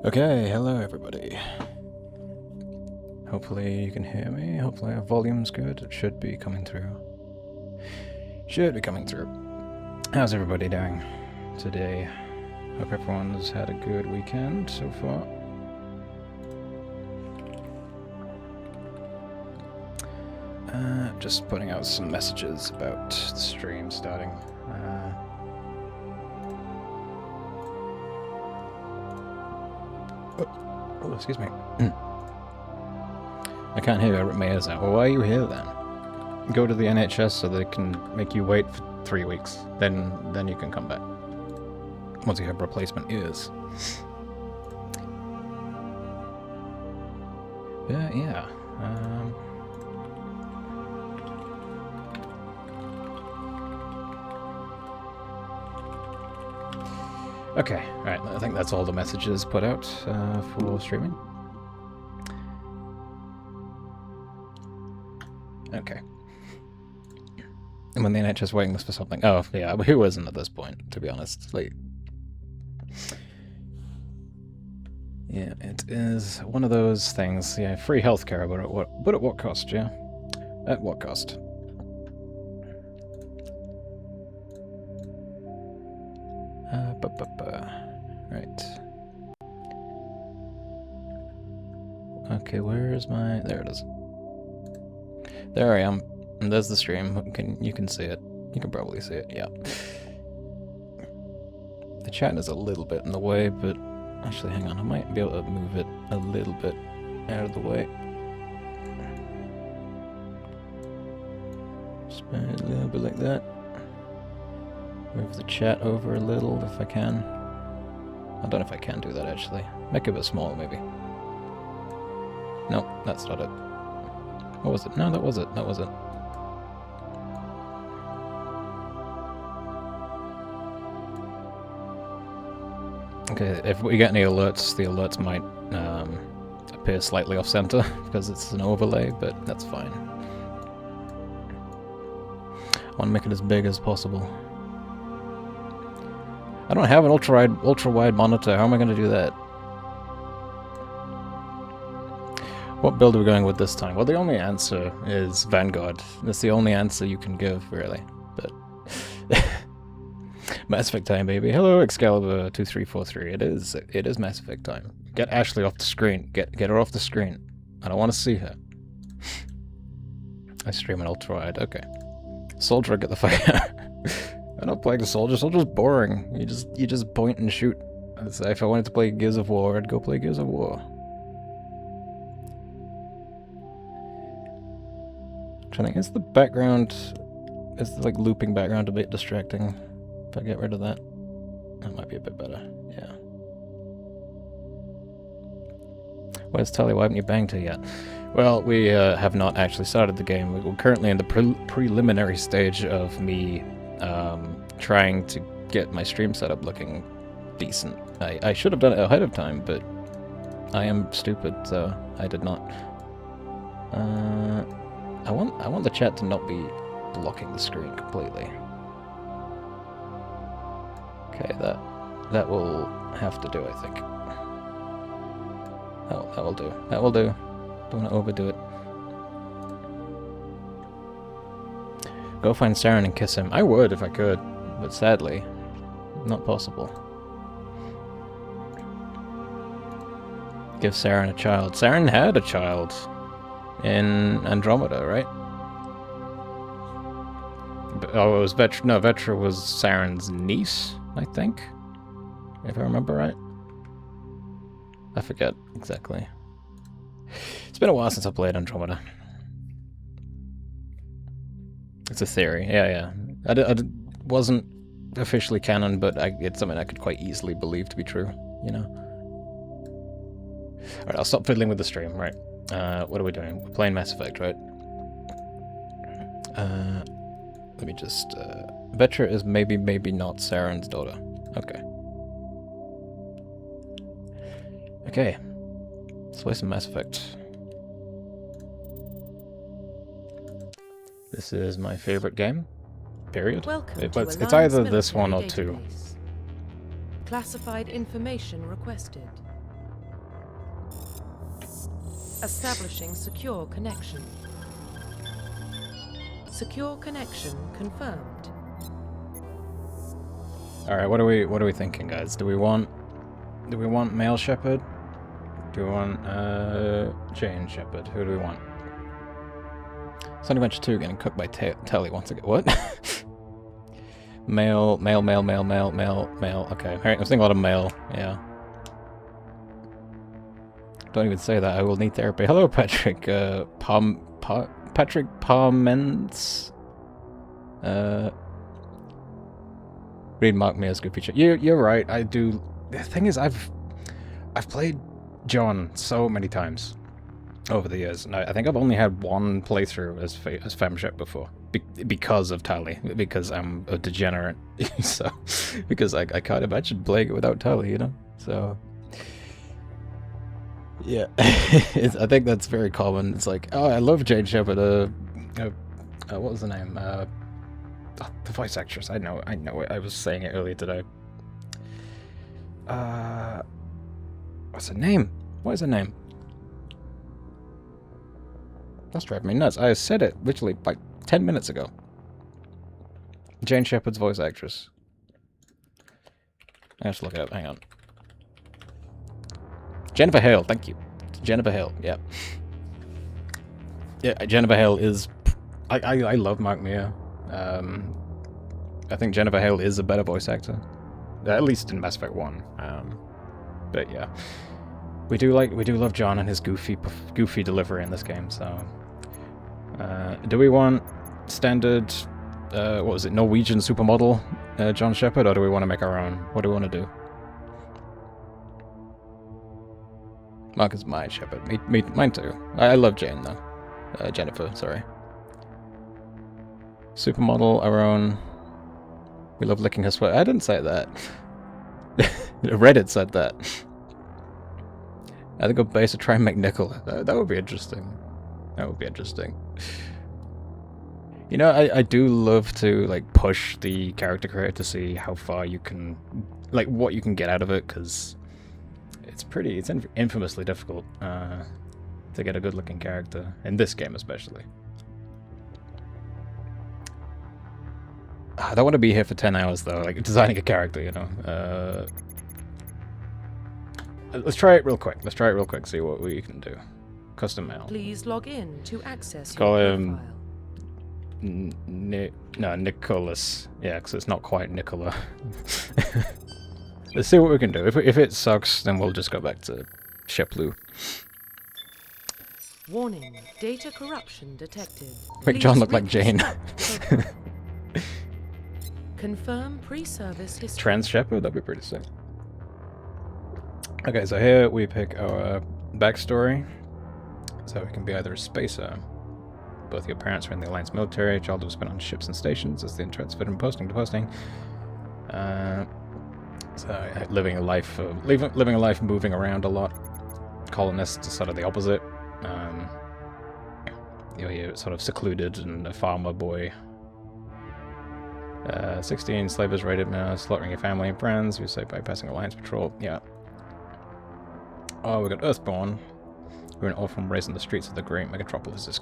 Okay, hello everybody. Hopefully you can hear me. Hopefully our volume's good. It should be coming through. Should be coming through. How's everybody doing today? Hope everyone's had a good weekend so far. Just putting out some messages about the stream starting. Oh, excuse me. I can't hear you. I ripped my ears out. Well, why are you here then? Go to the NHS so they can make you wait for 3 weeks. Then you can come back. Once you have replacement ears. Yeah. Okay, alright, I think that's all the messages put out for streaming. Okay. And when the NHS waiting list for something... Oh, yeah, but who isn't at this point, to be honest? Like... Yeah, it is one of those things. Yeah, free healthcare, but at what cost, yeah? At what cost? Right. Okay, where is my... There it is. There I am. And there's the stream. You can see it. You can probably see it, yeah. The chat is a little bit in the way, but... Actually, hang on. I might be able to move it a little bit out of the way. Just a little bit like that. Move the chat over a little if I can. I don't know if I can do that actually. Make it a bit smaller maybe. No, that's not it. What was it? No, that was it. That was it. Okay, if we get any alerts, the alerts might appear slightly off center because it's an overlay, but that's fine. I want to make it as big as possible. I don't have an ultra-wide monitor. How am I going to do that? What build are we going with this time? Well, the only answer is Vanguard. That's the only answer you can give, really. But Mass Effect time, baby. Hello, Excalibur 2343. It is Mass Effect time. Get Ashley off the screen. Get her off the screen. I don't want to see her. I stream an ultra-wide. Okay. Soldier, get the fuck out. I'm not playing a soldier. Soldier's boring. You just point and shoot. So if I wanted to play Gears of War, I'd go play Gears of War. I'm trying to think, is the background, is the like looping background a bit distracting? If I get rid of that, that might be a bit better. Yeah. Where's Tully? Why haven't you banged her yet? Well, we have not actually started the game. We're currently in the preliminary stage of me trying to get my stream setup looking decent. I should have done it ahead of time, but I am stupid, so I did not. I want the chat to not be blocking the screen completely. Okay, that will have to do, I think. That will do. That will do. Don't want to overdo it. Go find Saren and kiss him. I would if I could, but sadly, not possible. Give Saren a child. Saren had a child in Andromeda, right? Oh, it was Vetra. No, Vetra was Saren's niece, I think, if I remember right. I forget exactly. It's been a while since I played Andromeda. It's a theory, yeah. I wasn't officially canon, but it's something I could quite easily believe to be true, you know? Alright, I'll stop fiddling with the stream, right. What are we doing? We're playing Mass Effect, right? Let me just... Vetra is maybe not Saren's daughter. Okay. Okay. Let's play some Mass Effect. This is my favorite game. Period. It's either this one or 2. Classified information requested. Establishing secure connection. Secure connection confirmed. All right, what are we thinking, guys? Do we want male shepherd? Do we want Jane shepherd? Who do we want? Sunny Venture 2 getting cooked by Telly once again. What? Male. Okay, I was thinking a lot of male. Yeah. Don't even say that. I will need therapy. Hello, Patrick. Patrick Parments. Read Mark Mears good feature. You're right. I do. The thing is, I've played John so many times over the years, and I think I've only had one playthrough as Femshep before, because of Tally, because I'm a degenerate. So, because I can't imagine playing it without Tally, you know. So. Yeah, I think that's very common. It's like, oh, I love Jane Shepherd. What was the name? The voice actress. I know it. I was saying it earlier today. What's her name? What is her name? That's driving me nuts. I said it literally like 10 minutes ago. Jane Shepherd's voice actress. I have to look it up. Hang on. Jennifer Hale, thank you. Jennifer Hale, yeah. Yeah, Jennifer Hale is... I love Mark Meir. I think Jennifer Hale is a better voice actor. At least in Mass Effect 1. But yeah. We do love John and his goofy delivery in this game, so... do we want standard... what was it? Norwegian supermodel John Shepherd, or do we want to make our own? What do we want to do? Mark is my shepherd. Mine too. I love Jane though. Jennifer, sorry. Supermodel, our own. We love licking her sweat. I didn't say that. Reddit said that. I think I'll base a try and make Nicola. That would be interesting. That would be interesting. You know, I do love to like push the character creator to see how far you can, like what you can get out of it, because it's infamously difficult to get a good-looking character in this game, especially. I don't want to be here for 10 hours though, like designing a character, you know. Let's try it real quick. See what we can do. Custom mail. Please log in to access Call your him profile. Nicholas. Yeah, because it's not quite Nicola. Let's see what we can do. If it sucks, then we'll just go back to Sheplu. Warning, data corruption detected. Make John look like Jane. Confirm pre-service history. Trans Shepherd? That'd be pretty sick. Okay, so here we pick our backstory. So we can be either a spacer. Both your parents were in the Alliance military. Childhood was spent on ships and stations as they transferred from posting to posting. So living a life moving around a lot. Colonists are sort of the opposite. You're sort of secluded and a farmer boy. 16, slavers raided, slaughtering your family and friends. You say bypassing Alliance patrol. Yeah. Oh, we got Earthborn. We're an orphan raised in the streets of the great megatropolis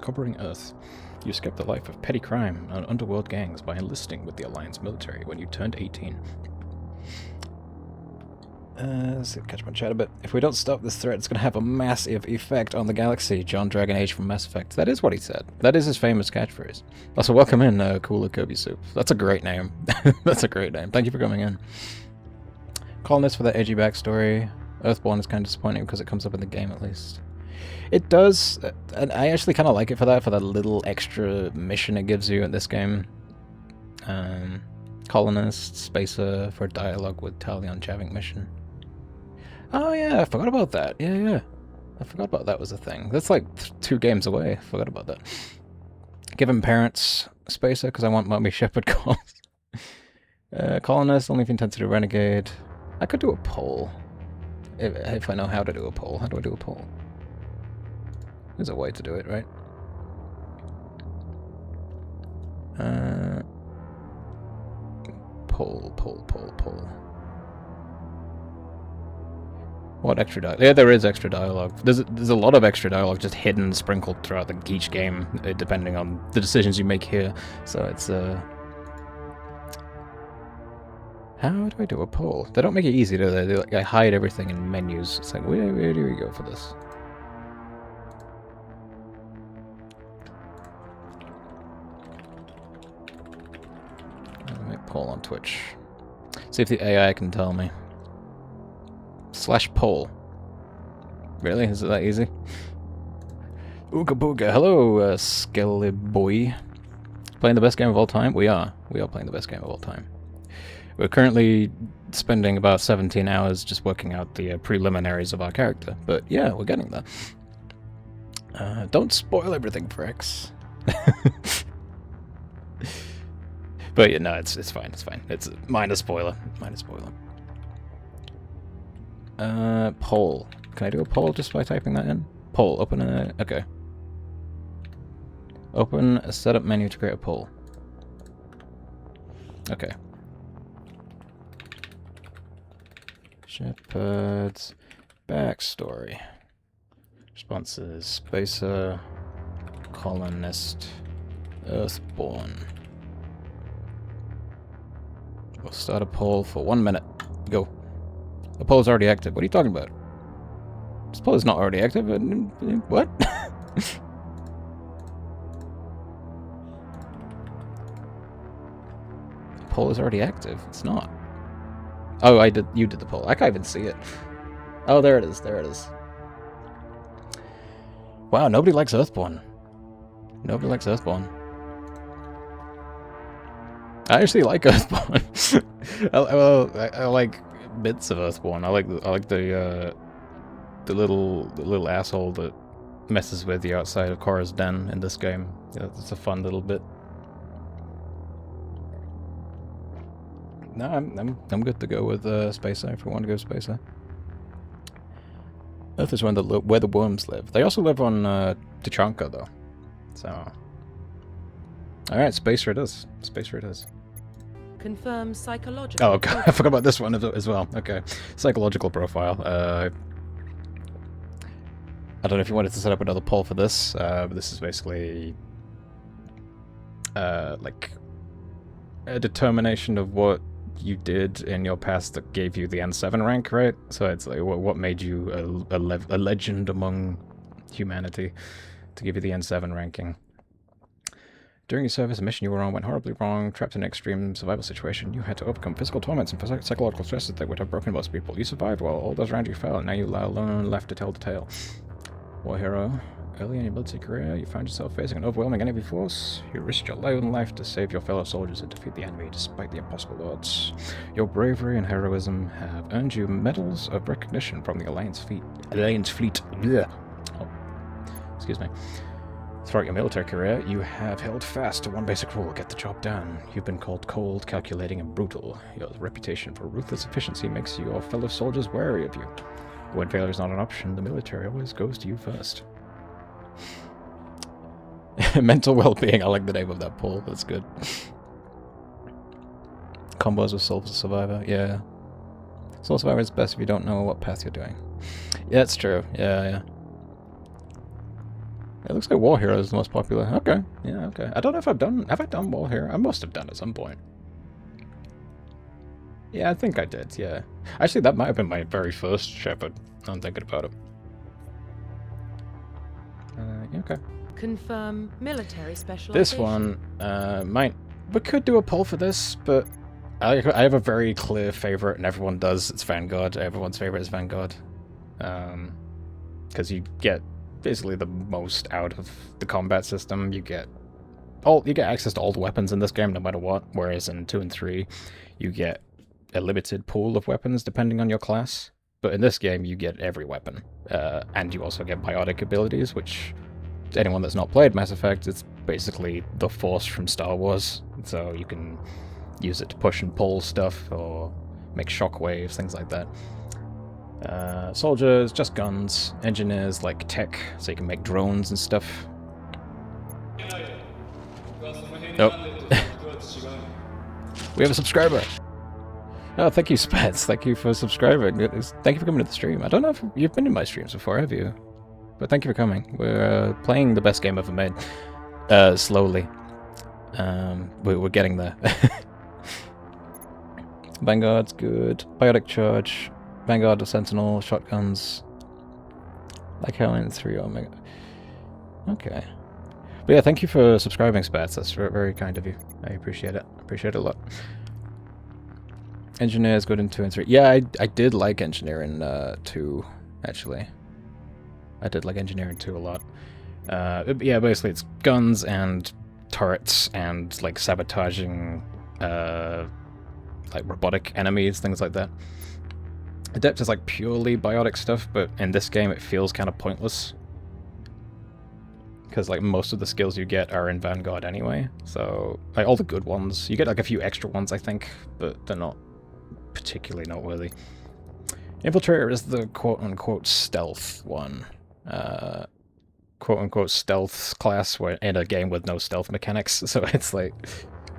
covering Earth. You escaped the life of petty crime and underworld gangs by enlisting with the Alliance military when you turned 18. Let's catch my chat a bit. If we don't stop this threat, it's going to have a massive effect on the galaxy. John Dragon Age from Mass Effect. That is what he said. That is his famous catchphrase. Also, welcome in, Cooler Kirby Soup. That's a great name. That's a great name. Thank you for coming in. Colonists for that edgy backstory. Earthborn is kind of disappointing because it comes up in the game, at least. It does, and I actually kind of like it for that little extra mission it gives you in this game. Colonist, Spacer for dialogue with Talion Chavink mission. Oh yeah, I forgot about that. Yeah. I forgot about that was a thing. That's like 2 games away. I forgot about that. Give him parents Spacer because I want Mummy Shepherd calls. Colonist, only if you intend to do Renegade. I could do a poll. If I know how to do a poll. How do I do a poll? There's a way to do it, right? Poll. What extra dialogue? Yeah, there is extra dialogue. There's a lot of extra dialogue just hidden, sprinkled throughout each game, depending on the decisions you make here. So it's How do I do a poll? They don't make it easy, do they? They hide everything in menus. It's like, where do we go for this? I might poll on Twitch. See if the AI can tell me. /poll. Really? Is it that easy? Ooga booga. Hello, Skelly boy. Playing the best game of all time? We are. We are playing the best game of all time. We're currently spending about 17 hours just working out the preliminaries of our character. But yeah, we're getting there. Don't spoil everything for X. But yeah, no, it's fine. It's fine. It's minor spoiler. Minor spoiler. Poll. Can I do a poll just by typing that in? Poll. Open a... Okay. Open a setup menu to create a poll. Okay. Shepard's backstory. Responses. Spacer. Colonist. Earthborn. We'll start a poll for 1 minute. Go. The poll is already active. What are you talking about? This poll is not already active. What? The poll is already active. It's not. Oh, I did. You did the poll. I can't even see it. Oh, there it is. There it is. Wow, nobody likes Earthborn. Nobody likes Earthborn. I actually like Earthborn. I like bits of Earthborn. I like the little asshole that messes with you outside of Cora's den in this game. Yeah, it's a fun little bit. No, I'm good to go with Spacer if we want to go Spacer. Earth is where the worms live. They also live on Tuchanka though. So, all right, Spacer it is. Spacer it is. Confirm psychological. Oh god, I forgot about this one as well. Okay, psychological profile. I don't know if you wanted to set up another poll for this, but this is basically like a determination of what you did in your past that gave you the N7 rank, right? So it's like what made you a legend among humanity to give you the N7 ranking. During your service, a mission you were on went horribly wrong. Trapped in an extreme survival situation, you had to overcome physical torments and psychological stresses that would have broken most people. You survived while all those around you fell, and now you lie alone left to tell the tale. War hero. Early in your military career, you found yourself facing an overwhelming enemy force. You risked your own life to save your fellow soldiers and defeat the enemy despite the impossible odds. Your bravery and heroism have earned you medals of recognition from the Alliance fleet. Blech. Oh, excuse me. Throughout your military career, you have held fast to one basic rule: get the job done. You've been called cold, calculating, and brutal. Your reputation for ruthless efficiency makes your fellow soldiers wary of you. When failure is not an option, the military always goes to you first. Mental well-being, I like the name of that poll, that's good. Combos with Soul Survivor, yeah. Soul Survivor is best if you don't know what path you're doing. Yeah, it's true, yeah. It looks like War Hero is the most popular. Okay, yeah, okay. I don't know if have I done War Hero? I must have done at some point. Yeah, I think I did, yeah. Actually, that might have been my very first Shepard. I'm thinking about it. Yeah, okay. Confirm military specialization. This one, we could do a poll for this, but I have a very clear favorite, and everyone does. It's Vanguard. Everyone's favorite is Vanguard. Because you get basically the most out of the combat system. You get access to all the weapons in this game, no matter what. Whereas in 2 and 3, you get a limited pool of weapons depending on your class. But in this game, you get every weapon, and you also get biotic abilities, which anyone that's not played Mass Effect, it's basically the Force from Star Wars. So you can use it to push and pull stuff, or make shockwaves, things like that. Soldiers, just guns. Engineers, like tech, so you can make drones and stuff. Nope. We have a subscriber. Oh, thank you, Spats. Thank you for subscribing. Thank you for coming to the stream. I don't know if you've been in my streams before, have you? But thank you for coming. We're playing the best game ever made. Slowly. We're getting there. Vanguard's good. Biotic Charge. Vanguard or Sentinel. Shotguns. Like how in 3 Omega. Okay. But yeah, thank you for subscribing, Spats. That's very kind of you. I appreciate it. Appreciate it a lot. Engineer's good in 2 and 3. Yeah, I did like Engineering 2, actually. I did like Engineering 2 a lot. Yeah, basically it's guns and turrets and like sabotaging like robotic enemies, things like that. Adept is like purely biotic stuff, but in this game it feels kind of pointless. Because like most of the skills you get are in Vanguard anyway, so like all the good ones. You get like a few extra ones, I think, but they're not particularly noteworthy. Infiltrator is the quote-unquote stealth one. Quote-unquote stealth class in a game with no stealth mechanics, so it's like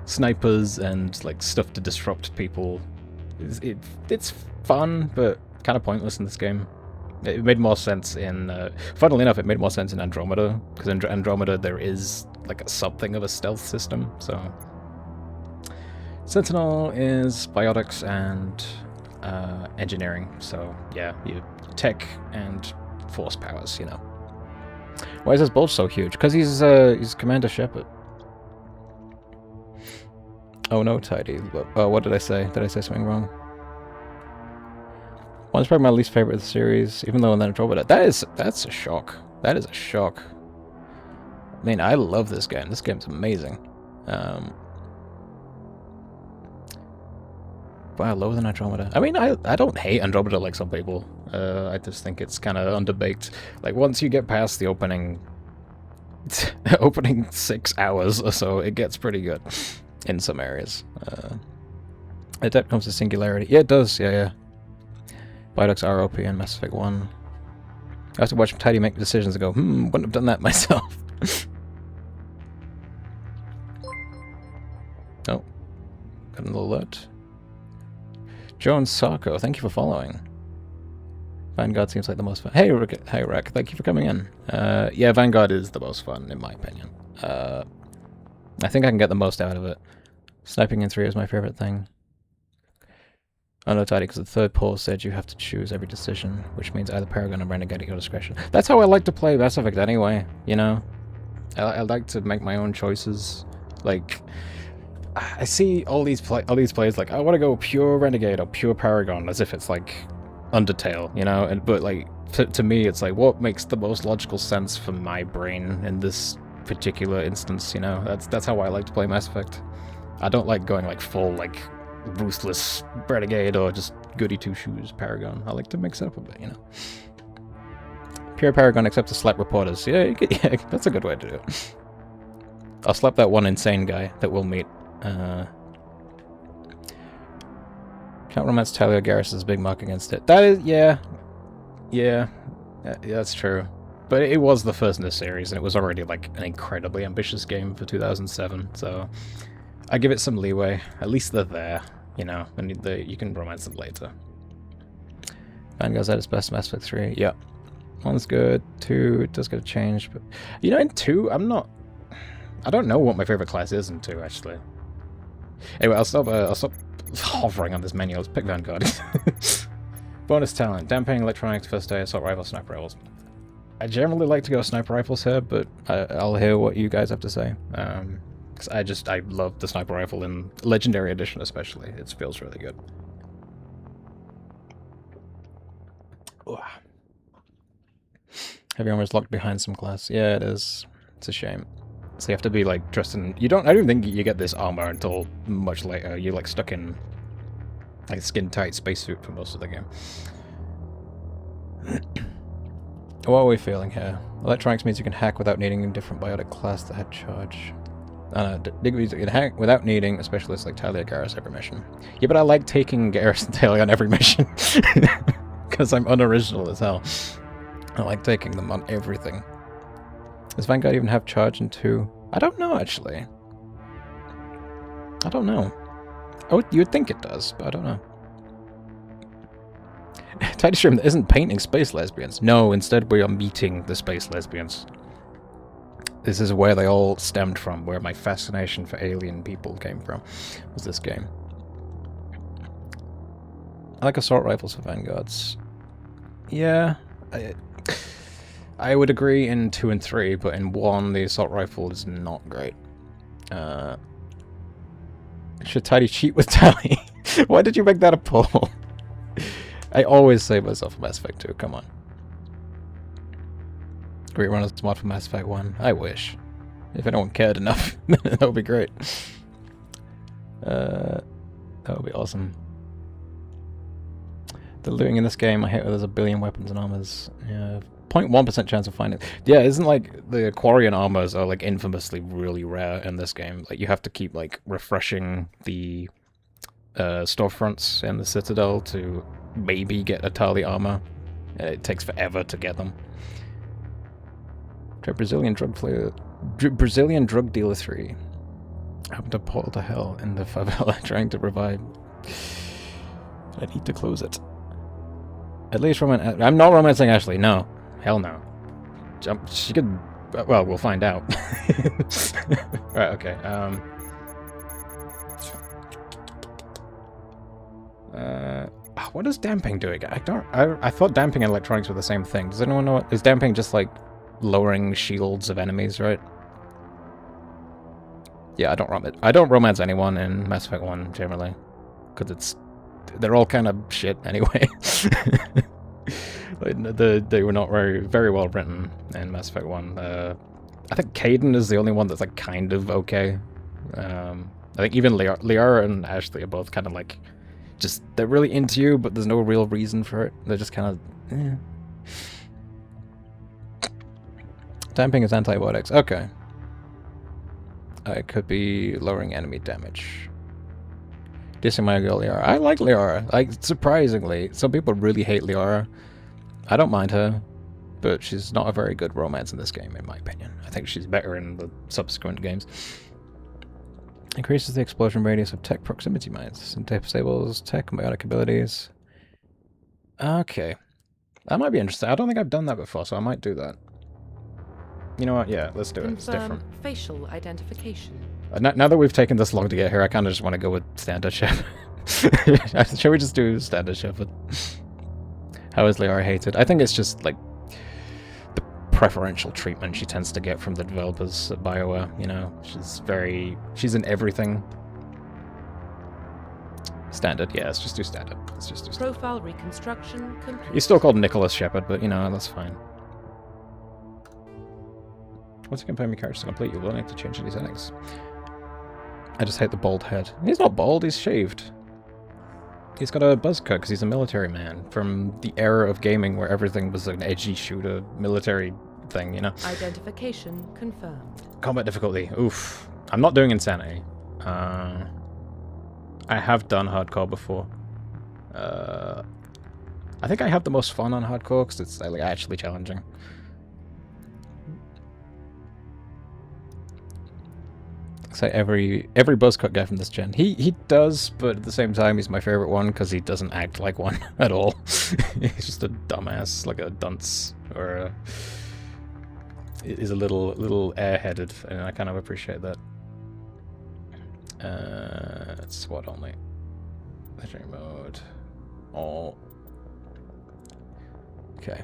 snipers and like stuff to disrupt people. It's fun, but kind of pointless in this game. It made more sense in, funnily enough, it made more sense in Andromeda, because in Andromeda there is like something of a stealth system, so... Sentinel is biotics and engineering, so yeah, you tech and force powers, you know. Why is his bulge so huge? Because he's Commander Shepard. Oh no, Tidy. What did I say? Did I say something wrong? One's probably my least favorite of the series, even though in Andromeda. That's a shock. That is a shock. I mean, I love this game. This game's amazing. Wow, lower than Andromeda. I mean, I don't hate Andromeda like some people. I just think it's kind of underbaked. Like, once you get past the opening 6 hours or so, it gets pretty good in some areas. Adept comes to Singularity. Yeah, it does. Yeah. Biotics are OP in Mass Effect 1. I have to watch Tidy make decisions and go, wouldn't have done that myself. Oh. Got an alert. Joan Sarko, thank you for following. Vanguard seems like the most fun. Hey, Rick, thank you for coming in. Yeah, Vanguard is the most fun, in my opinion. I think I can get the most out of it. Sniping in 3 is my favorite thing. Oh no, Tidy, because the third poll said you have to choose every decision, which means either Paragon or Renegade at your discretion. That's how I like to play Mass Effect anyway, you know? I like to make my own choices. Like, I see all these players like, I want to go pure Renegade or pure Paragon, as if it's like Undertale, you know? But like, to me, it's like, what makes the most logical sense for my brain in this particular instance, you know? That's how I like to play Mass Effect. I don't like going like full, like, ruthless Renegade or just goody two-shoes Paragon. I like to mix it up a bit, you know. Pure Paragon except to slap reporters. Yeah, that's a good way to do it. I'll slap that one insane guy that we'll meet. Can't romance Talia Garrus's big mark against it. That is, yeah, that's true. But it was the first in the series, and it was already like an incredibly ambitious game for 2007, so I give it some leeway. At least they're there, you know, and you can romance them later. Vanguard's at its best, Mass Effect 3. Yeah. 1's good. 2, it does get a change, but you know, in 2, I don't know what my favorite class is in 2, actually. Anyway, I'll stop hovering on this menu. Let's pick Vanguard. Bonus talent: Damping, Electronics, First Aid, Assault Rifle, Sniper Rifles. I generally like to go Sniper Rifles here, but I'll hear what you guys have to say. Because I love the Sniper Rifle in Legendary Edition especially. It feels really good. Ooh. Heavy armor is locked behind some class. Yeah, it is. It's a shame. So you have to be like dressed in... I don't think you get this armor until much later. You're like stuck in like a skin-tight spacesuit for most of the game. What are we feeling here? Electronics means you can hack without needing a different biotic class that had charge. You can hack without needing a specialist like Talia Garrus every mission. Yeah, but I like taking Garrus and Talia on every mission. Because I'm unoriginal as hell. I like taking them on everything. Does Vanguard even have charge in 2? I don't know, actually. I don't know. Oh, you'd think it does, but I don't know. Tidy Stream isn't painting space lesbians. No, instead we are meeting the space lesbians. This is where they all stemmed from, where my fascination for alien people came from, was this game. I like assault rifles for vanguards. Yeah, I would agree in 2 and 3, but in 1 the assault rifle is not great. Should Tidy cheat with Tally? Why did you make that a poll? I always save myself for Mass Effect 2, come on. Great run as mod for Mass Effect 1. I wish. If anyone cared enough, that would be great. That would be awesome. The looting in this game, I hate that there's a billion weapons and armors. Yeah, 0.1% chance of finding. Yeah, isn't like the Quarian armors are like infamously really rare in this game. Like you have to keep like refreshing the storefronts in the Citadel to maybe get a Tali armor. It takes forever to get them. Try Brazilian drug dealer 3. Happened to portal to hell in the favela trying to revive. I need to close it. At least I'm not romancing Ashley. No, hell no. She could. Well, we'll find out. Right. Okay. What is damping doing? I thought damping and electronics were the same thing. Does anyone know what is damping? Just like lowering shields of enemies, right? Yeah, I don't romance anyone in Mass Effect 1 generally, because they're all kind of shit anyway. They were not very well written in Mass Effect 1. I think Kaidan is the only one that's like kind of okay. I think even Liara and Ashley are both kind of like just they're really into you, but there's no real reason for it. They're just kind of. Damping is antibiotics. Okay. It could be lowering enemy damage. Dissing my girl Liara. I like Liara. Like, surprisingly. Some people really hate Liara. I don't mind her, but she's not a very good romance in this game, in my opinion. I think she's better in the subsequent games. Increases the explosion radius of tech proximity mines. And disables tech biotic abilities. Okay. That might be interesting. I don't think I've done that before, so I might do that. You know what? Yeah, let's do it. It's different. Facial identification. Now that we've taken this long to get here, I kind of just want to go with Standard Shepherd. Shall we just do Standard Shepherd? How is Liara hated? I think it's just, like, the preferential treatment she tends to get from the developers at BioWare, you know? She's in everything. Standard, yeah, let's just do Standard. Let's just do Standard. Profile reconstruction complete. He's still called Nicholas Shepard, but, you know, that's fine. Once you confirm your character is complete, you will need to change any settings. I just hate the bald head. He's not bald, he's shaved. He's got a buzz cut because he's a military man from the era of gaming where everything was an edgy shooter military thing, you know? Identification confirmed. Combat difficulty. Oof. I'm not doing insanity. I have done hardcore before. I think I have the most fun on hardcore because it's like actually challenging. So every buzzcut guy from this gen, he does, but at the same time he's my favorite one because he doesn't act like one at all. He's just a dumbass, like a dunce, or is a little airheaded, and I kind of appreciate that. It's SWAT only. Legendary mode. All. Okay.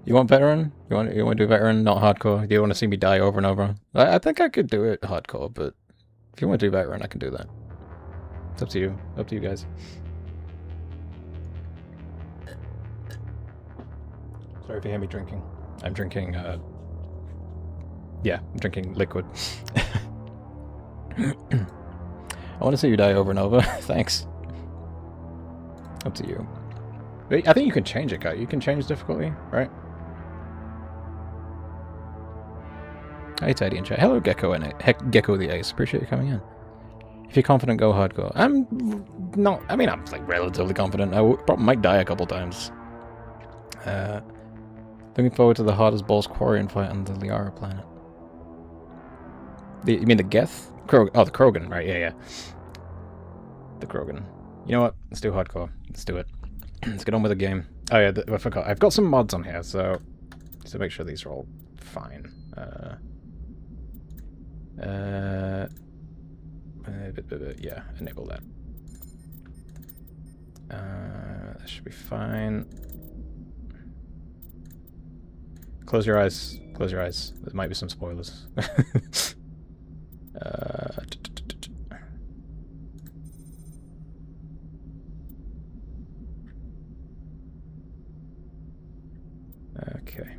You want veteran? You want to do veteran, not hardcore? Do you want to see me die over and over? I think I could do it hardcore, but if you want to do veteran, I can do that. It's up to you. Up to you guys. Sorry if you hear me drinking. I'm drinking, yeah, I'm drinking liquid. I want to see you die over and over. Thanks. Up to you. I think you can change it, guy. You can change difficulty, right? Hi, Tidy and chat. Hello, Gecko and Gecko the Ace. Appreciate you coming in. If you're confident, go hardcore. I'm not. I mean, I'm like relatively confident. I probably might die a couple times. Looking forward to the hardest balls Quarian fight on the Liara planet. You mean the Geth? Oh, the Krogan, right? Yeah. The Krogan. You know what? Let's do hardcore. Let's do it. Let's get on with the game. Oh yeah, I forgot. I've got some mods on here, so to make sure these are all fine. Yeah, enable that. That should be fine. Close your eyes. Close your eyes. There might be some spoilers. Okay.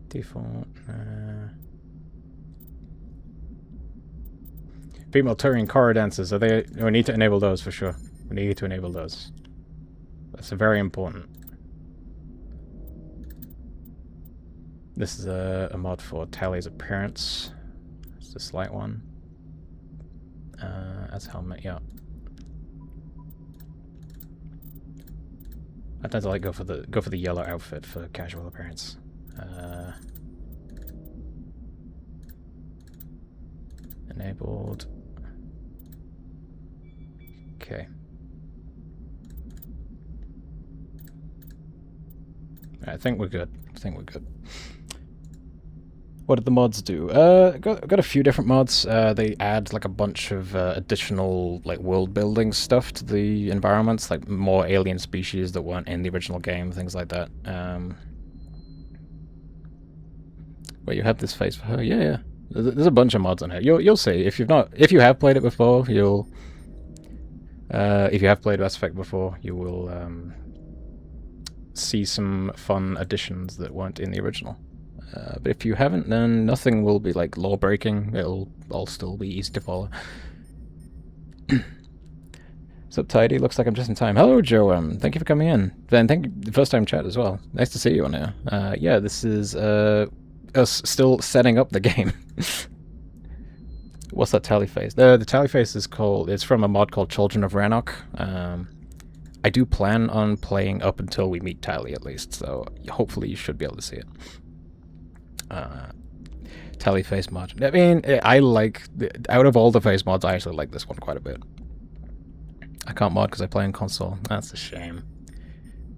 Default. Female Turian chorus dances. Are they? We need to enable those for sure. We need to enable those. That's very important. This is a mod for Tally's appearance. It's the slight one. As helmet, yeah. I tend to like go for the yellow outfit for casual appearance. Enabled. Okay. I think we're good. What did the mods do? Got a few different mods. They add like a bunch of additional like world building stuff to the environments, like more alien species that weren't in the original game, things like that. Wait, you have this face for her? Yeah. There's a bunch of mods on here. You'll see if you have played it before. If you have played Mass Effect before, you will see some fun additions that weren't in the original. But if you haven't, then nothing will be like law breaking. It'll all still be easy to follow. What's up, Tidy? Looks like I'm just in time. Hello, Joe. Thank you for coming in. Ben, thank you. The first time chat as well. Nice to see you on here. Yeah, this is us still setting up the game. What's that tally face? The tally face is it's from a mod called Children of Rannoch. I do plan on playing up until we meet Tally at least, so hopefully you should be able to see it. Tally face mod. I mean, out of all the face mods, I actually like this one quite a bit. I can't mod because I play on console. That's a shame.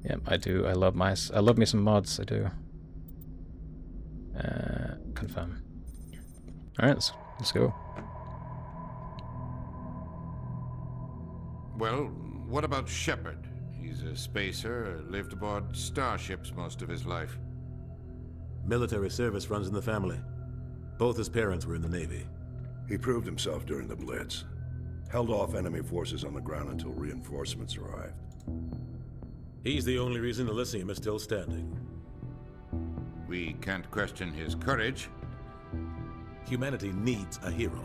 Yep, I do. I love me some mods. I do. Confirm. All right, let's go. Well, what about Shepard? He's a spacer, lived aboard starships most of his life. Military service runs in the family. Both his parents were in the Navy. He proved himself during the Blitz. Held off enemy forces on the ground until reinforcements arrived. He's the only reason Elysium is still standing. We can't question his courage. Humanity needs a hero.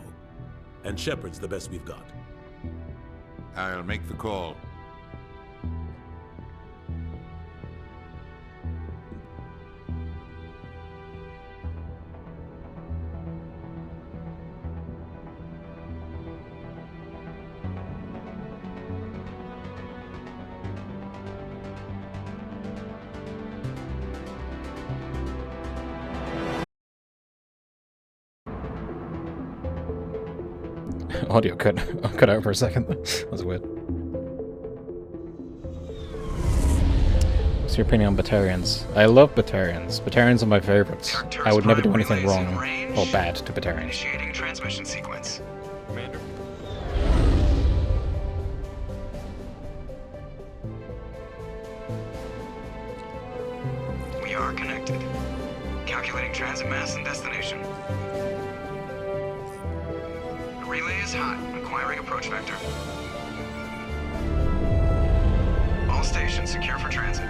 And Shepard's the best we've got. I'll make the call. Audio cut out for a second. That was weird. What's your opinion on Batarians? I love Batarians. Batarians are my favorites. I would never do anything wrong or bad to Batarians. Initiating transmission sequence. Commander. We are connected. Calculating transit mass and destination. Relay is hot. Acquiring approach vector. All stations secure for transit.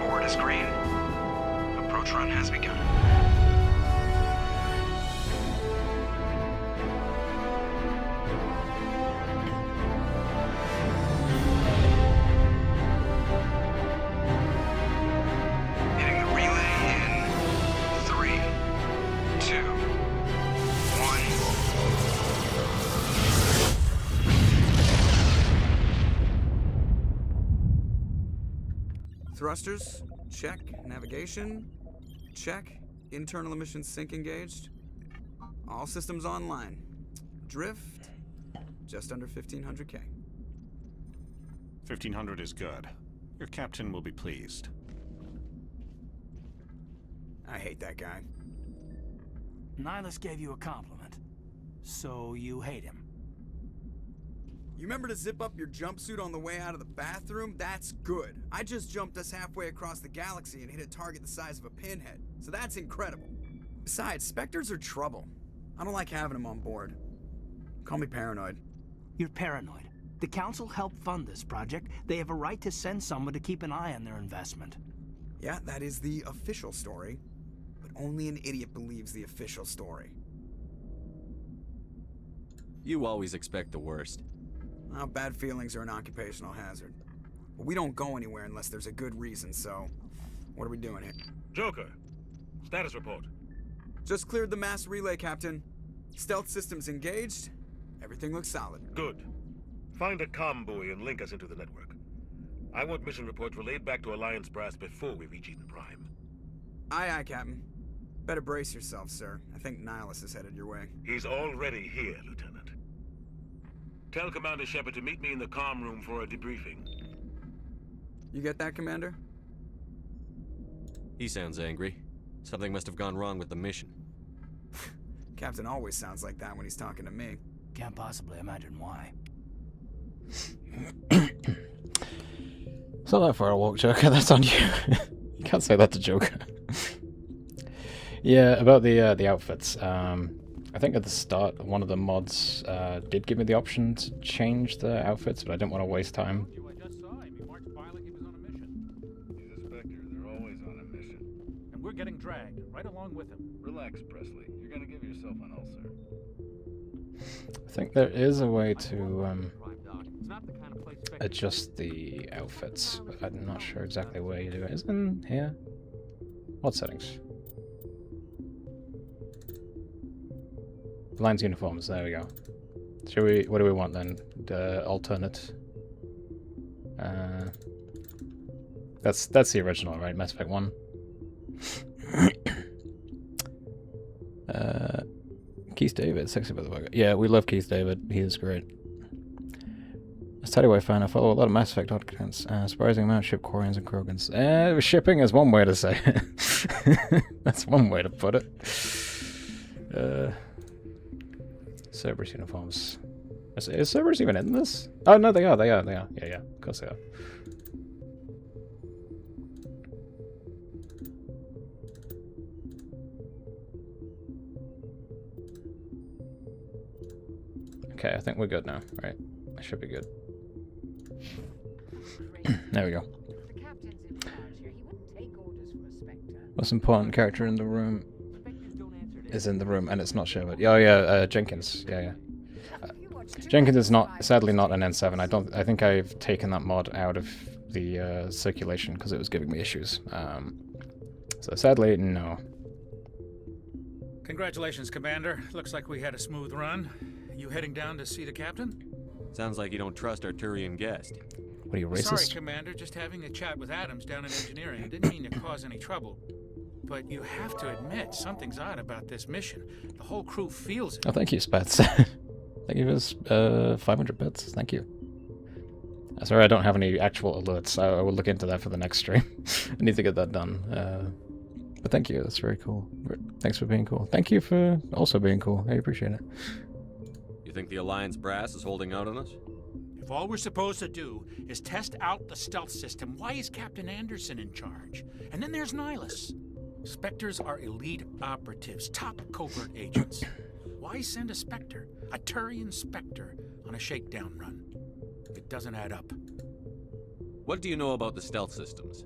Board is green. Approach run has begun. Hitting the relay in 3, 2, 1. Thrusters, check. Navigation, check. Internal emissions sync engaged. All systems online. Drift, just under 1500K. 1500 is good. Your captain will be pleased. I hate that guy. Nihilus gave you a compliment, so you hate him. You remember to zip up your jumpsuit on the way out of the bathroom? That's good. I just jumped us halfway across the galaxy and hit a target the size of a pinhead, so that's incredible. Besides, Spectres are trouble. I don't like having them on board. Call me paranoid. You're paranoid. The Council helped fund this project. They have a right to send someone to keep an eye on their investment. Yeah, that is the official story. But only an idiot believes the official story. You always expect the worst. Well, bad feelings are an occupational hazard. But we don't go anywhere unless there's a good reason, so... What are we doing here? Joker, status report. Just cleared the mass relay, Captain. Stealth systems engaged. Everything looks solid. Good. Find a comm buoy and link us into the network. I want mission reports relayed back to Alliance Brass before we reach Eden Prime. Aye, aye, Captain. Better brace yourself, sir. I think Nihilus is headed your way. He's already here, Lieutenant. Tell Commander Shepard to meet me in the comm room for a debriefing. You get that, Commander? He sounds angry. Something must have gone wrong with the mission. Captain always sounds like that when he's talking to me. Can't possibly imagine why. It's not that far a walk, Joker. That's on you. You can't say that to Joker. Yeah, about the outfits. I think at the start, one of the mods did give me the option to change the outfits, but I didn't want to waste time. I just saw him. He marched by like he was on a mission. He's a Spectre. They're always on a mission. And we're getting dragged right along with him. Relax, Presley. You're gonna give yourself an ulcer. I think there is a way to adjust the outfits, but I'm not sure exactly where you do it. Is it in here? What settings? Lines uniforms, there we go. Should we, what do we want then? The alternate. That's the original, right? Mass Effect 1. Keith David, sexy motherfucker. Yeah, we love Keith David. He is great. As Tiddyway fan, I follow a lot of Mass Effect accounts. Surprising amount of ship Quarians and Krogans. Shipping is one way to say it. That's one way to put it. Cerberus uniforms. Is Cerberus even in this? Oh no, they are. Yeah, of course they are. Okay, I think we're good now, right? I should be good. There we go. The captain's in charge here. He wouldn't take orders from a Spectre. Most important character in the room is in the room, and it's not Shepard. Oh yeah, Jenkins. Yeah. Jenkins is not, sadly, not an N7. I think I've taken that mod out of the circulation because it was giving me issues. So sadly, no. Congratulations, Commander. Looks like we had a smooth run. You heading down to see the captain? Sounds like you don't trust our Turian guest. What are you, racist? Sorry, Commander. Just having a chat with Adams down in engineering. I didn't mean to cause any trouble. But you have to admit, something's odd about this mission. The whole crew feels it. Oh, thank you, Spats. Thank you for 500 bits. Thank you. Sorry, I don't have any actual alerts. I will look into that for the next stream. I need to get that done. But thank you. That's very cool. Thanks for being cool. Thank you for also being cool. I appreciate it. You think the Alliance Brass is holding out on us? If all we're supposed to do is test out the stealth system, why is Captain Anderson in charge? And then there's Nihilus. Spectres are elite operatives, top covert agents. Why send a Spectre, a Turian Spectre, on a shakedown run? It doesn't add up. What do you know about the stealth systems?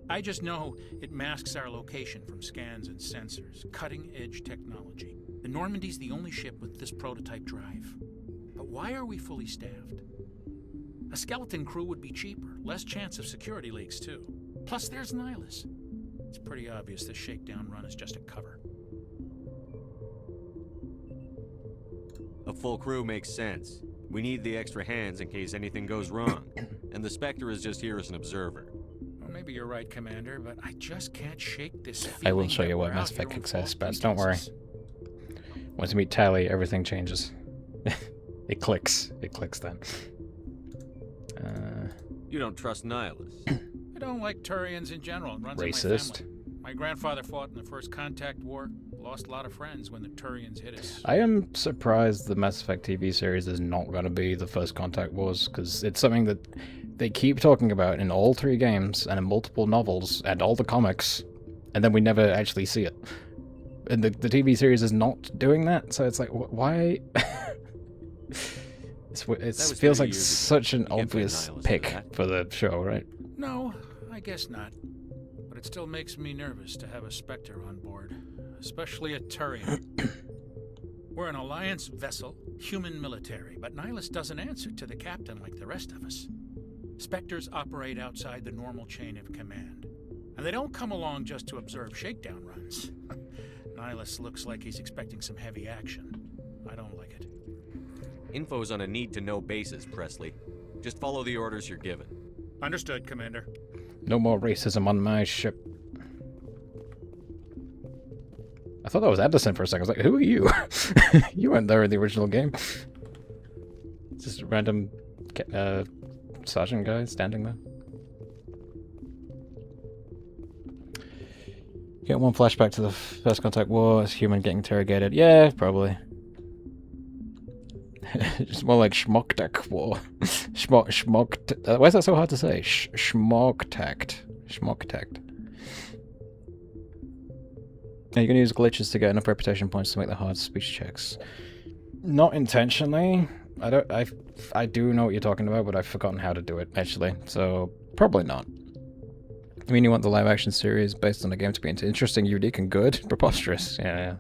I just know it masks our location from scans and sensors. Cutting-edge technology. The Normandy's the only ship with this prototype drive. But why are we fully staffed? A skeleton crew would be cheaper, less chance of security leaks too. Plus there's Nihilus. It's pretty obvious this shakedown run is just a cover. A full crew makes sense. We need the extra hands in case anything goes wrong. And the Spectre is just here as an observer. maybe you're right, Commander, but I just can't shake this I will feeling show that you we're what out Mass here Effect on Kicks has, false but don't worry. pretenses. Once you meet Tally, everything changes. It clicks. It clicks then. You don't trust Nihilus. I don't like Turians in general. It runs in my Racist. family. My grandfather fought in the First Contact War. Lost a lot of friends when the Turians hit us. I am surprised the Mass Effect TV series is not going to be the First Contact Wars, because it's something that they keep talking about in all 3 games and in multiple novels and all the comics, and then we never actually see it. And the TV series is not doing that, so it's like, why? It feels like such an obvious pick for the show, right? No, I guess not. But it still makes me nervous to have a Spectre on board, especially a Turian. We're an Alliance vessel, human military, but Nihilus doesn't answer to the captain like the rest of us. Spectres operate outside the normal chain of command, and they don't come along just to observe shakedown runs. Nihilus looks like he's expecting some heavy action. I don't like it. Info's on a need-to-know basis, Presley. Just follow the orders you're given. Understood, Commander. No more racism on my ship. I thought that was Anderson for a second. I was like, who are you? You weren't there in the original game. Just a random sergeant guy standing there. Get one flashback to the First Contact War as human getting interrogated. Yeah, probably. It's more like Schmocktact War. Why is that so hard to say? Schmocktact. Schmocktact. Are you going to use glitches to get enough reputation points to make the hard speech checks? Not intentionally. I do know what you're talking about, but I've forgotten how to do it, actually. So, probably not. I mean, you want the live-action series based on the game to be interesting, unique, and good? Preposterous. Yeah.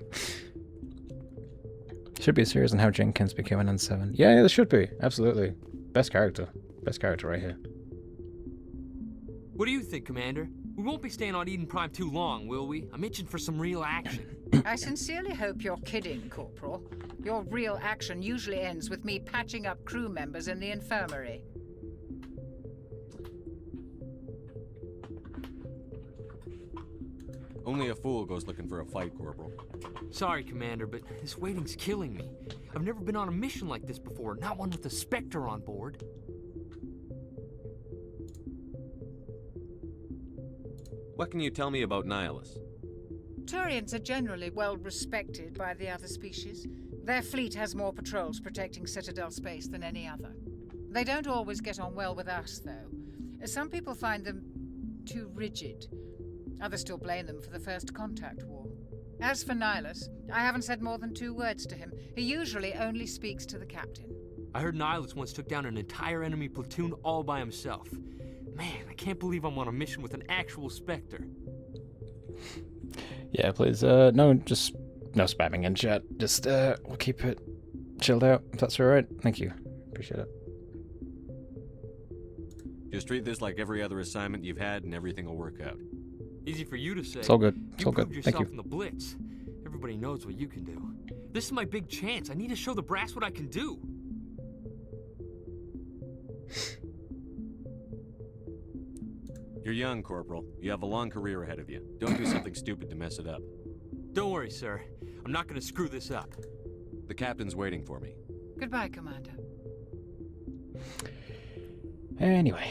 Should be a series on how Jenkins became an N7. Yeah, there should be. Absolutely. Best character. Best character right here. What do you think, Commander? We won't be staying on Eden Prime too long, will we? I'm itching for some real action. I sincerely hope you're kidding, Corporal. Your real action usually ends with me patching up crew members in the infirmary. Only a fool goes looking for a fight, Corporal. Sorry, Commander, but this waiting's killing me. I've never been on a mission like this before, not one with a Spectre on board. What can you tell me about Nihilus? Turians are generally well respected by the other species. Their fleet has more patrols protecting Citadel space than any other. They don't always get on well with us, though. Some people find them too rigid. Others still blame them for the First Contact War. As for Nihilus, I haven't said more than 2 words to him. He usually only speaks to the captain. I heard Nihilus once took down an entire enemy platoon all by himself. Man, I can't believe I'm on a mission with an actual Spectre. Yeah, please, no, just no spamming in chat. Just, we'll keep it chilled out, if that's alright. Thank you. Appreciate it. Just treat this like every other assignment you've had and everything will work out. Easy for you to say. It's all good. It's all good. You proved Thank yourself you. in the Blitz. Everybody knows what you can do. This is my big chance. I need to show the brass what I can do. You're young, Corporal. You have a long career ahead of you. Don't do something stupid to mess it up. Don't worry, sir. I'm not going to screw this up. The captain's waiting for me. Goodbye, Commander. Anyway.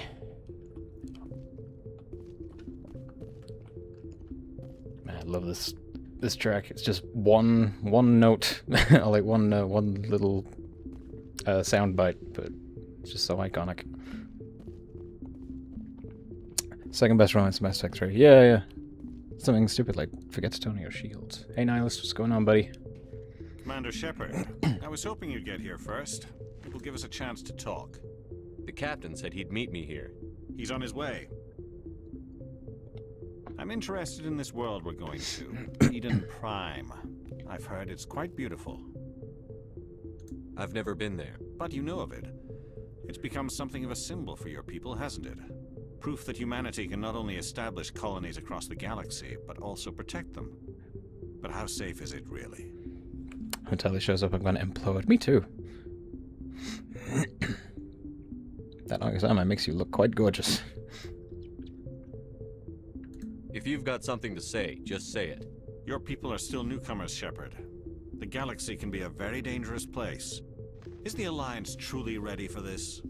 Man, I love this track. It's just one note, like one little sound bite, but it's just so iconic. Second best romance Mass Effect 3. Yeah. Something stupid like forget to tone your shields. Hey Nihilus, what's going on, buddy? Commander Shepard, I was hoping you'd get here first. It will give us a chance to talk. The captain said he'd meet me here. He's on his way. I'm interested in this world we're going to, Eden Prime. I've heard it's quite beautiful. I've never been there. But you know of it. It's become something of a symbol for your people, hasn't it? Proof that humanity can not only establish colonies across the galaxy, but also protect them. But how safe is it, really? Until he shows up, I'm going to implode. Me too. That Argus armor makes you look quite gorgeous. you've got something to say, just say it. Your people are still newcomers, Shepard. The galaxy can be a very dangerous place. Is the Alliance truly ready for this?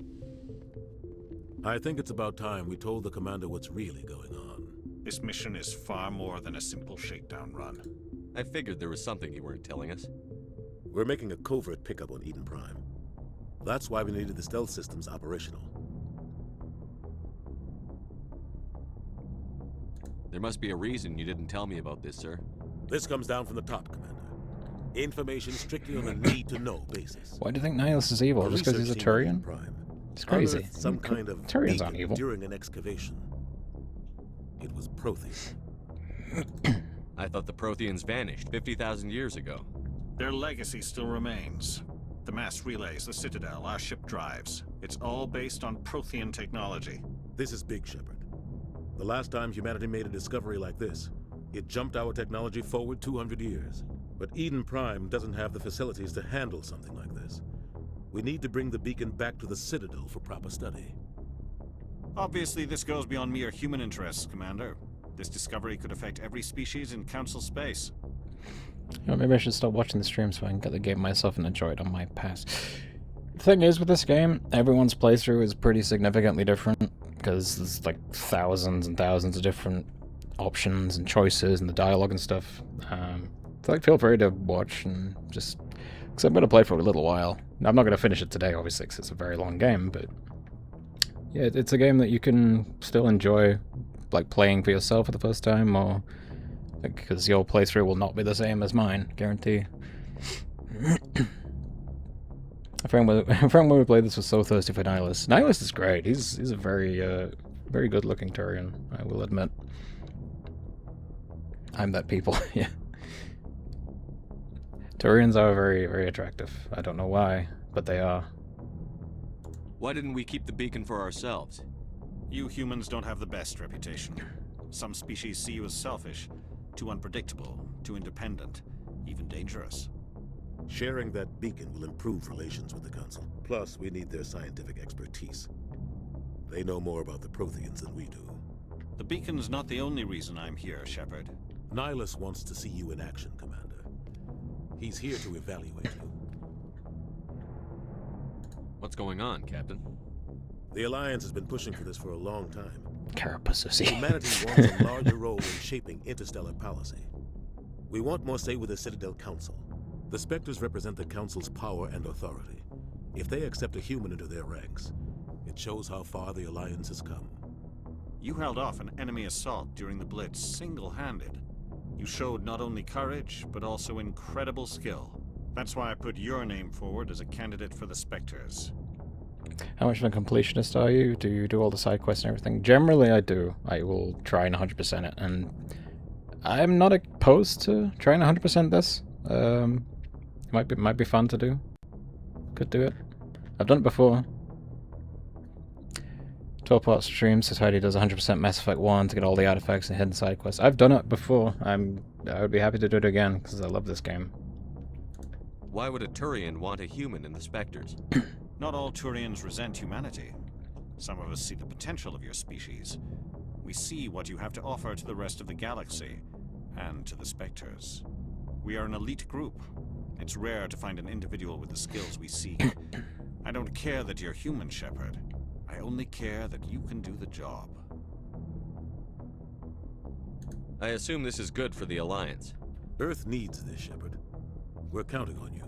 I think it's about time we told the commander what's really going on. This mission is far more than a simple shakedown run. I figured there was something you weren't telling us. We're making a covert pickup on Eden Prime. That's why we needed the stealth systems operational. There must be a reason you didn't tell me about this, sir. This comes down from the top, Commander. Information strictly on a need-to-know basis. Why do you think Nihilus is evil? Just because he's a Turian? It's crazy. Unearthed some kind of Turians aren't beacon evil. during an excavation. It was Prothean. I thought the Protheans vanished 50,000 years ago. Their legacy still remains. The mass relays, the Citadel, our ship drives. It's all based on Prothean technology. This is big, Shepard. The last time humanity made a discovery like this, it jumped our technology forward 200 years. But Eden Prime doesn't have the facilities to handle something like this. We need to bring the beacon back to the Citadel for proper study. Obviously, this goes beyond mere human interests, Commander. This discovery could affect every species in Council space. You know, maybe I should stop watching the stream so I can get the game myself and enjoy it on my pass. The thing is with this game, everyone's playthrough is pretty significantly different because there's like thousands and thousands of different options and choices and the dialogue and stuff. So like, feel free to watch and just... because I'm going to play for a little while. I'm not going to finish it today, obviously, because it's a very long game, but... yeah, it's a game that you can still enjoy, like, playing for yourself for the first time, or... because your playthrough will not be the same as mine, guarantee. A friend when we played this was so thirsty for Nihilus. Nihilus is great. He's a very very good looking Turian, I will admit. I'm that people, yeah. Turians are very, very attractive. I don't know why, but they are. Why didn't we keep the beacon for ourselves? You humans don't have the best reputation. Some species see you as selfish, too unpredictable, too independent, even dangerous. Sharing that beacon will improve relations with the Council. Plus, we need their scientific expertise. They know more about the Protheans than we do. The beacon's not the only reason I'm here, Shepard. Nihilus wants to see you in action, Commander. He's here to evaluate you. What's going on, Captain? The Alliance has been pushing for this for a long time. Carapace. Humanity wants a larger role in shaping interstellar policy. We want more say with the Citadel Council. The Spectres represent the Council's power and authority. If they accept a human into their ranks, it shows how far the Alliance has come. You held off an enemy assault during the Blitz single-handed. You showed not only courage, but also incredible skill. That's why I put your name forward as a candidate for the Spectres. How much of a completionist are you? Do you do all the side quests and everything? Generally, I do. I will try and 100% it, and I'm not opposed to trying 100% this. It might be fun to do. Could do it. I've done it before. 12-part stream, Society does 100% Mass Effect 1 to get all the artifacts and hidden side quests. I've done it before. I would be happy to do it again, because I love this game. Why would a Turian want a human in the Spectres? Not all Turians resent humanity. Some of us see the potential of your species. We see what you have to offer to the rest of the galaxy, and to the Spectres. We are an elite group. It's rare to find an individual with the skills we seek. I don't care that you're human, Shepard. I only care that you can do the job. I assume this is good for the Alliance. Earth needs this, Shepard. We're counting on you.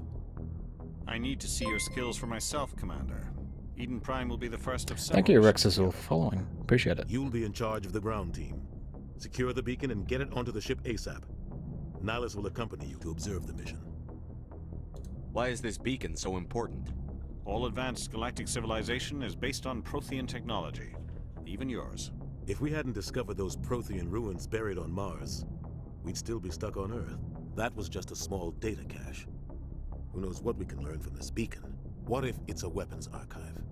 I need to see your skills for myself, Commander. Eden Prime will be the first of several. Thank you, Rexazul, for following. Appreciate it. You'll be in charge of the ground team. Secure the beacon and get it onto the ship ASAP. Nihilus will accompany you to observe the mission. Why is this beacon so important? All advanced galactic civilization is based on Prothean technology. Even yours. If we hadn't discovered those Prothean ruins buried on Mars, we'd still be stuck on Earth. That was just a small data cache. Who knows what we can learn from this beacon? What if it's a weapons archive?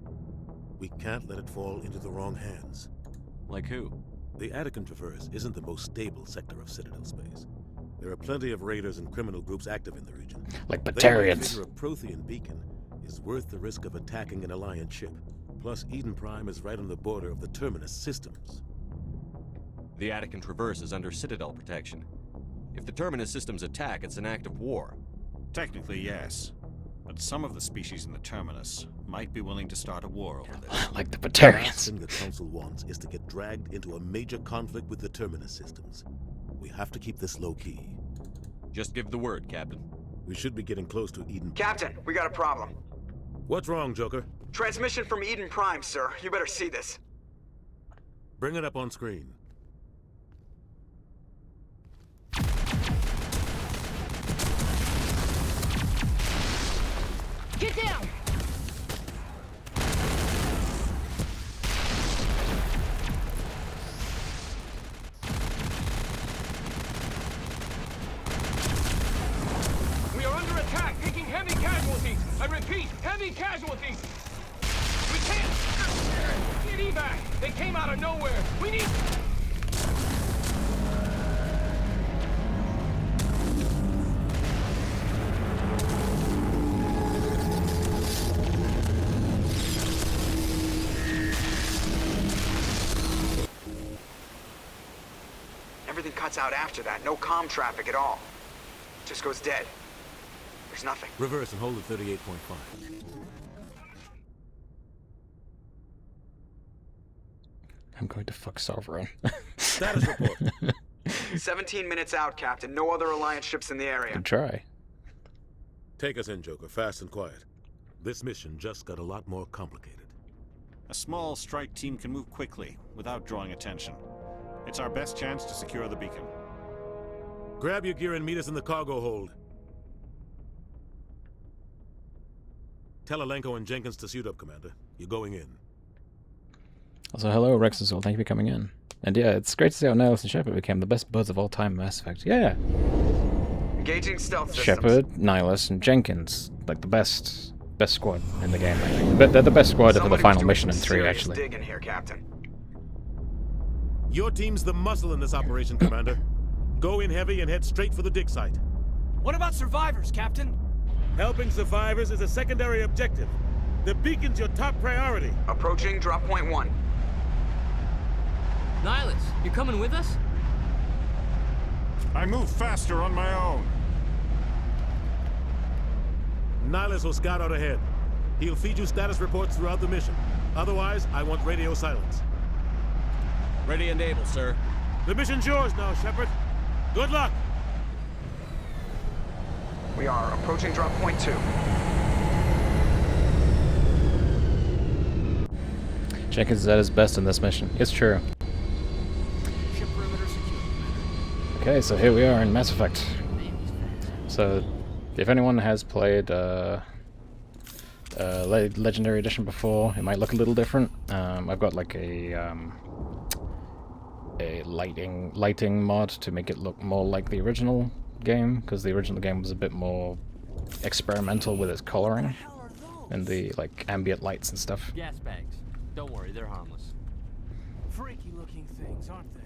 We can't let it fall into the wrong hands. Like who? The Attican Traverse isn't the most stable sector of Citadel space. There are plenty of raiders and criminal groups active in the region. Like Batarians. They figure a Prothean beacon is worth the risk of attacking an Alliance ship. Plus, Eden Prime is right on the border of the Terminus systems. The Attican Traverse is under Citadel protection. If the Terminus systems attack, it's an act of war. Technically, yes. But some of the species in the Terminus might be willing to start a war over this. Like the The Batarians. last thing the Council wants is to get dragged into a major conflict with the Terminus systems. We have to keep this low-key. Just give the word, Captain. We should be getting close to Eden. Captain, we got a problem. What's wrong, Joker? Transmission from Eden Prime, sir. You better see this. Bring it up on screen. Get down! We are under attack, taking heavy casualties. I repeat, heavy casualties. We can't get evac. They came out of nowhere. We need. Everything cuts out after that. No comm traffic at all. Just goes dead. There's nothing. Reverse and hold at 38.5. I'm going to fuck Sovereign. Status report. 17 minutes out, Captain. No other Alliance ships in the area. Good try. Take us in, Joker, fast and quiet. This mission just got a lot more complicated. A small strike team can move quickly, without drawing attention. It's our best chance to secure the beacon. Grab your gear and meet us in the cargo hold. Tell Alenko and Jenkins to suit up, Commander. You're going in. Also, hello, Rex as well. Thank you for coming in. And yeah, it's great to see how Nihilus and Shepard became the best buds of all time in Mass Effect. Yeah! Engaging stealth systems. Shepard, Nihilus, and Jenkins. Like the best squad in the game, I think. But they're the best squad for the final mission in 3, actually. Dig in here, Captain. Your team's the muscle in this operation, Commander. Go in heavy and head straight for the dig site. What about survivors, Captain? Helping survivors is a secondary objective. The beacon's your top priority. Approaching drop point 1. Nihilus, you coming with us? I move faster on my own. Nihilus will scout out ahead. He'll feed you status reports throughout the mission. Otherwise, I want radio silence. Ready and able, sir. The mission's yours now, Shepard. Good luck. We are approaching drop point 2. Jenkins is at his best in this mission. It's true. Ship perimeter secure, Commander. Okay, so here we are in Mass Effect. So, if anyone has played Legendary Edition before, it might look a little different. I've got like a lighting mod to make it look more like the original game, because the original game was a bit more experimental with its coloring and the like ambient lights and stuff. Gas bags. Don't worry, they're harmless. Freaky looking things, aren't they?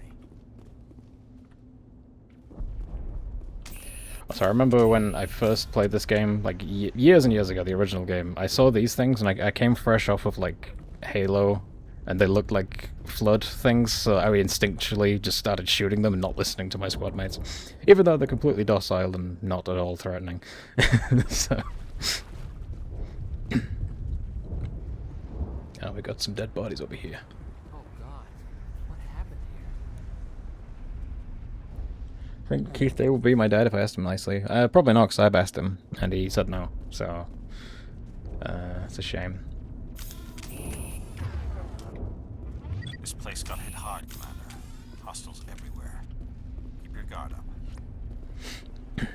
So I remember when I first played this game, like years and years ago, the original game, I saw these things and I came fresh off of like Halo, and they looked like flood things, so I instinctually just started shooting them and not listening to my squad mates, even though they're completely docile and not at all threatening. So. Oh, we got some dead bodies over here. Oh god, what happened here? I think Keith Day would be my dad if I asked him nicely. Probably not, because I've asked him, and he said no, so... it's a shame. This place got hit hard, Commander. Hostiles everywhere. Keep your guard up.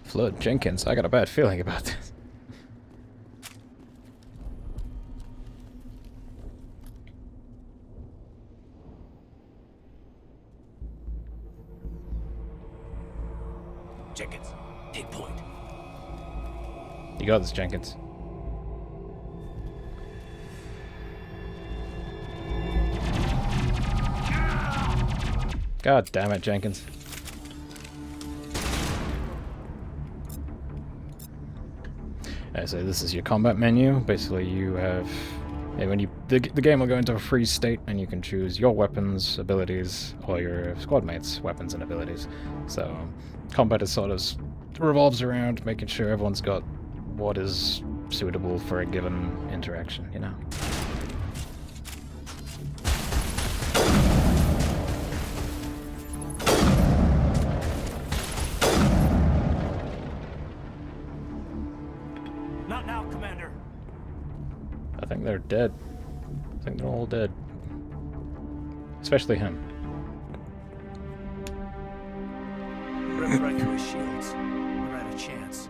Flood, Jenkins, I got a bad feeling about this. Jenkins, take point. You got this, Jenkins. God damn it, Jenkins. So this is your combat menu. Basically, you have... when you the game will go into a freeze state, and you can choose your weapons, abilities, or your squad mates' weapons and abilities. So combat is sort of revolves around making sure everyone's got what is suitable for a given interaction, you know. Not now, Commander. I think they're dead. I think they're all dead. Especially him. Ripped right through his shields. We're at a chance.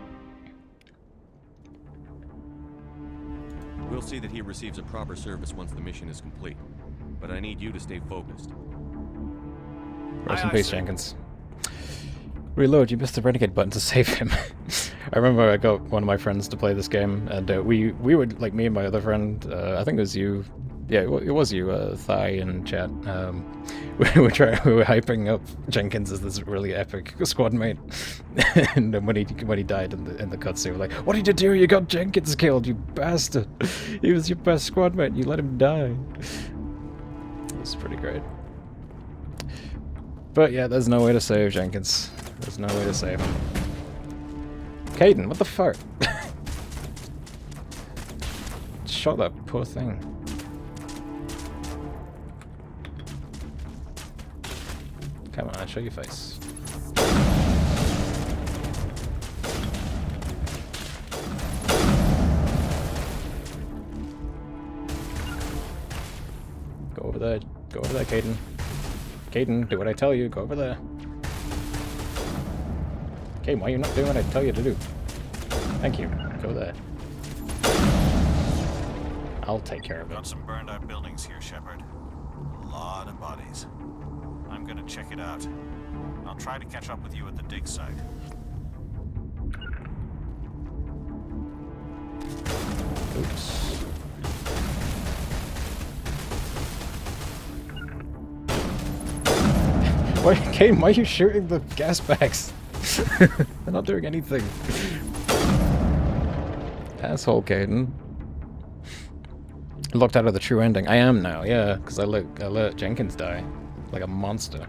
We'll see that he receives a proper service once the mission is complete. But I need you to stay focused. Rest in peace, Jenkins. Reload, you missed the renegade button to save him. I remember I got one of my friends to play this game, and we would, like me and my other friend, I think it was you, yeah, it was you, Thai in chat, we were hyping up Jenkins as this really epic squad mate, and then when he died in the cutscene, we're like, what did you do? You got Jenkins killed, you bastard! He was your best squad mate, you let him die. It was pretty great. But yeah, there's no way to save Jenkins. There's no way to save him. Kaidan, what the fuck? Shot that poor thing. Come on, show your face. Go over there, Kaidan. Kaidan, do what I tell you, go over there. Okay, why are you not doing what I tell you to do? Thank you. Go there. I'll take care of it. Got some burned out buildings here, Shepard. A lot of bodies. I'm gonna check it out. I'll try to catch up with you at the dig site. Oops. Kaidan, why are you shooting the gas bags? They're not doing anything. Asshole, Kaidan. Locked out of the true ending. I am now, yeah, because I let Jenkins die. Like a monster.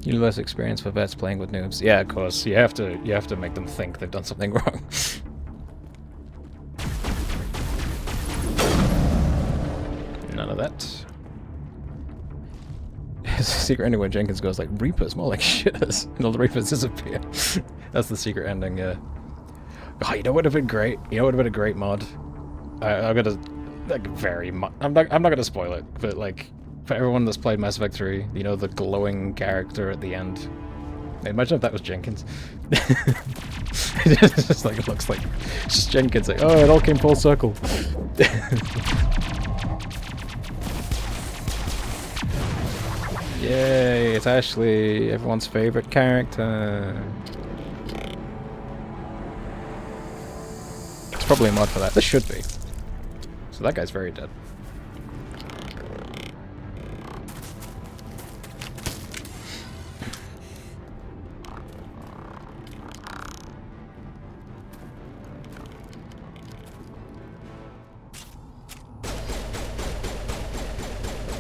Universe experience for vets playing with noobs. Yeah, of course. You have to make them think they've done something wrong. None of that. Secret ending when Jenkins goes like, Reapers, more like shitters, and all the Reapers disappear. That's the secret ending, yeah. Oh, you know what would have been great? You know what would have been a great mod? I'm gonna, like, I'm not gonna spoil it, but like, for everyone that's played Mass Effect 3, you know, the glowing character at the end. Imagine if that was Jenkins. It just like, it looks like, it's just Jenkins like, oh, it all came full circle. Yay, it's Ashley, everyone's favorite character. It's probably a mod for that. This should be. So that guy's very dead.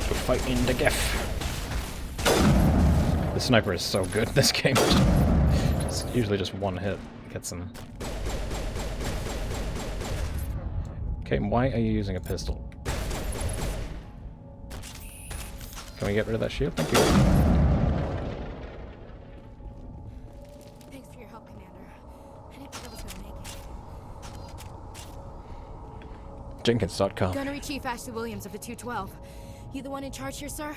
We're fighting the Geth. The sniper is so good in this game. It's usually just one hit gets him. Okay, why are you using a pistol? Can we get rid of that shield? Thank you. Thanks for your help, Commander. I didn't think I was gonna make it. Jenkins.com. Gunnery Chief Ashley Williams of the 212. You the one in charge here, sir?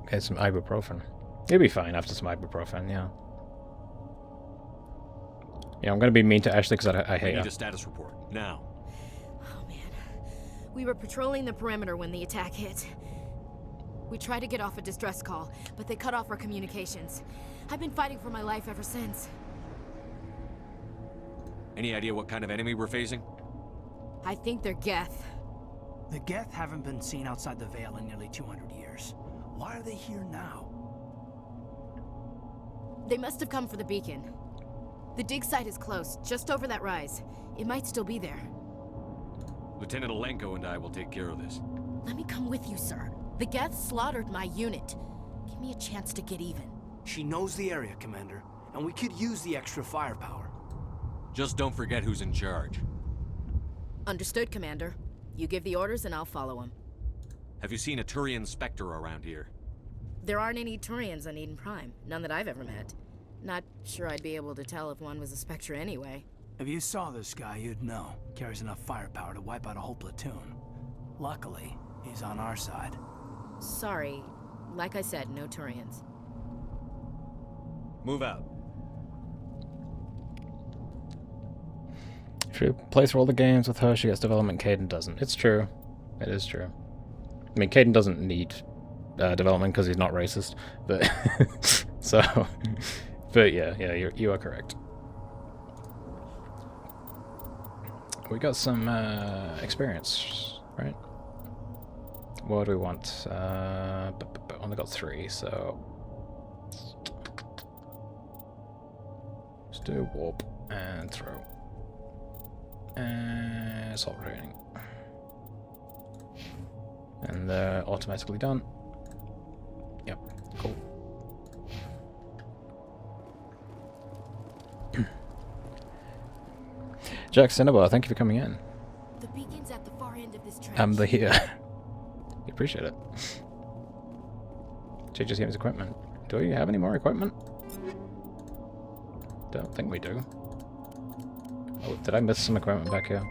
Okay, some ibuprofen. You'll be fine after some ibuprofen, yeah. Yeah, I'm gonna be mean to Ashley because I hate her. I need a status report, now. Oh man. We were patrolling the perimeter when the attack hit. We tried to get off a distress call, but they cut off our communications. I've been fighting for my life ever since. Any idea what kind of enemy we're facing? I think they're Geth. The Geth haven't been seen outside the Veil in nearly 200 years. Why are they here now? They must have come for the beacon. The dig site is close, just over that rise. It might still be there. Lieutenant Alenko and I will take care of this. Let me come with you, sir. The Geth slaughtered my unit. Give me a chance to get even. She knows the area, Commander, and we could use the extra firepower. Just don't forget who's in charge. Understood, Commander. You give the orders and I'll follow them. Have you seen a Turian Spectre around here? There aren't any Turians on Eden Prime. None that I've ever met. Not sure I'd be able to tell if one was a Spectre anyway. If you saw this guy, you'd know. Carries enough firepower to wipe out a whole platoon. Luckily, he's on our side. Sorry. Like I said, no Turians. Move out. If you play through all the games with her, she gets development, Kaidan doesn't. It's true. It is true. I mean, Kaidan doesn't need development because he's not racist, but so, but yeah, you are correct. We got some experience, right? What do we want? Only got 3, so let's do warp and throw. And assault training. And they're automatically done. Yep, cool. Jack Cinnabar, thank you for coming in. The beacon's at the far end of this trench. I'm the here. You appreciate it. Changes game's equipment. Do we have any more equipment? Don't think we do. Oh, did I miss some equipment back here?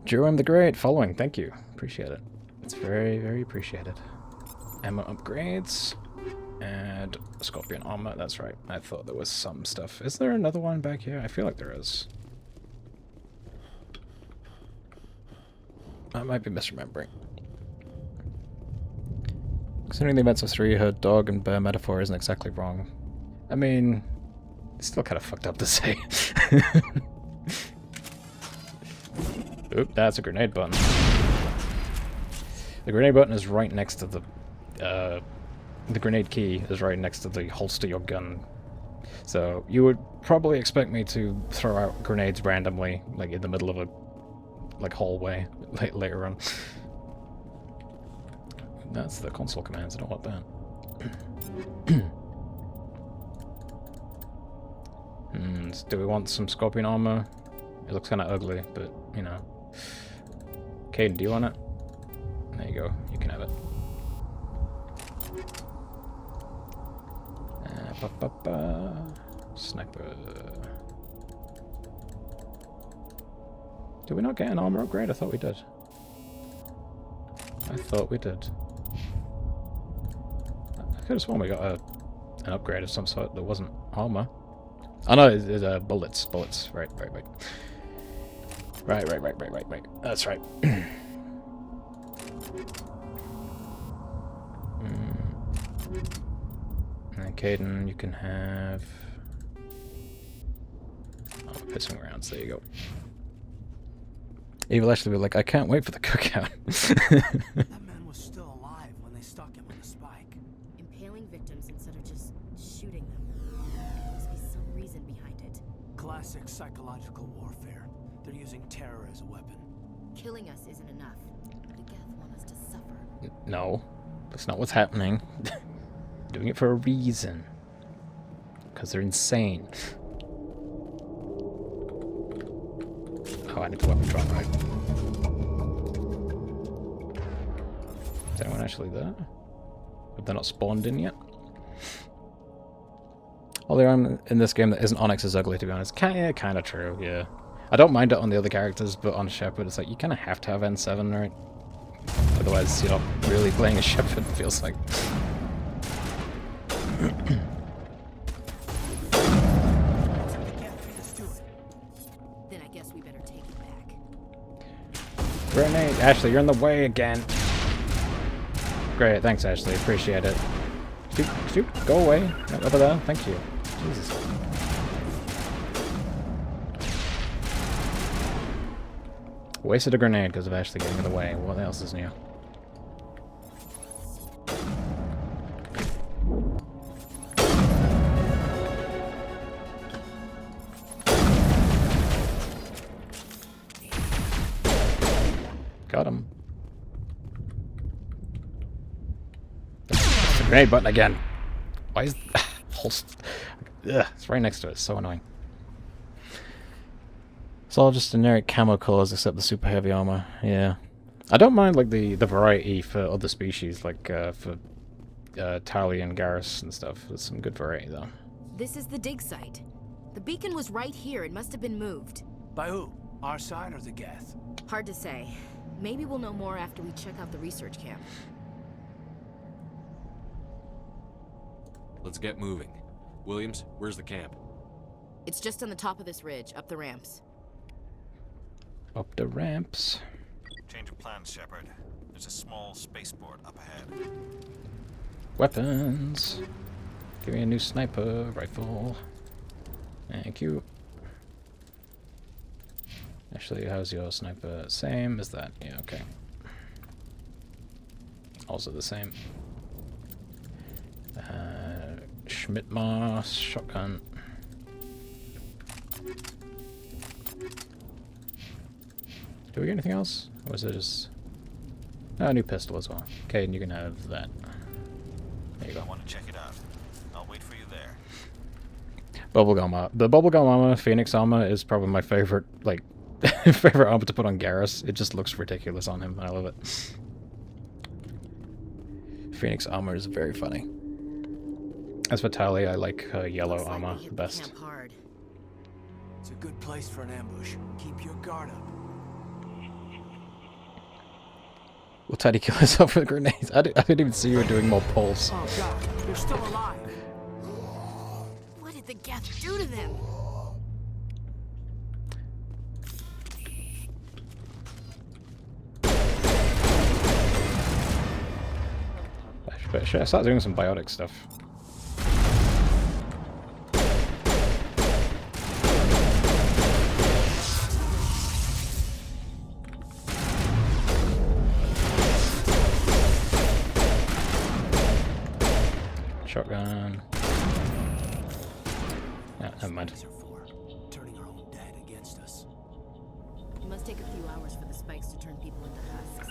Jerome the Great, following, thank you. Appreciate it. It's very, very appreciated. Ammo upgrades. And Scorpion armor, that's right. I thought there was some stuff. Is there another one back here? I feel like there is. I might be misremembering. Considering the events of 3, her dog and bear metaphor isn't exactly wrong. I mean, it's still kind of fucked up to say. Oop, that's a grenade button. The grenade button is right next to the grenade key is right next to the holster your gun. So you would probably expect me to throw out grenades randomly, like in the middle of a hallway later on. That's the console commands, I don't want that. Do we want some Scorpion armor? It looks kind of ugly, but, you know. Kaidan, do you want it? There you go, you can have it. Sniper. Did we not get an armor upgrade? I thought we did. I could have sworn we got an upgrade of some sort that wasn't armor. Oh no, it's bullets. Right. Right. That's right. And Kaidan, you can have pissing rounds. There you go. Evil actually be like, I can't wait for the cookout. That man was still alive when they stuck him on the spike. Impaling victims instead of just shooting them. There must be some reason behind it. Classic psychological warfare. They're using terror as a weapon. Killing us isn't enough. The Geth want us to suffer. No, that's not what's happening. Doing it for a reason. Because they're insane. Oh, I need to weapon drop, right? Is anyone actually there? Have they not spawned in yet? All the arm in this game that isn't Onyx is ugly, to be honest. Yeah, kind of true, yeah. I don't mind it on the other characters, but on Shepard, it's like, you kind of have to have N7, right? Otherwise, you're not really playing a Shepard, it feels like. Then I guess we better take it back. Grenade! Ashley, you're in the way again. Great, thanks Ashley, appreciate it. Shoot, go away. Over there, thank you. Jesus. Wasted a grenade because of Ashley getting in the way. What else is new? Grenade button again. Why is... Ugh, it's right next to it. It's so annoying. It's all just generic camo colors except the super heavy armor. Yeah. I don't mind like the variety for other species, like for Tali and Garrus and stuff. There's some good variety though. This is the dig site. The beacon was right here. It must have been moved. By who? Our side or the Geth? Hard to say. Maybe we'll know more after we check out the research camp. Let's get moving. Williams, where's the camp? It's just on the top of this ridge, up the ramps. Up the ramps. Change of plans, Shepard. There's a small spaceport up ahead. Weapons. Give me a new sniper rifle. Thank you. Actually, how's your sniper? Same as that. Yeah, okay. Also the same. Schmidt-Mars shotgun. Do we get anything else? Or was it just... Oh, a new pistol as well. Okay, and you can have that. There you go. I want to check it out. I'll wait for you there. Bubblegum armor. The bubblegum armor, Phoenix armor, is probably my favorite, like, favorite armor to put on Garrus. It just looks ridiculous on him. I love it. Phoenix armor is very funny. As for Tali, I like her yellow armor the best. It's a good place for an ambush. Keep your guard up. Will Teddy kill herself with grenades? I didn't even see her doing more pulls. Oh god, you're still alive. What did the Geth do to them? Should I start doing some biotic stuff? Shotgun. Yeah, never mind. Turning our own dead against us. It must take a few hours for the spikes to turn people into husks.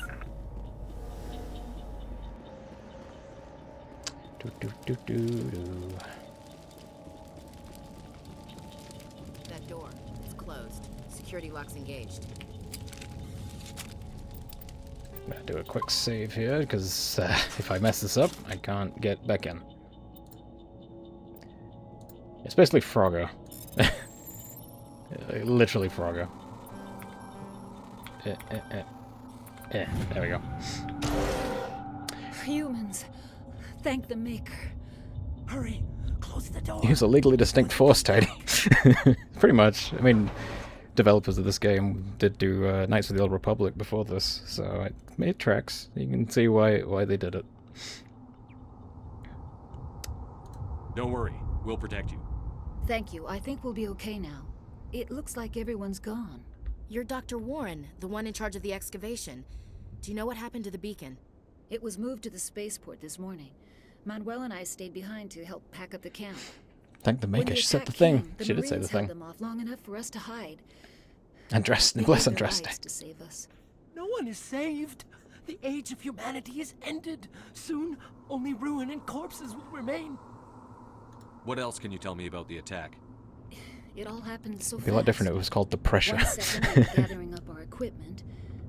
That door, it's closed. Security lock's engaged. I'm gonna do a quick save here, because if I mess this up, I can't get back in. It's basically Frogger. Literally Frogger. There we go. Humans, thank the Maker. Hurry, close the door. Use a legally distinct force, Tidy. Pretty much. I mean, developers of this game did do Knights of the Old Republic before this, so it tracks. You can see why they did it. Don't worry, we'll protect you. Thank you. I think we'll be okay now. It looks like everyone's gone. You're Dr. Warren, the one in charge of the excavation. Do you know what happened to the beacon? It was moved to the spaceport this morning. Manuel and I stayed behind to help pack up the camp. Thank the Maker. She said the thing. She did say the thing. Them off long enough for us to hide. Undressed, Nicholas undressed. To save us. No one is saved. The age of humanity is ended. Soon, only ruin and corpses will remain. What else can you tell me about the attack? It all happened so fast. It'd be a lot different if it was called the Pressure. 1 second we were gathering up our equipment.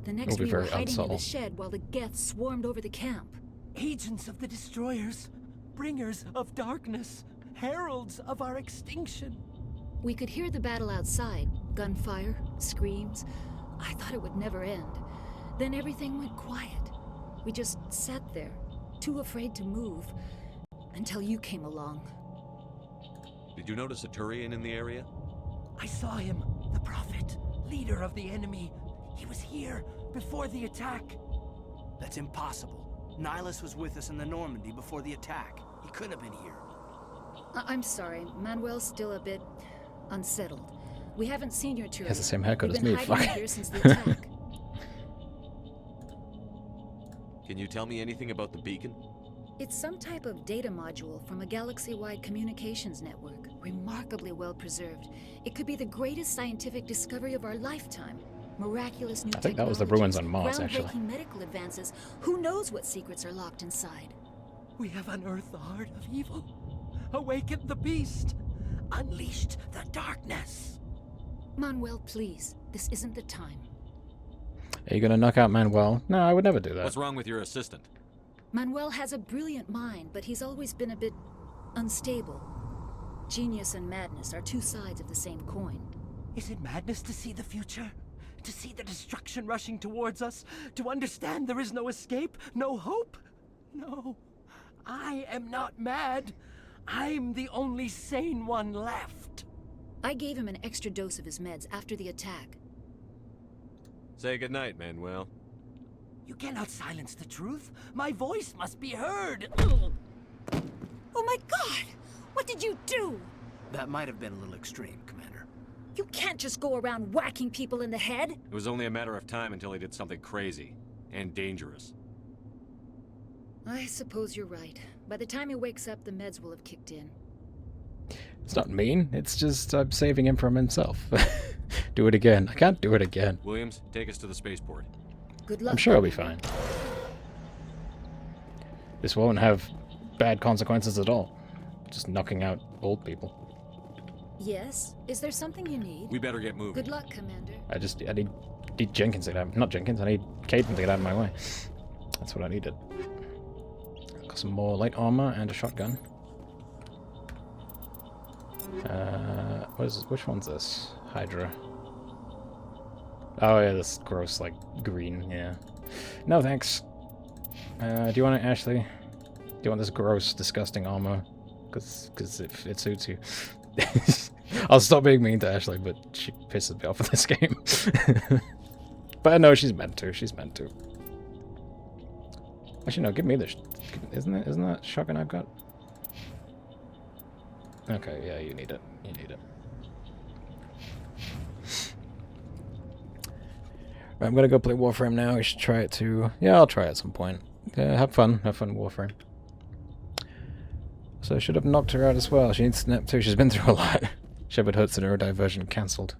The next we were hiding unsubtle. in the shed while the Geth swarmed over the camp. Agents of the Destroyers, bringers of darkness, heralds of our extinction. We could hear the battle outside. Gunfire, screams. I thought it would never end. Then everything went quiet. We just sat there, too afraid to move, until you came along. Did you notice a Turian in the area? I saw him, the Prophet, leader of the enemy. He was here before the attack. That's impossible. Nihilus was with us in the Normandy before the attack. He couldn't have been here. I'm sorry. Manuel's still a bit unsettled. We haven't seen your Turian. He has the same haircut as me. Fuck. Fuck. Here since the attack. Can you tell me anything about the beacon? It's some type of data module from a galaxy-wide communications network. Remarkably well preserved. It could be the greatest scientific discovery of our lifetime. Miraculous new I think that was the ruins on Mars, groundbreaking actually. medical advances. Who knows what secrets are locked inside? We have unearthed the heart of evil, awakened the beast, unleashed the darkness. Manuel, please. This isn't the time. Are you gonna knock out Manuel? No, I would never do that. What's wrong with your assistant? Manuel has a brilliant mind, but he's always been a bit unstable. Genius and madness are two sides of the same coin. Is it madness to see the future? To see the destruction rushing towards us? To understand there is no escape? No hope? No. I am not mad. I'm the only sane one left. I gave him an extra dose of his meds after the attack. Say goodnight, Manuel. You cannot silence the truth. My voice must be heard. Oh my god! What did you do? That might have been a little extreme, Commander. You can't just go around whacking people in the head. It was only a matter of time until he did something crazy and dangerous. I suppose you're right. By the time he wakes up, the meds will have kicked in. It's not mean. It's just I'm saving him from himself. Do it again. I can't do it again. Williams, take us to the spaceport. Good luck. I'm sure I'll be fine. This won't have bad consequences at all. Just knocking out old people. Yes? Is there something you need? We better get moving. Good luck, Commander. I need Jenkins to get out. Not Jenkins, I need Caden to get out of my way. That's what I needed. Got some more light armor and a shotgun. Which one's this? Hydra. Oh yeah, this gross, like, green, yeah. No thanks. Do you want it, Ashley? Do you want this gross, disgusting armor? Because it suits you. I'll stop being mean to Ashley, but she pisses me off in this game. But I know she's meant to. She's meant to. Actually, no. Give me this. Isn't that shotgun I've got? Okay, yeah, you need it. You need it. Right, I'm gonna go play Warframe now. We should try it too. Yeah, I'll try it at some point. Have fun. Have fun, Warframe. So I should have knocked her out as well. She needs snap too. She's been through a lot. Shepard hurts the neurodivergent cancelled.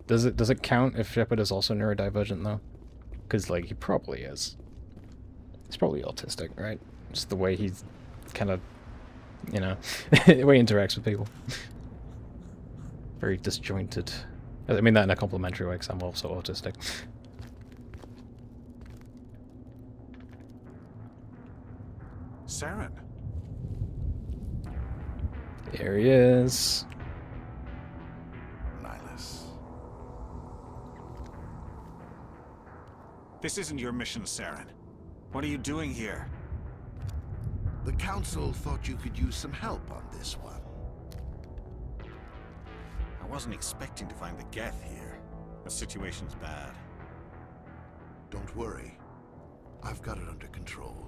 Does it count if Shepard is also neurodivergent though? Because like he probably is. He's probably autistic, right? Just the way he's kind of, you know, the way he interacts with people. Very disjointed. I mean that in a complimentary way, because I'm also autistic. Saren. There he is. Nihilus. This isn't your mission, Saren. What are you doing here? The Council thought you could use some help on this one. I wasn't expecting to find the Geth here. The situation's bad. Don't worry. I've got it under control.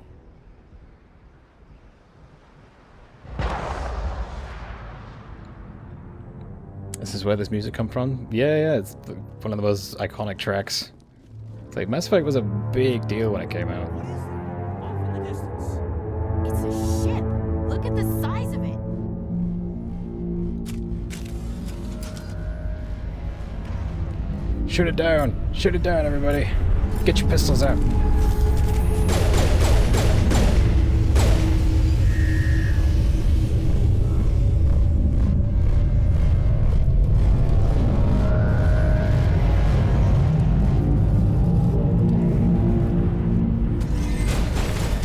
This is where this music come from? Yeah, it's one of the most iconic tracks. It's like, Mass Effect was a big deal when it came out. It's a ship. Look at the size of it. Shoot it down! Shoot it down, everybody! Get your pistols out!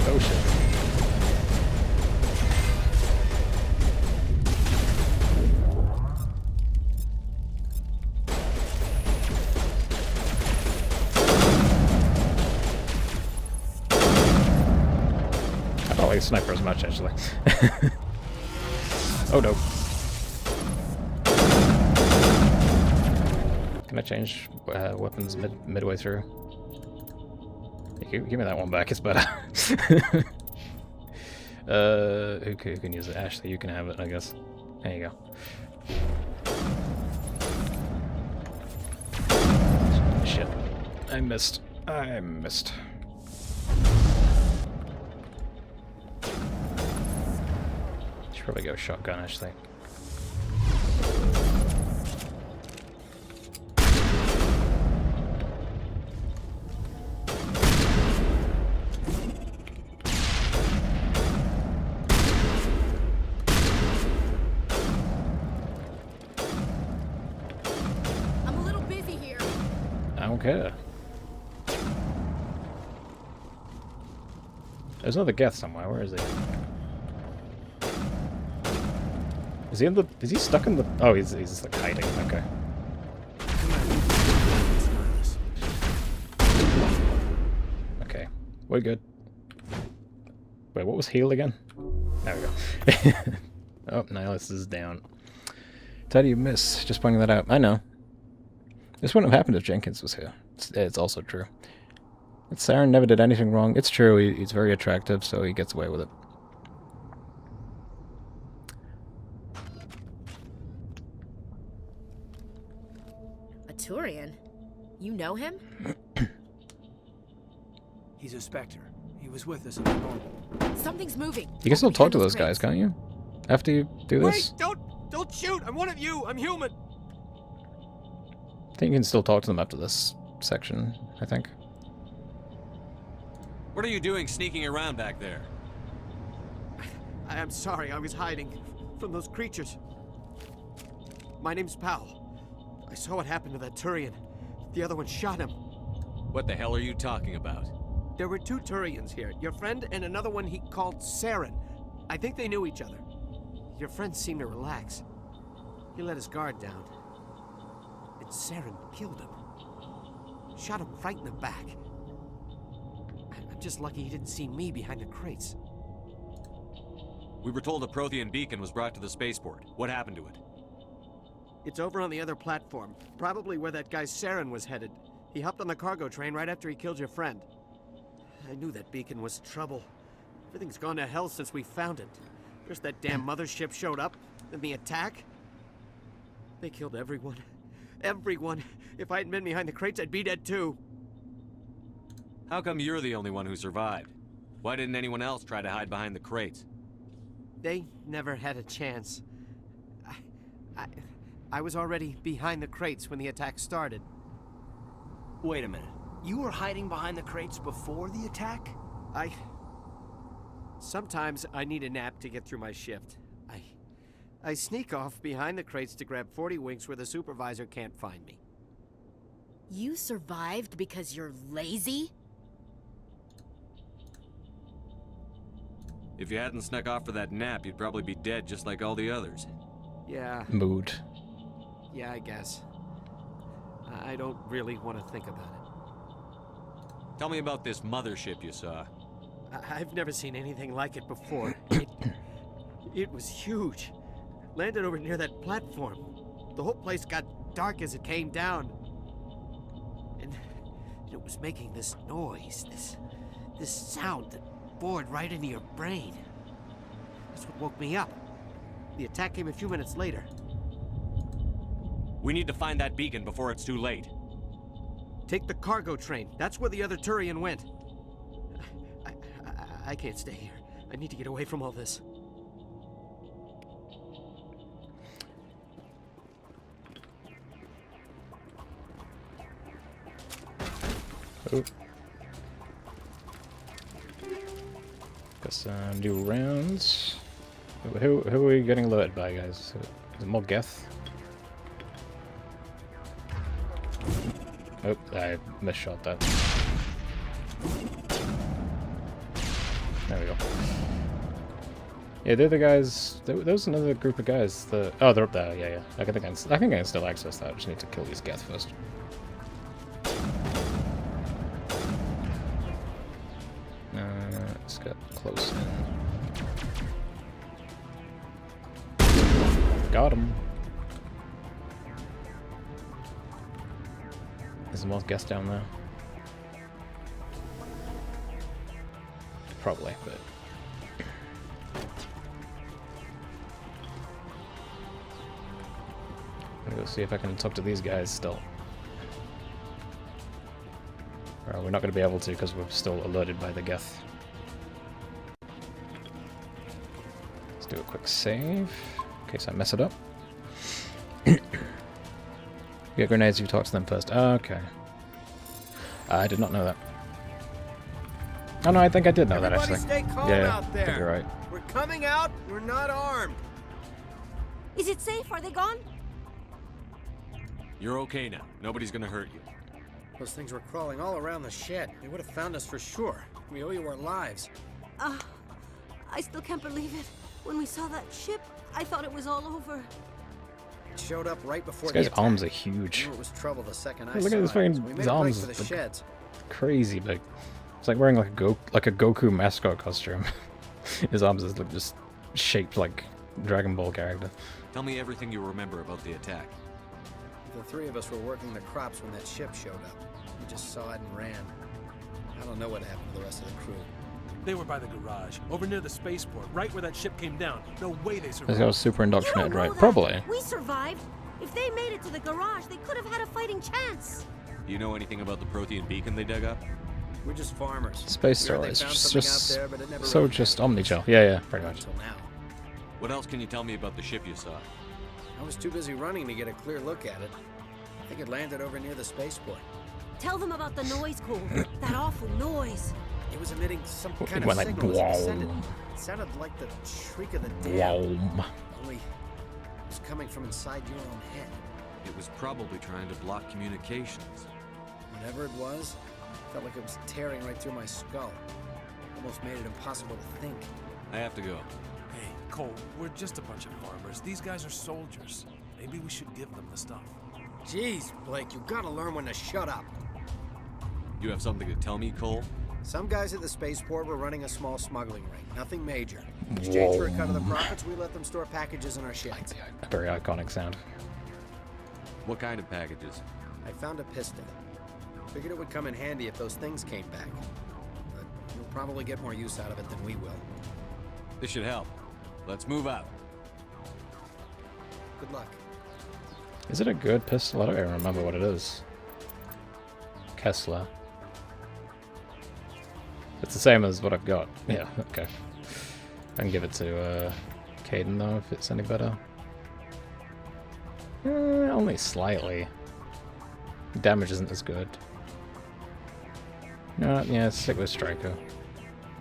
Oh shit. I don't like sniper as much, actually. Oh no. Can I change weapons midway through? Give me that one back, it's better. Who can use it? Ashley, you can have it, I guess. There you go. Shit. I missed. Should probably go shotgun, actually. here? There's another Geth somewhere. Where is he? Is he in the? Is he stuck in the? Oh, he's just like hiding. Okay. Okay, we're good. Wait, what was heal again? There we go. Oh, Nihilus is down. How do you miss? Just pointing that out. I know. This wouldn't have happened if Jenkins was here. It's also true. Saren never did anything wrong. It's true, he's very attractive, so he gets away with it. A Turian? You know him? He's a Spectre. He was with us in the normal. Something's moving. You can still talk to those guys, can't you? After you do this? Wait! Don't shoot! I'm one of you! I'm human! I think you can still talk to them after this section, I think. What are you doing sneaking around back there? I am sorry, I was hiding from those creatures. My name's Powell. I saw what happened to that Turian. The other one shot him. What the hell are you talking about? There were 2 Turians here. Your friend and another one he called Saren. I think they knew each other. Your friend seemed to relax. He let his guard down. And Saren killed him. Shot him right in the back. I'm just lucky he didn't see me behind the crates. We were told a Prothean beacon was brought to the spaceport. What happened to it? It's over on the other platform. Probably where that guy Saren was headed. He hopped on the cargo train right after he killed your friend. I knew that beacon was trouble. Everything's gone to hell since we found it. First that damn mothership showed up, then the attack. They killed everyone. Everyone. If I hadn't been behind the crates, I'd be dead too. How come you're the only one who survived? Why didn't anyone else try to hide behind the crates? They never had a chance. I was already behind the crates when the attack started. Wait a minute. You were hiding behind the crates before the attack? Sometimes I need a nap to get through my shift. I sneak off behind the crates to grab 40 winks where the supervisor can't find me. You survived because you're lazy? If you hadn't snuck off for that nap, you'd probably be dead just like all the others. Yeah. Mood. Yeah, I guess. I don't really want to think about it. Tell me about this mothership you saw. I've never seen anything like it before. It was huge. Landed over near that platform. The whole place got dark as it came down. And it was making this noise, this sound that bored right into your brain. That's what woke me up. The attack came a few minutes later. We need to find that beacon before it's too late. Take the cargo train. That's where the other Turian went. I can't stay here. I need to get away from all this. Oh. Guess do rounds. Who are we getting alerted by, guys? Is it more Geth? Oh, I misshot that. There we go. Yeah, they're the guys. There was another group of guys. Oh, they're up there. Yeah. I think I can still access that. I just need to kill these Geth first. Let's get close in. Got him. There's more Geth down there. Probably, but... I'm gonna go see if I can talk to these guys still. Well, we're not going to be able to because we're still alerted by the Geth. Let's do a quick save, in case I mess it up. You get grenades if you talk to them first. Okay. I did not know that. Oh no, I think I did know that actually. Stay calm Yeah, out there. I think you're right. We're coming out. We're not armed. Is it safe? Are they gone? You're okay now. Nobody's gonna hurt you. Those things were crawling all around the shed. They would have found us for sure. We owe you our lives. I still can't believe it. When we saw that ship, I thought it was all over. It showed up right before This the guy's arms are attack. huge. I knew it was trouble the second I Look saw at his it, fucking so we made his a break arms. for the Like, sheds. crazy big. It's like wearing like a Goku mascot costume. His arms is like just shaped like Dragon Ball character. Tell me everything you remember about the attack. The three of us were working the crops when that ship showed up. We just saw it and ran. I don't know what happened to the rest of the crew. They were by the garage, over near the spaceport, right where that ship came down. No way they This survived. guy was super indoctrinated, You don't know right? that. Probably. We survived. If they made it to the garage, they could have had a fighting chance. Do you know anything about the Prothean beacon they dug up? We're just farmers. Space We heard they stories. found Just, something out there, but it never so really just Omnichel. Yeah, pretty much. until now. What else can you tell me about the ship you saw? I was too busy running to get a clear look at it. I think it landed over near the spaceport. Tell them about the noise, Cole. That awful noise. It was emitting some It kind went of like signal as it descended. wow. It sounded like the shriek of the dead. Wow. Only it was coming from inside your own head. It was probably trying to block communications. Whatever it was, felt like it was tearing right through my skull. Almost made it impossible to think. I have to go. Hey, Cole, we're just a bunch of farmers. These guys are soldiers. Maybe we should give them the stuff. Jeez, Blake, you gotta learn when to shut up. You have something to tell me, Cole? Some guys at the spaceport were running a small smuggling ring. Nothing major. In exchange for a cut of the profits, we let them store packages in our sheds. A very iconic sound. What kind of packages? I found a pistol. Figured it would come in handy if those things came back. But you'll probably get more use out of it than we will. This should help. Let's move out. Good luck. Is it a good pistol? I don't even remember what it is. Kessler. It's the same as what I've got. Yeah, okay. I can give it to Caden though, if it's any better. Only slightly. Damage isn't as good. No, yeah, stick with Striker.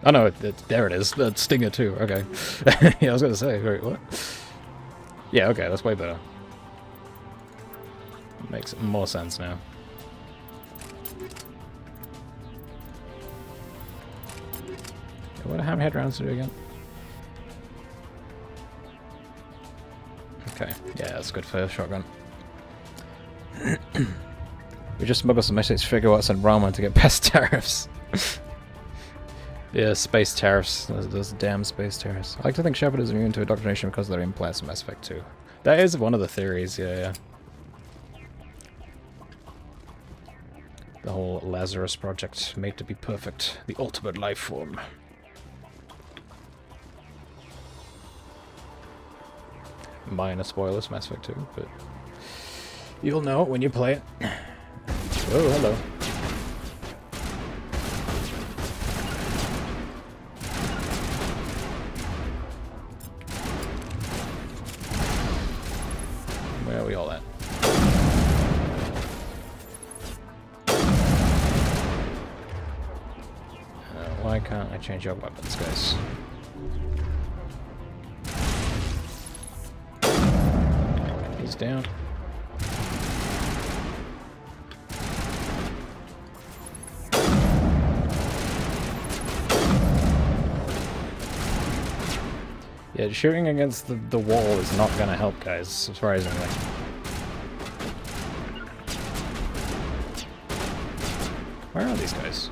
Oh no, there it is. The Stinger too. Okay. Yeah, I was gonna say. Wait, what? Yeah, okay, that's way better. Makes more sense now. What do hammerhead rounds do again? Okay, yeah, that's good for a shotgun. We just smuggled some SH-Figawatts and ramen to get past tariffs. Yeah, space tariffs. Those damn space tariffs. I like to think Shepard is immune to indoctrination because they're implants in Mass Effect 2. That is one of the theories, yeah. The whole Lazarus project, made to be perfect. The ultimate life form. Minor spoilers, Mass Effect 2, but you'll know it when you play it. Oh, hello. Where are we all at? Why can't I change your weapons, guys? He's down. Yeah, shooting against the wall is not gonna help, guys, surprisingly. Where are these guys?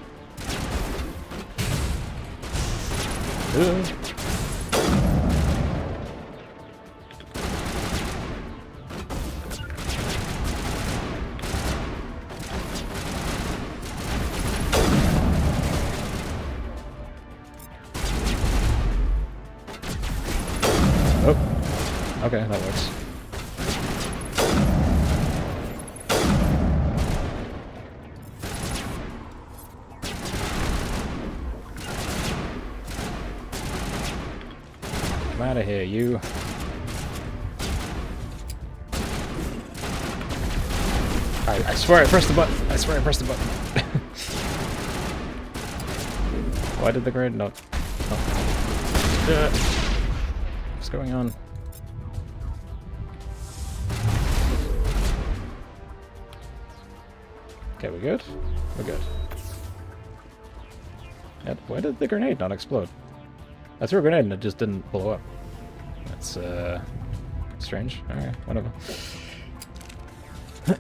Oh, okay, that works. Come out of here, you. I swear I pressed the button. I swear I pressed the button. Why did the grenade not? Oh. What's going on? Okay, we're good? We're good. And why did the grenade not explode? I threw a grenade and it just didn't blow up. That's, strange. Alright, whatever. Have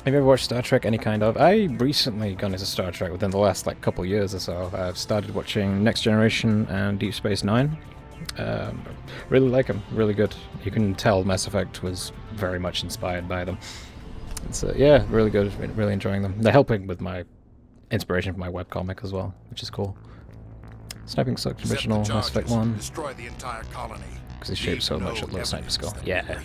you ever watched Star Trek, any kind of? I recently got into Star Trek within the last, like, couple years or so. I've started watching Next Generation and Deep Space Nine. Really like them. Really good. You can tell Mass Effect was very much inspired by them. It's, yeah, really good. Really enjoying them. They're helping with my inspiration for my webcomic as well, which is cool. Sniping sucked original Mass Effect 1. Destroy the entire colony. Because he shaped so much at low sniper skill. Yeah.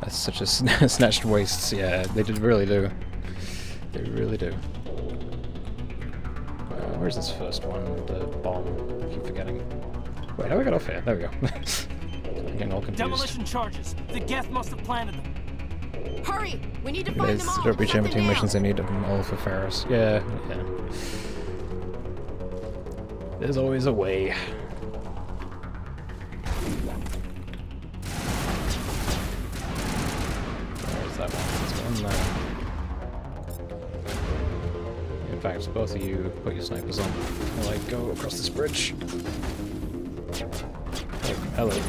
That's such a snatched wastes. Yeah, they really do. They really do. Where's this first one? The bomb. I keep forgetting. Wait, how do we get off here? There we go. I'm getting all confused. Demolition charges. The Geth must have planted them. Hurry! We need to find them all. Don't reach chamber 2 missions. They need them all for Ferris. Yeah, yeah. There's always a way. That one. There's one there. In fact, both of you put your snipers on while I go across this bridge. Oh, hello.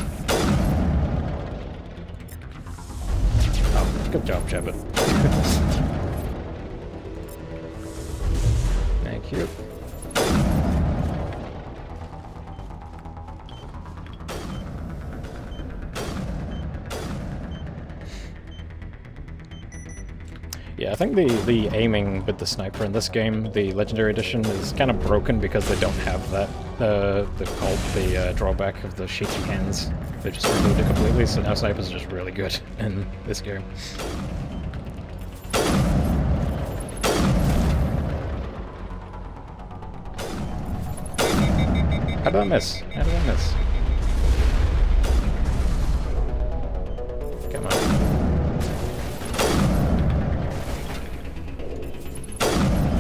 Oh, good job, Shepard. Thank you. Yeah, I think the aiming with the sniper in this game, the Legendary Edition, is kind of broken because they don't have that, the drawback of the shaky hands. They just removed it completely, so now snipers are just really good in this game. How did I miss? How did I miss? Come on.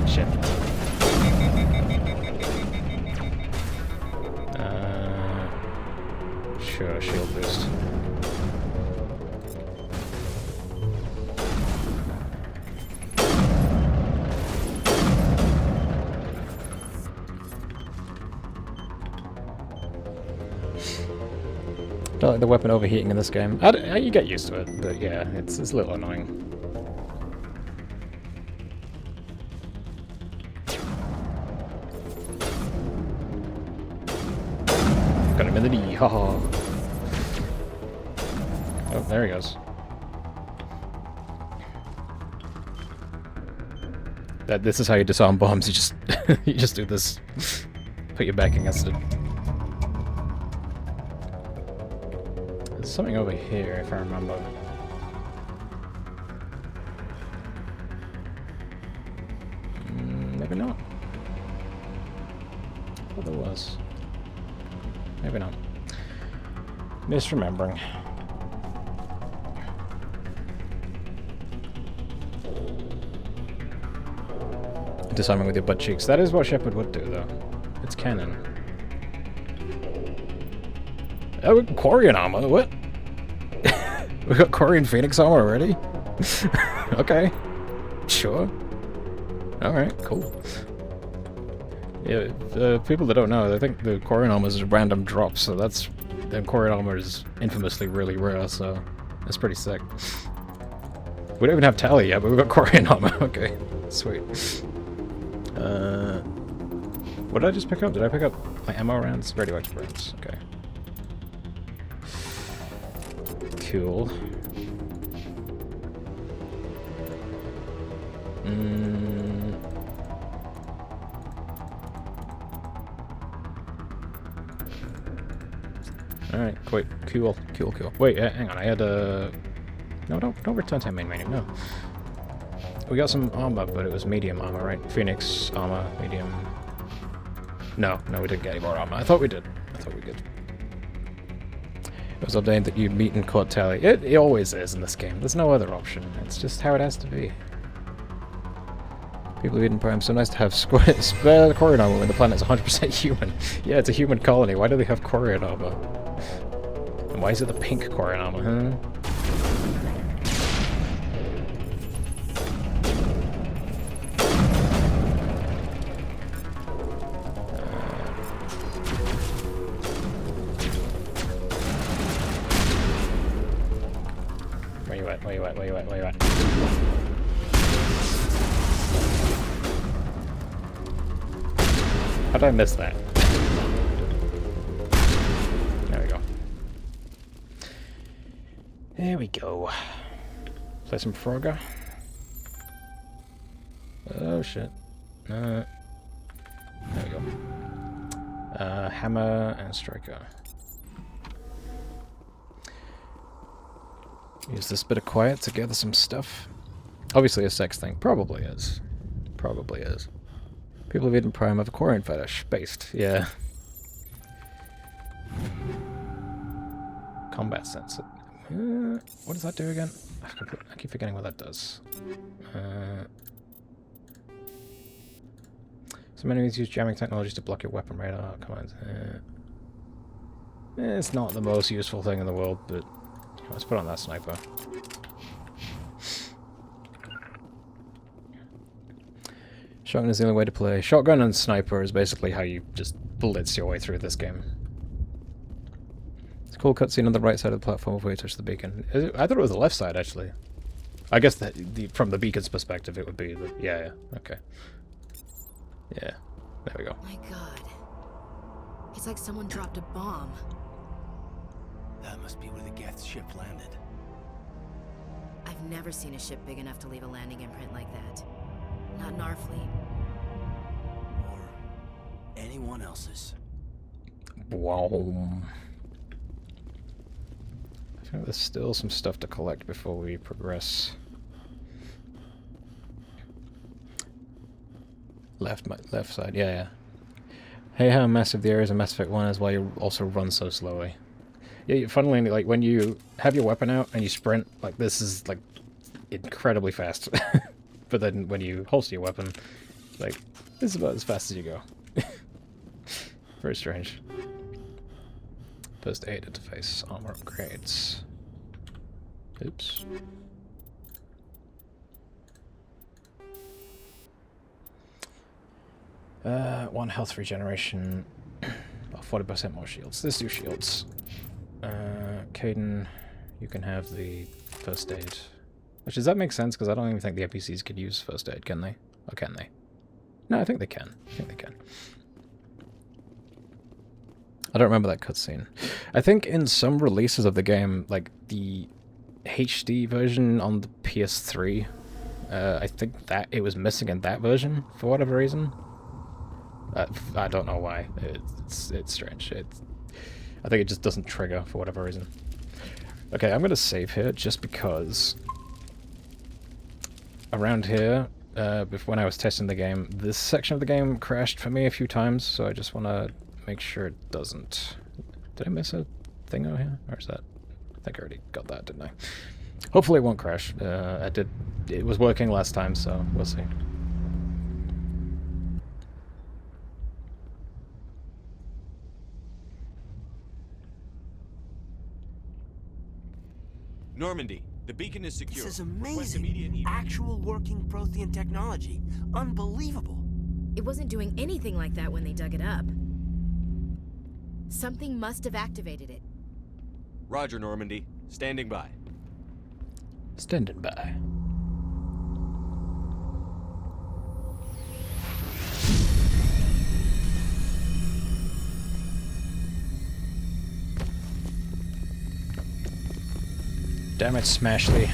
Shit. Sure, shield boost. Don't like the weapon overheating in this game. You get used to it, but yeah, it's a little annoying. Got him in the knee, haha. Oh, there he goes. This is how you disarm bombs. You just you just do this. Put your back against it. There's something over here, if I remember. Maybe not. I thought there was. Maybe not. Misremembering. Disarming with your butt cheeks. That is what Shepard would do, though. It's canon. Oh, Quarian armor? What? We got Quarian Phoenix armor already? Okay. Sure. Alright, cool. Yeah, people that don't know, I think the Quarian armor is a random drop, so that's... The Quarian armor is infamously really rare, so that's pretty sick. We don't even have Tally yet, but we've got Quarian armor. Okay, sweet. What did I just pick up? Did I pick up my ammo rounds? Radioactive rounds, okay. Cool. Alright, wait, cool. Wait, hang on, I had a... No, don't return to main menu, no. We got some armor, but it was medium armor, right? Phoenix armor, medium... No, we didn't get any more armor. I thought we did. It was ordained that you meet in court tally. It always is in this game. There's no other option. It's just how it has to be. People of Eden Prime, so nice to have spare Quarian armor when the planet's 100% human. Yeah, it's a human colony. Why do they have Quarian armor? And why is it the pink Quarian armor, huh? Where you at? How did I miss that? There we go. Play some Frogger. Oh shit. There we go. Hammer and Striker. Use this bit of quiet to gather some stuff. Obviously a sex thing. Probably is. People of Eden Prime have a Quarian fetish. Based. Yeah. Combat sensor. What does that do again? I keep forgetting what that does. Some enemies use jamming technologies to block your weapon radar commands. It's not the most useful thing in the world, but let's put on that sniper. Shotgun is the only way to play. Shotgun and sniper is basically how you just blitz your way through this game. It's a cool cutscene on the right side of the platform before you touch the beacon. I thought it was the left side, actually. I guess from the beacon's perspective, it would be the... Yeah, okay. Yeah, there we go. My god. It's like someone dropped a bomb. That must be where the Geth ship landed. I've never seen a ship big enough to leave a landing imprint like that. Not in our fleet. Or anyone else's. Wow. I think there's still some stuff to collect before we progress. Left side, yeah. Hey, how massive the areas of Mass Effect 1 is, why you also run so slowly. Yeah, funnily, like, when you have your weapon out and you sprint, like, this is, like, incredibly fast. But then when you holster your weapon, like, this is about as fast as you go. Very strange. First aid interface, armor upgrades. Oops. One health regeneration. 40% more shields. Let's do shields. Caden, you can have the first aid. Which, does that make sense? Because I don't even think the NPCs could use first aid, can they? Or can they? No, I think they can. I don't remember that cutscene. I think in some releases of the game, like the HD version on the PS3, I think that it was missing in that version for whatever reason. I don't know why. It's strange. I think it just doesn't trigger for whatever reason. Okay, I'm gonna save here just because around here, when I was testing the game, this section of the game crashed for me a few times, so I just want to make sure it doesn't. Did I miss a thing over here? Or is that... I think I already got that, didn't I? Hopefully it won't crash. I did... It was working last time, so we'll see. Normandy, the beacon is secure. This is amazing. Actual working Prothean technology. Unbelievable. It wasn't doing anything like that when they dug it up. Something must have activated it. Roger, Normandy. Standing by. Standing by. Damn it, Smashley.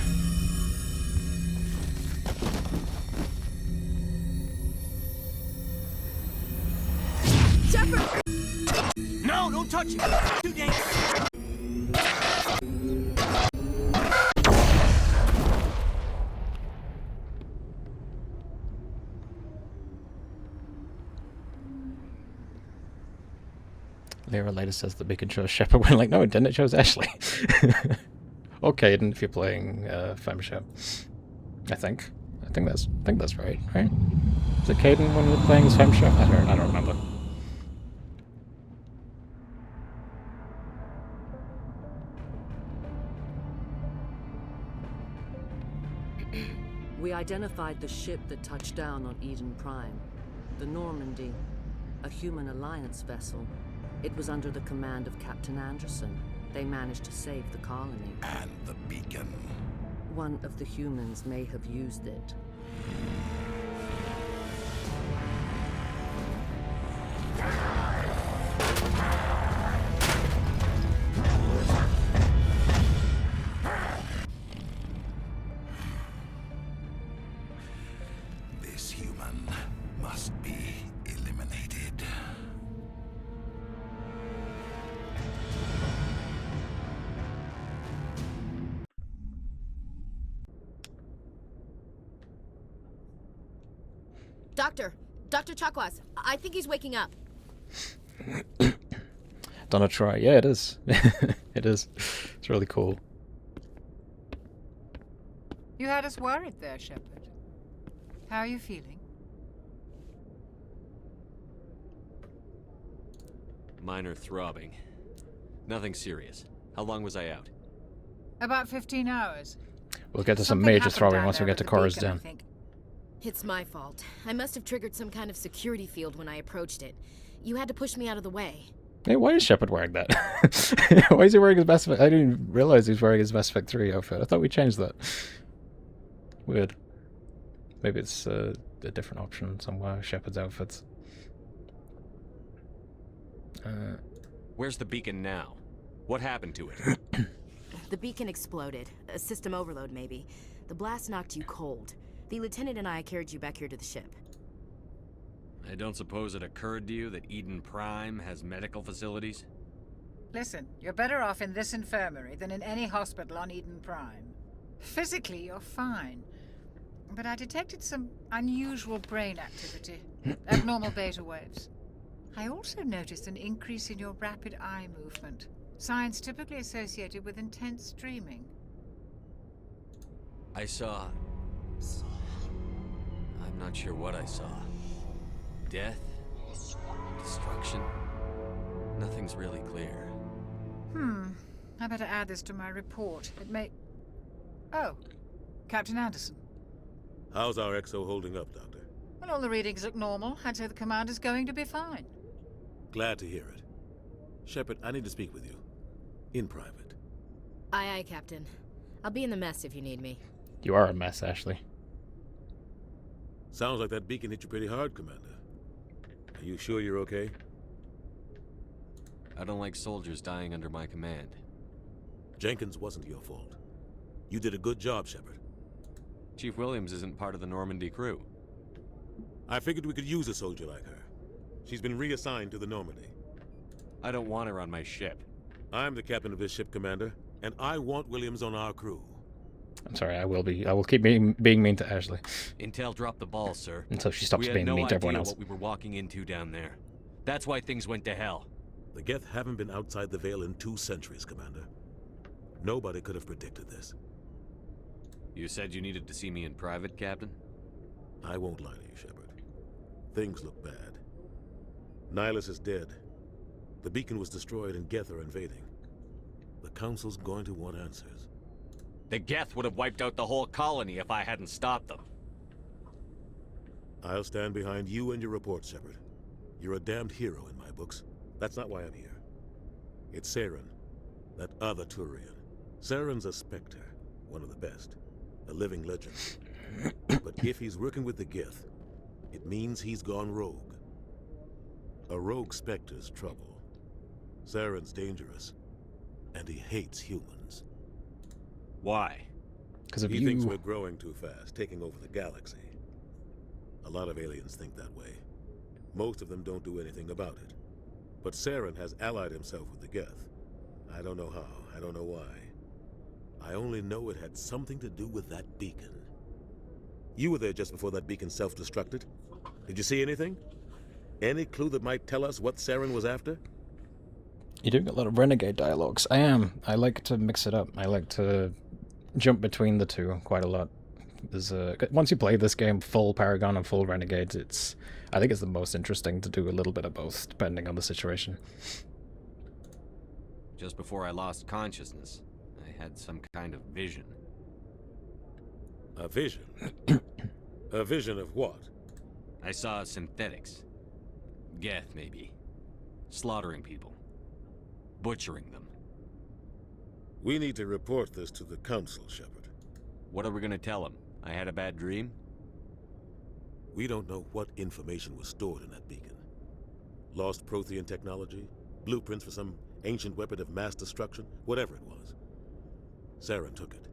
No! No, don't touch it! Too dangerous! Lyra later says the beacon chose Shepard. We're like, no, it didn't. It chose Ashley. Okay, then if you're playing Femshep, I think that's right. Right? Is it Caden when you're playing as Femshep? I don't remember. We identified the ship that touched down on Eden Prime, the Normandy, a human alliance vessel. It was under the command of Captain Anderson. They managed to save the colony. And the beacon. One of the humans may have used it. This human must be eliminated. Dr. Chakwas, I think he's waking up. Donna Troy. Yeah, it is. It is. It's really cool. You had us worried there, Shepard. How are you feeling? Minor throbbing. Nothing serious. How long was I out? About 15 hours. We'll get to some Something major happened throbbing down once we there get to at the Cora's beacon, I Den. think. It's my fault. I must have triggered some kind of security field when I approached it. You had to push me out of the way. Hey, why is Shepard wearing that? Why is he wearing his Mass Effect? I didn't realize he was wearing his Mass Effect 3 outfit. I thought we changed that. Weird. Maybe it's a different option somewhere, Shepard's outfits. Where's the beacon now? What happened to it? The beacon exploded. A system overload, maybe. The blast knocked you cold. The lieutenant and I carried you back here to the ship. I don't suppose it occurred to you that Eden Prime has medical facilities? Listen, you're better off in this infirmary than in any hospital on Eden Prime. Physically, you're fine. But I detected some unusual brain activity. Abnormal beta waves. I also noticed an increase in your rapid eye movement. Signs typically associated with intense dreaming. I saw... I'm not sure what I saw. Death? Destruction? Nothing's really clear. I better add this to my report. It may... Oh, Captain Anderson. How's our XO holding up, Doctor? Well, all the readings look normal. I'd say the commander's going to be fine. Glad to hear it. Shepard, I need to speak with you. In private. Aye, aye, Captain. I'll be in the mess if you need me. You are a mess, Ashley. Sounds like that beacon hit you pretty hard, Commander. Are you sure you're okay? I don't like soldiers dying under my command. Jenkins wasn't your fault. You did a good job, Shepard. Chief Williams isn't part of the Normandy crew. I figured we could use a soldier like her. She's been reassigned to the Normandy. I don't want her on my ship. I'm the captain of this ship, Commander, and I want Williams on our crew. I'm sorry, I will keep being mean to Ashley. Intel dropped the ball, sir. Until she stops being mean to everyone else. We had no idea what we were walking into down there. That's why things went to hell. The Geth haven't been outside the Veil in 2 centuries, Commander. Nobody could have predicted this. You said you needed to see me in private, Captain? I won't lie to you, Shepard. Things look bad. Nihilus is dead. The beacon was destroyed and Geth are invading. The Council's going to want answers. The Geth would have wiped out the whole colony if I hadn't stopped them. I'll stand behind you and your report, Shepard. You're a damned hero in my books. That's not why I'm here. It's Saren, that other Turian. Saren's a Spectre, one of the best. A living legend. But if he's working with the Geth, it means he's gone rogue. A rogue Spectre's trouble. Saren's dangerous, and he hates humans. Why? Because of he you. thinks we're growing too fast, taking over the galaxy. A lot of aliens think that way. Most of them don't do anything about it. But Saren has allied himself with the Geth. I don't know how, I don't know why. I only know it had something to do with that beacon. You were there just before that beacon self-destructed. Did you see anything? Any clue that might tell us what Saren was after? You're doing a lot of Renegade dialogues. I am. I like to mix it up. I like to jump between the two quite a lot. There's once you play this game full Paragon and full Renegade, I think it's the most interesting to do a little bit of both, depending on the situation. Just before I lost consciousness, I had some kind of vision. A vision? A vision of what? I saw synthetics. Geth, maybe. Slaughtering people. Butchering them. We need to report this to the Council, Shepard. What are we gonna tell them? I had a bad dream? We don't know what information was stored in that beacon. Lost Prothean technology? Blueprints for some ancient weapon of mass destruction? Whatever it was. Saren took it.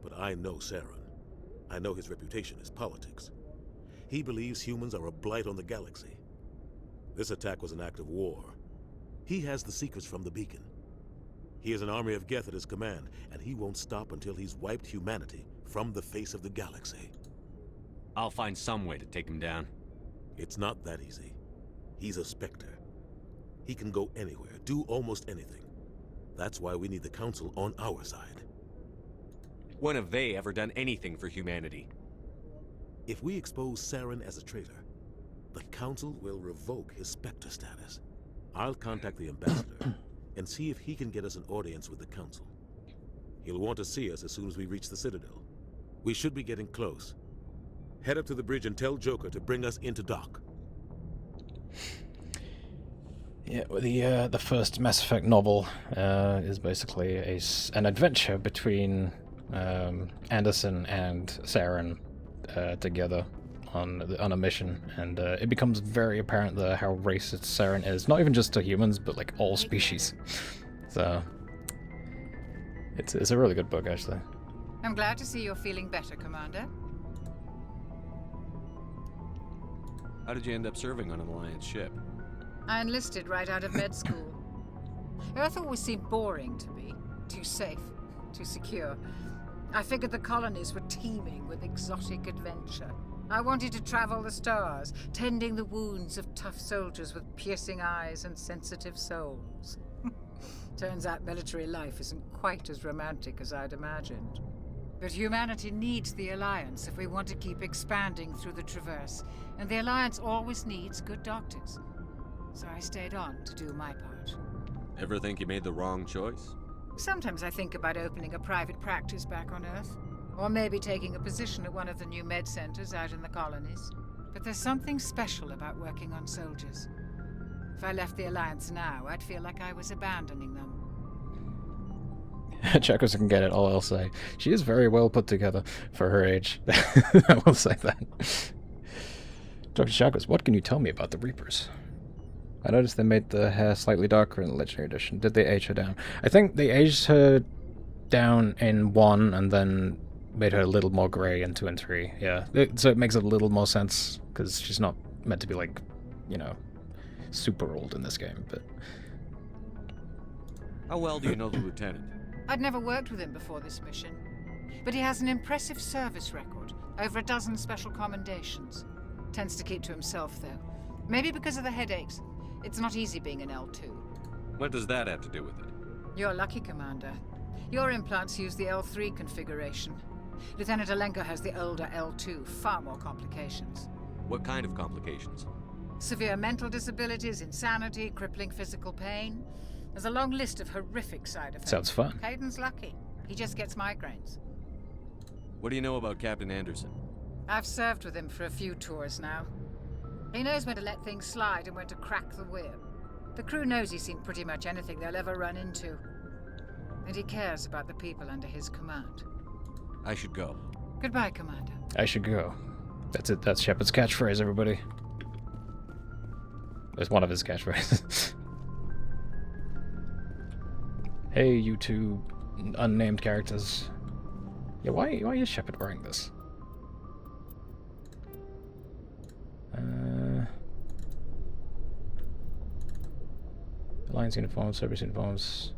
But I know Saren. I know his reputation is politics. He believes humans are a blight on the galaxy. This attack was an act of war. He has the secrets from the beacon. He has an army of Geth at his command, and he won't stop until he's wiped humanity from the face of the galaxy. I'll find some way to take him down. It's not that easy. He's a Spectre. He can go anywhere, do almost anything. That's why we need the Council on our side. When have they ever done anything for humanity? If we expose Saren as a traitor, the Council will revoke his Spectre status. I'll contact the Ambassador and see if he can get us an audience with the Council. He'll want to see us as soon as we reach the Citadel. We should be getting close. Head up to the bridge and tell Joker to bring us into dock. Yeah, well, the first Mass Effect novel is basically an adventure between Anderson and Saren together on a mission, and it becomes very apparent how racist Saren is, not even just to humans, but like all species. So it's a really good book, actually. I'm glad to see you're feeling better, Commander. How did you end up serving on an Alliance ship? I enlisted right out of med school. Earth always seemed boring to me. Too safe, too secure. I figured the colonies were teeming with exotic adventure. I wanted to travel the stars, tending the wounds of tough soldiers with piercing eyes and sensitive souls. Turns out military life isn't quite as romantic as I'd imagined. But humanity needs the Alliance if we want to keep expanding through the Traverse, and the Alliance always needs good doctors. So I stayed on to do my part. Ever think you made the wrong choice? Sometimes I think about opening a private practice back on Earth, or maybe taking a position at one of the new med centers out in the colonies. But there's something special about working on soldiers. If I left the Alliance now, I'd feel like I was abandoning them. Checkers can get it, all I'll say. She is very well put together for her age. I will say that. Dr. Chakras, what can you tell me about the Reapers? I noticed they made the hair slightly darker in the Legendary Edition. Did they age her down? I think they aged her down in 1 and then made her a little more grey in 2 and 3. Yeah, so it makes a little more sense, because she's not meant to be, like, you know, super old in this game, but... How well do you know the Lieutenant? I'd never worked with him before this mission, but he has an impressive service record, over a dozen special commendations. Tends to keep to himself, though. Maybe because of the headaches. It's not easy being an L2. What does that have to do with it? You're lucky, Commander. Your implants use the L3 configuration. Lieutenant Alenko has the older L2, far more complications. What kind of complications? Severe mental disabilities, insanity, crippling physical pain. There's a long list of horrific side effects. Sounds fun. Hayden's lucky. He just gets migraines. What do you know about Captain Anderson? I've served with him for a few tours now. He knows when to let things slide and when to crack the whip. The crew knows he's seen pretty much anything they'll ever run into. And he cares about the people under his command. I should go. Goodbye, Commander. I should go. That's it. That's Shepard's catchphrase, everybody. It's one of his catchphrases. Hey, you two unnamed characters. Yeah, why is Shepard wearing this? Alliance uniforms, service uniforms.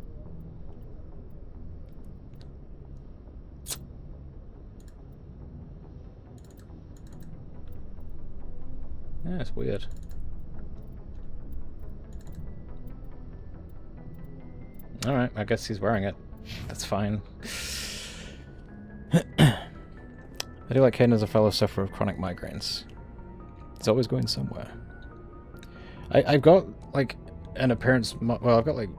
Yeah, it's weird. Alright, I guess he's wearing it. That's fine. I do like Hayden as a fellow sufferer of chronic migraines. He's always going somewhere. I've got, like, an appearance mod. Well, I've got, like...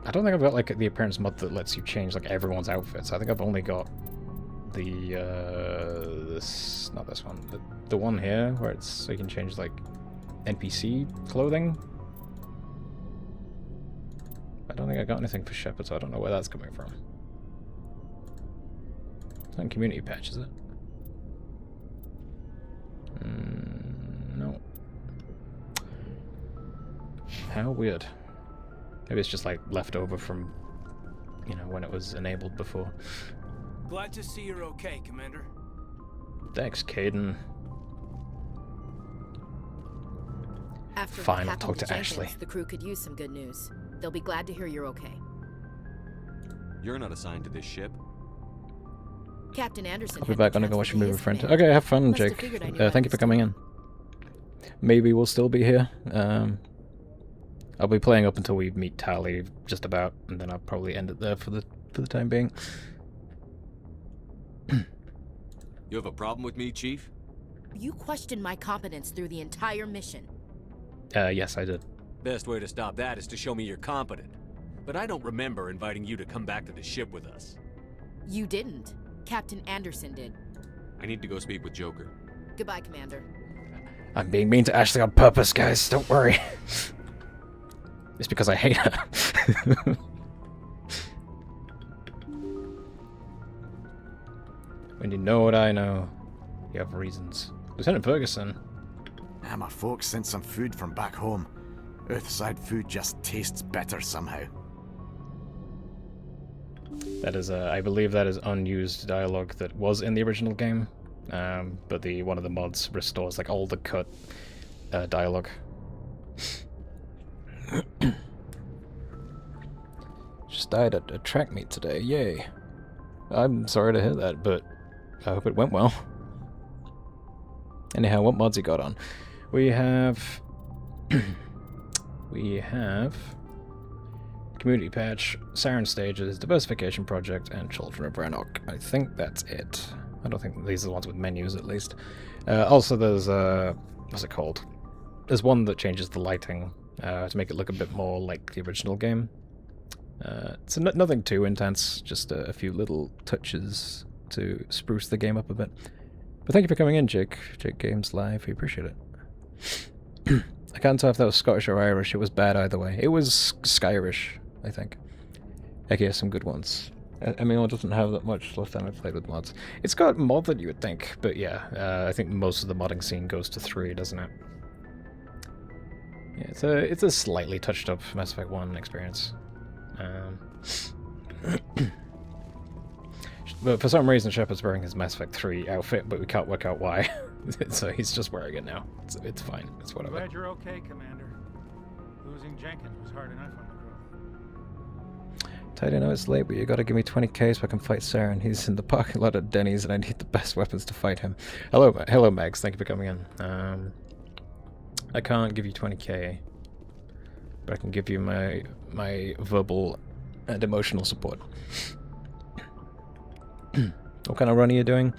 I don't think I've got, like, the appearance mod that lets you change, like, everyone's outfits. I think I've only got the, not this one. The one here, where it's so you can change, like, NPC clothing. I don't think I got anything for Shepard, so I don't know where that's coming from. It's not in community patch, is it? No. How weird. Maybe it's just like left over from, you know, when it was enabled before. Glad to see you're okay, Commander. Thanks, Caden. After Fine, what I'll talk happened to Jenkins, Ashley. the crew could use some good news. They'll be glad to hear you're okay. You're not assigned to this ship. Captain Anderson. I'll be back when I go watch a movie with a friend. Okay, have fun, Jake. Thank you for coming in. Maybe we'll still be here. I'll be playing up until we meet Tali, just about, and then I'll probably end it there for the time being. You have a problem with me, Chief? You questioned my competence through the entire mission. Yes, I did. Best way to stop that is to show me you're competent. But I don't remember inviting you to come back to the ship with us. You didn't. Captain Anderson did. I need to go speak with Joker. Goodbye, Commander. I'm being mean to Ashley on purpose, guys. Don't worry. It's because I hate her. When you know what I know, you have reasons. Lieutenant Ferguson. My folks sent some food from back home. Earthside food just tastes better somehow. That is, I believe that is unused dialogue that was in the original game, but one of the mods restores like all the cut dialogue. Just died at a track meet today, yay. I'm sorry to hear that, but I hope it went well. Anyhow, what mods you got on? We have... we have... Community Patch, Siren Stages, Diversification Project, and Children of Rannoch. I think that's it. I don't think these are the ones with menus, at least. Also, there's, what's it called? There's one that changes the lighting to make it look a bit more like the original game. It's nothing too intense, just a few little touches to spruce the game up a bit. But thank you for coming in, Jake. Jake Games Live, we appreciate it. I can't tell if that was Scottish or Irish. It was bad either way. It was Skyrish, I think. Heck yeah, some good ones. I mean, it doesn't have that much last time I played with mods. It's got more than you would think, but yeah, I think most of the modding scene goes to 3, doesn't it? Yeah, it's a slightly touched up Mass Effect 1 experience. But for some reason, Shepard's wearing his Mass Effect 3 outfit, but we can't work out why. So he's just wearing it now. It's fine. It's whatever. Glad you're okay, Commander. Losing Jenkins was hard enough on the crew. Tidy, I know it's late, but you gotta give me 20k so I can fight Saren. He's in the parking lot at Denny's, and I need the best weapons to fight him. Hello, Megs. Thank you for coming in. I can't give you 20k, but I can give you my verbal and emotional support. What kind of run are you doing?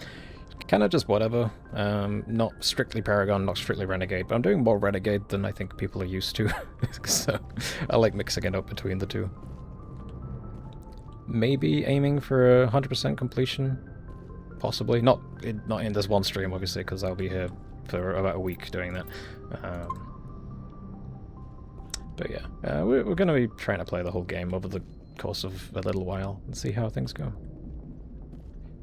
Kind of just whatever. Not strictly Paragon, not strictly Renegade, but I'm doing more Renegade than I think people are used to. So I like mixing it up between the two. Maybe aiming for 100% completion, possibly. Not in this one stream, obviously, because I'll be here for about a week doing that. But yeah, we're going to be trying to play the whole game over the course of a little while and see how things go.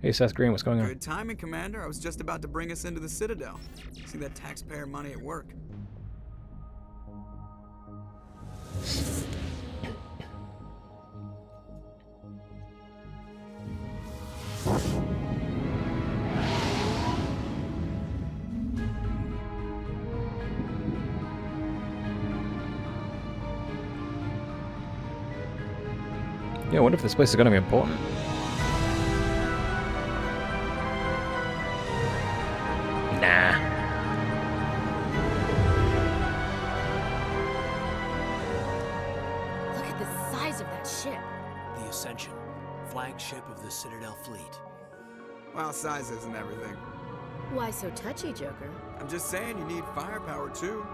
Hey Seth Green, what's going on? Good timing, Commander. I was just about to bring us into the Citadel. See that taxpayer money at work. Yeah, I wonder if this place is going to be important. Nah. Look at the size of that ship. The Ascension, flagship of the Citadel fleet. Well, size isn't everything. Why so touchy, Joker? I'm just saying you need firepower too.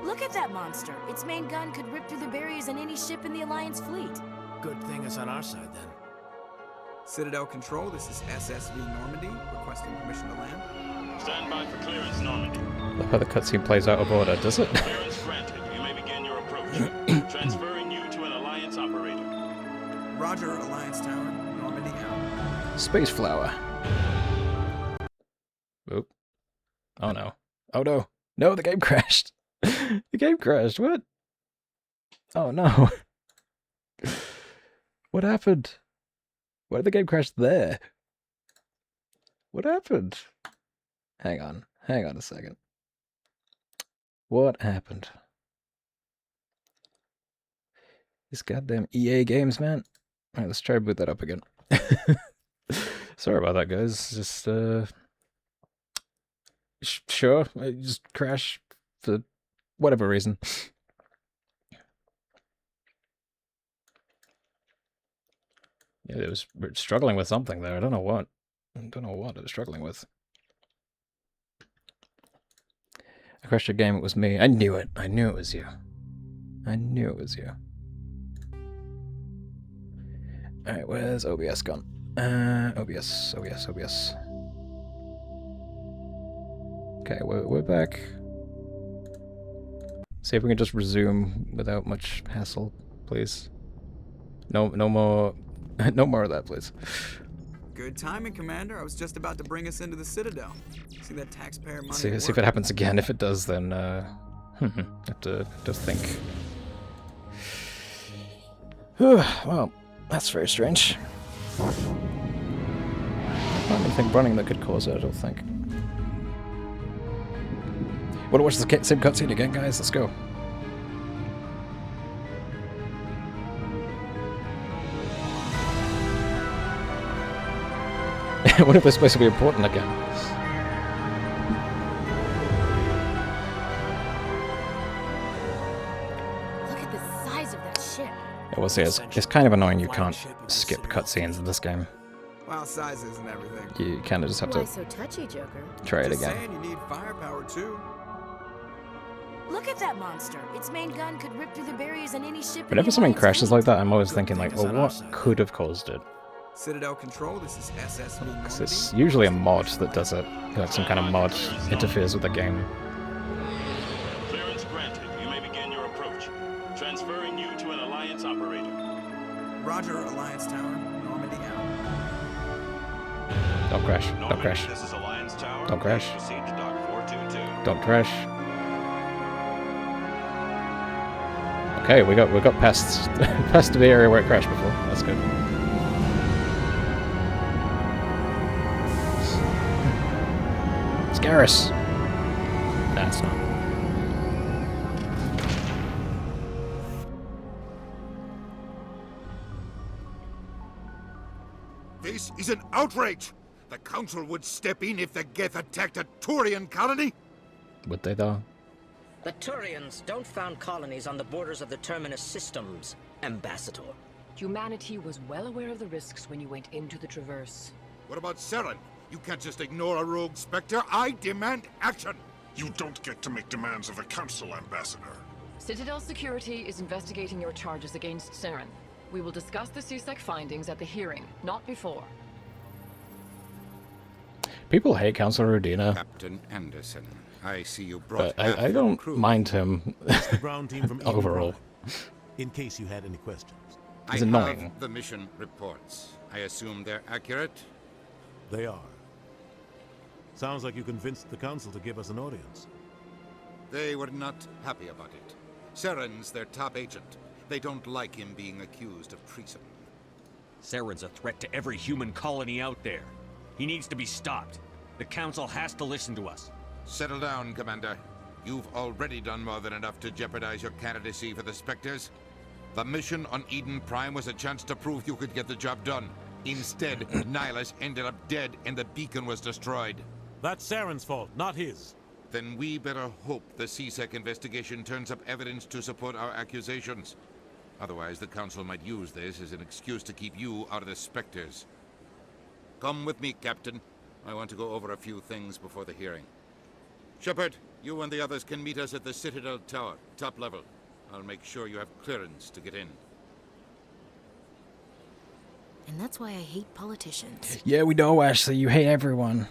Look at that monster. Its main gun could rip through the barriers in any ship in the Alliance fleet. Good thing it's on our side, then. Citadel Control, this is SSV Normandy, requesting permission to land. Stand by for clearance, Normandy. Look how the cutscene plays out of order, does it? Clearance granted. You may begin your approach. Transferring you to an Alliance operator. Roger, Alliance Tower, Normandy out. Space flower. Oop. Oh no. Oh no. No, the game crashed. The game crashed. What? Oh no. What happened? Why did the game crash there? What happened? Hang on a second. What happened? These goddamn EA games, man. Alright, let's try to boot that up again. Sorry about that, guys. Just, sure, I just crash for whatever reason. Yeah, it was struggling with something there. I don't know what. I don't know what it was struggling with. I crashed your game. It was me. I knew it. I knew it was you. I knew it was you. Alright, where's OBS gone? OBS. Okay, we're back. See if we can just resume without much hassle, please. No more of that, please. Good timing, Commander. I was just about to bring us into the Citadel. See that taxpayer money? See if it happens again. If it does, then have to think. Well, that's very strange. Not anything running that could cause it, I don't think. Want to watch the same cutscene again, guys? Let's go. What if this place will be important again? Look at the size of that ship. Yeah, we'll see. It's kind of annoying you can't skip cutscenes in this game. Well, size isn't everything. You kind of just have Why to so touchy, Joker? try it Just again. saying you need firepower too. Look at that monster. Its main gun could rip through the barriers in any ship. Whenever something crashes like that, I'm always thinking like, well, what could have caused it? Citadel Control, this is SSV Normandy. 'Cause it's usually a mod that does it. Like some kind of mod interferes with the game. Clearance granted. You may begin your approach. Transferring you to an Alliance operator. Roger, Alliance Tower, Normandy out. Don't crash. Don't crash. This is Alliance Tower. Don't crash. Proceed to Dock 422. Don't crash. Okay, we got past past the area where it crashed before. That's good. Scaris. That's not. This is an outrage! The Council would step in if the Geth attacked a Turian colony? Would they though? The Turians don't found colonies on the borders of the Terminus systems, Ambassador. Humanity was well aware of the risks when you went into the Traverse. What about Saren? You can't just ignore a rogue Spectre. I demand action! You don't get to make demands of the Council, Ambassador. Citadel Security is investigating your charges against Saren. We will discuss the CSEC findings at the hearing, not before. People hate Councilor Udina, Captain Anderson, I see you brought but I don't mind him It's the ground team from Eden overall. Prime, in case you had any questions. He's I annoying. have the mission reports. I assume they're accurate? They are. Sounds like you convinced the Council to give us an audience. They were not happy about it. Saren's their top agent. They don't like him being accused of treason. Saren's a threat to every human colony out there. He needs to be stopped. The Council has to listen to us. Settle down, Commander. You've already done more than enough to jeopardize your candidacy for the Spectres. The mission on Eden Prime was a chance to prove you could get the job done. Instead, Nihilus ended up dead and the beacon was destroyed. That's Saren's fault, not his. Then we better hope the CSEC investigation turns up evidence to support our accusations. Otherwise, the Council might use this as an excuse to keep you out of the Spectres. Come with me, Captain. I want to go over a few things before the hearing. Shepard, you and the others can meet us at the Citadel Tower, top level. I'll make sure you have clearance to get in. And that's why I hate politicians. Yeah, we know, Ashley. You hate everyone.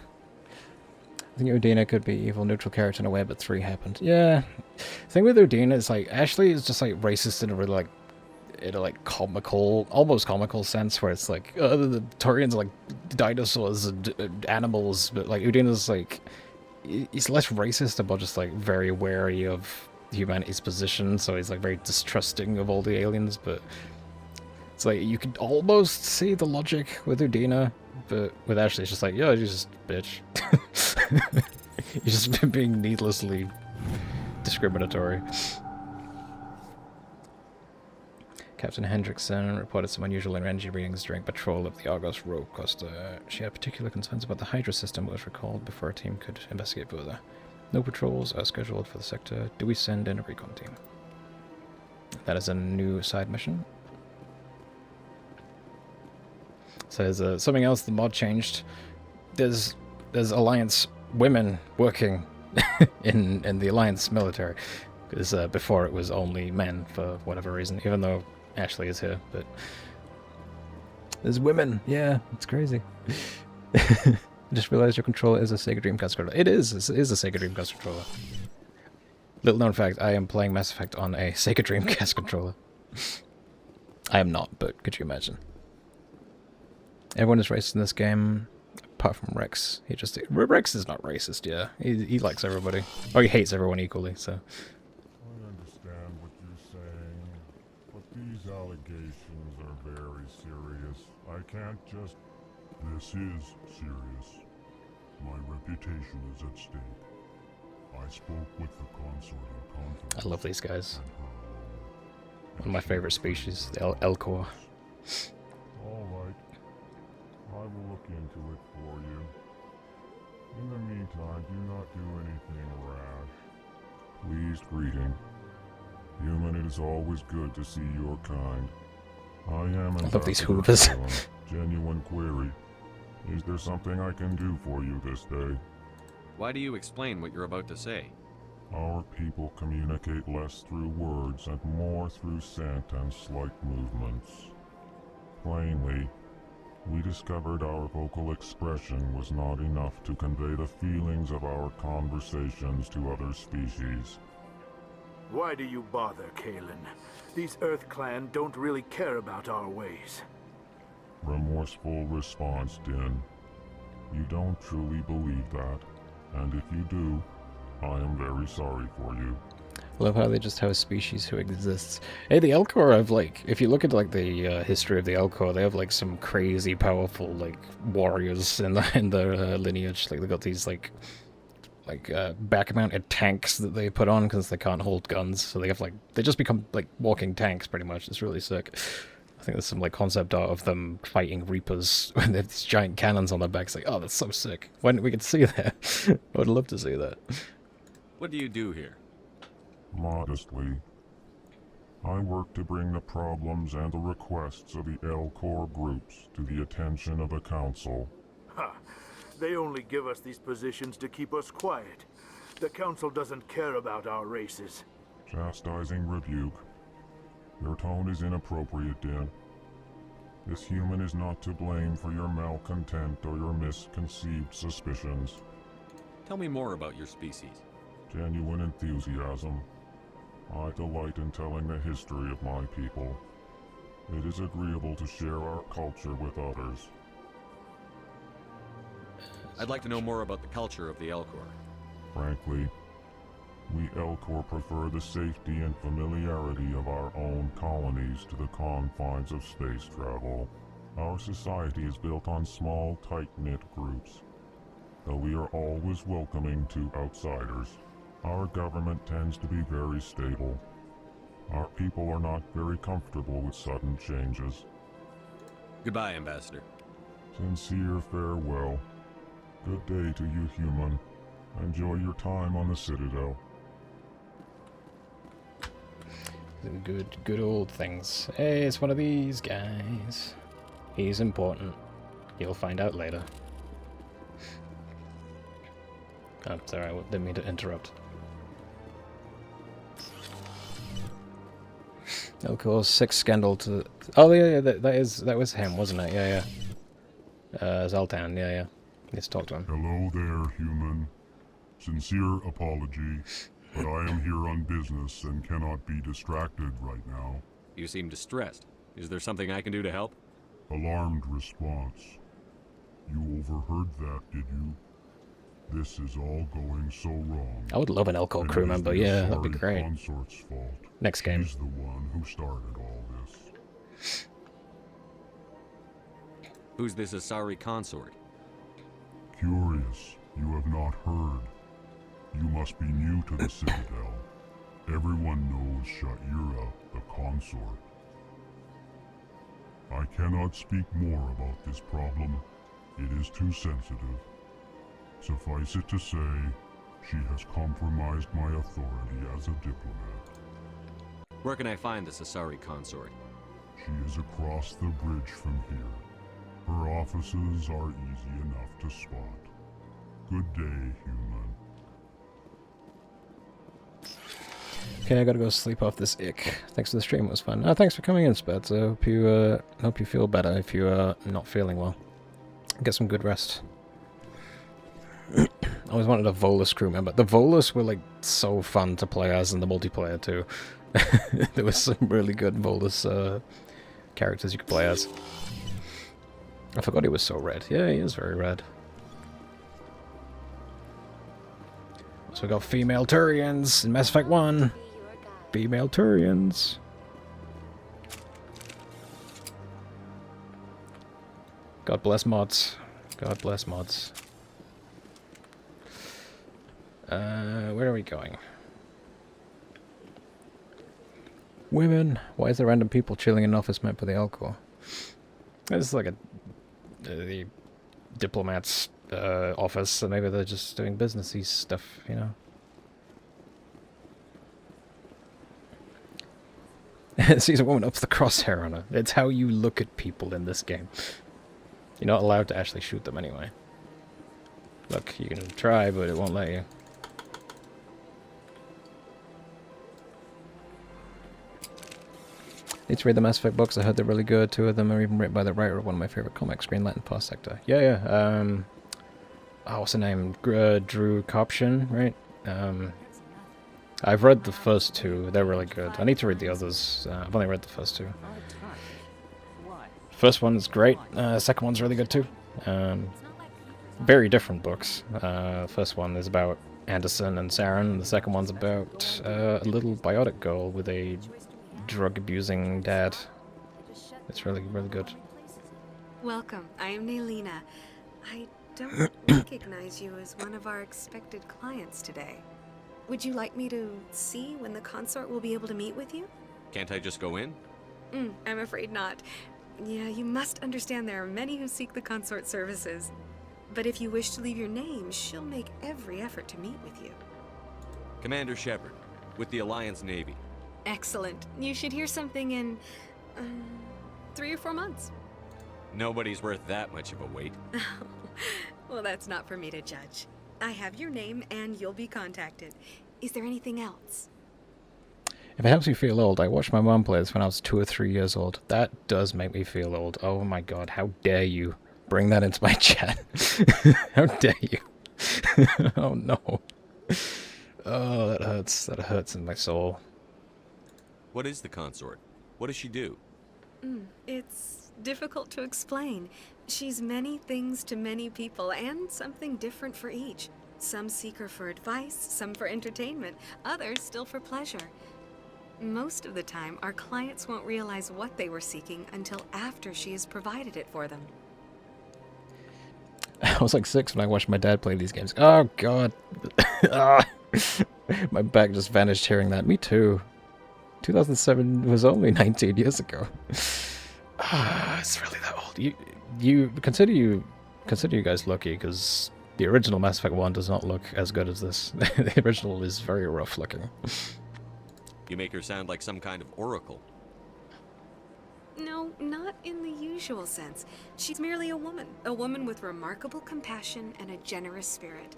I think Udina could be evil, neutral character in a way, but 3 happened. Yeah. The thing with Udina is, like, Ashley is just, like, racist in a really, like, in a, like, comical, almost comical sense, where it's like, the Turians are, like, dinosaurs and animals, but, like, Udina's, like, he's less racist, but just, like, very wary of humanity's position, so he's, like, very distrusting of all the aliens, but it's like, you could almost see the logic with Udina, but with Ashley, it's just like, yo, you're just a bitch. You're just being needlessly discriminatory. Captain Hendrickson reported some unusual energy readings during patrol of the Argos rogue coaster. She had particular concerns about the Hydra system, but was recalled before a team could investigate further. No patrols are scheduled for the sector. Do we send in a recon team? That is a new side mission. So there's something else the mod changed. There's Alliance women working in the Alliance military. Because before it was only men for whatever reason, even though Ashley is here, but there's women. Yeah, it's crazy. I just realized your controller is a Sega Dreamcast controller. It is a Sega Dreamcast controller. Little known fact, I am playing Mass Effect on a Sega Dreamcast controller. I am not, but could you imagine? Everyone is racist in this game, apart from Rex. Rex is not racist, yeah. He likes everybody. Or he hates everyone equally, so. I understand what you're saying, but these allegations are very serious. I can't just... This is serious. My reputation is at stake. I spoke with the consort in confidence. I love these guys. One of my favorite species, the Elcor. Alright. I will look into it for you. In the meantime, do not do anything rash. Pleased greeting. Human, it is always good to see your kind. I am I love these hoovers. Genuine query. Is there something I can do for you this day? Why do you explain what you're about to say? Our people communicate less through words and more through scent and slight movements. Plainly, we discovered our vocal expression was not enough to convey the feelings of our conversations to other species. Why do you bother, Kalen? These Earth Clan don't really care about our ways. Remorseful response, Din. You don't truly believe that, and if you do, I am very sorry for you. I love how they just have a species who exists. Hey, the Elcor have, like, if you look at, like, the history of the Elcor, they have, like, some crazy powerful, like, warriors in their lineage. Like, they got these, like back-mounted tanks that they put on because they can't hold guns. So they have, like, they just become, like, walking tanks, pretty much. It's really sick. I think there's some, like, concept art of them fighting Reapers when they have these giant cannons on their backs. Like, oh, that's so sick. When we could see that. I would love to see that. What do you do here? Modestly, I work to bring the problems and the requests of the Elcor groups to the attention of the Council. Ha! They only give us these positions to keep us quiet. The Council doesn't care about our races. Chastising rebuke. Your tone is inappropriate, Din. This human is not to blame for your malcontent or your misconceived suspicions. Tell me more about your species. Genuine enthusiasm. I delight in telling the history of my people. It is agreeable to share our culture with others. I'd like to know more about the culture of the Elcor. Frankly, we Elcor prefer the safety and familiarity of our own colonies to the confines of space travel. Our society is built on small, tight-knit groups, though we are always welcoming to outsiders. Our government tends to be very stable. Our people are not very comfortable with sudden changes. Goodbye, Ambassador. Sincere farewell. Good day to you, human. Enjoy your time on the Citadel. Good old things. Hey, it's one of these guys. He's important. You'll find out later. Oh, sorry, I didn't mean to interrupt. Of course, 6 scandal to... Oh, yeah, that was him, wasn't it? Yeah. Zoltan, yeah. Let's talk to him. Hello there, human. Sincere apology, but I am here on business and cannot be distracted right now. You seem distressed. Is there something I can do to help? Alarmed response. You overheard that, did you? This is all going so wrong. I would love an Elko crew member, yeah, that'd be great. Consort's fault. Next game. She's the one who started all this. Who's this Asari consort? Curious, you have not heard. You must be new to the Citadel. Everyone knows Sha'ira, the consort. I cannot speak more about this problem. It is too sensitive. Suffice it to say, she has compromised my authority as a diplomat. Where can I find this Asari consort? She is across the bridge from here. Her offices are easy enough to spot. Good day, human. Okay, I gotta go sleep off this ick. Thanks for the stream, it was fun. Thanks for coming in, Spats. I hope you feel better if you're not feeling well. Get some good rest. I always wanted a Volus crew member. The Volus were like so fun to play as in the multiplayer too. There was some really good Volus characters you could play as. I forgot he was so red. Yeah, he is very red. So we got female Turians in Mass Effect 1. Female Turians. God bless mods. God bless mods. Where are we going? Women. Why is there random people chilling in an office meant for the Elcor? It's like the diplomat's office, so maybe they're just doing businessy stuff, you know. Sees a woman ups the crosshair on her. It's how you look at people in this game. You're not allowed to actually shoot them anyway. Look, you can try, but it won't let you. Need to read the Mass Effect books. I heard they're really good. 2 of them are even written by the writer of one of my favorite comics, Green Lantern Past Sector. Yeah. Oh, what's the name? Drew Kopshin, right? I've read the first 2. They're really good. I need to read the others. I've only read the first 2. First one's great. Second one's really good too. Very different books. First one is about Anderson and Saren, and the second one's about a little biotic girl with a drug-abusing dad. It's really, really good. Welcome. I am Naylina. I don't recognize you as one of our expected clients today. Would you like me to see when the consort will be able to meet with you? Can't I just go in? I'm afraid not. Yeah, you must understand there are many who seek the consort services. But if you wish to leave your name, she'll make every effort to meet with you. Commander Shepard, with the Alliance Navy. Excellent. You should hear something in 3 or 4 months. Nobody's worth that much of a wait. Well, that's not for me to judge. I have your name and you'll be contacted. Is there anything else? If it helps you feel old, I watched my mom play this when I was 2 or 3 years old. That does make me feel old. Oh my god, how dare you bring that into my chat. How dare you. Oh no. Oh, that hurts. That hurts in my soul. What is the consort? What does she do? It's difficult to explain. She's many things to many people, and something different for each. Some seek her for advice, some for entertainment, others still for pleasure. Most of the time, our clients won't realize what they were seeking until after she has provided it for them. I was like 6 when I watched my dad play these games. Oh god. My back just vanished hearing that. Me too. 2007 was only 19 years ago. It's really that old. You consider you guys lucky, because the original Mass Effect 1 does not look as good as this. The original is very rough looking. You make her sound like some kind of oracle. No, not in the usual sense. She's merely a woman with remarkable compassion and a generous spirit.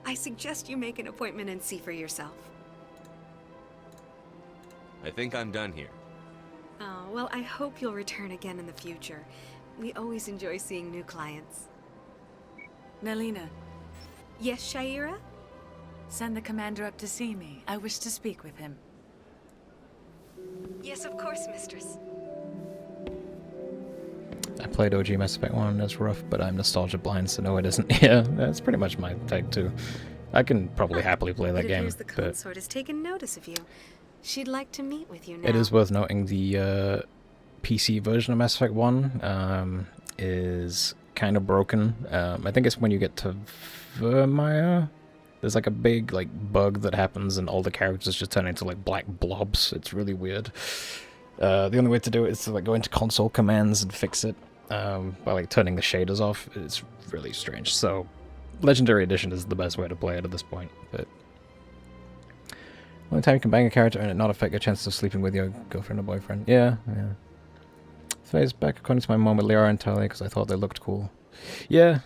I suggest you make an appointment and see for yourself. I think I'm done here. Oh, well, I hope you'll return again in the future. We always enjoy seeing new clients. Nelina. Yes, Sha'ira? Send the commander up to see me. I wish to speak with him. Yes, of course, mistress. I played OG Mass Effect 1, that's rough, but I'm nostalgia blind, so no it isn't. Yeah, that's pretty much my take too. I can probably happily play that It game, appears the but consort has taken notice of you. She'd like to meet with you now. it is worth noting the PC version of Mass Effect 1 is kind of broken. I think it's when you get to Vermeer. There's like a big bug that happens and all the characters just turn into black blobs. It's really weird. The only way to do it is to go into console commands and fix it by turning the shaders off. It's really strange. So Legendary Edition is the best way to play it at this point. But only time you can bang a character and it not affect your chances of sleeping with your girlfriend or boyfriend. Yeah. Phase back according to my mom with Liara and Talia because I thought they looked cool. Yeah,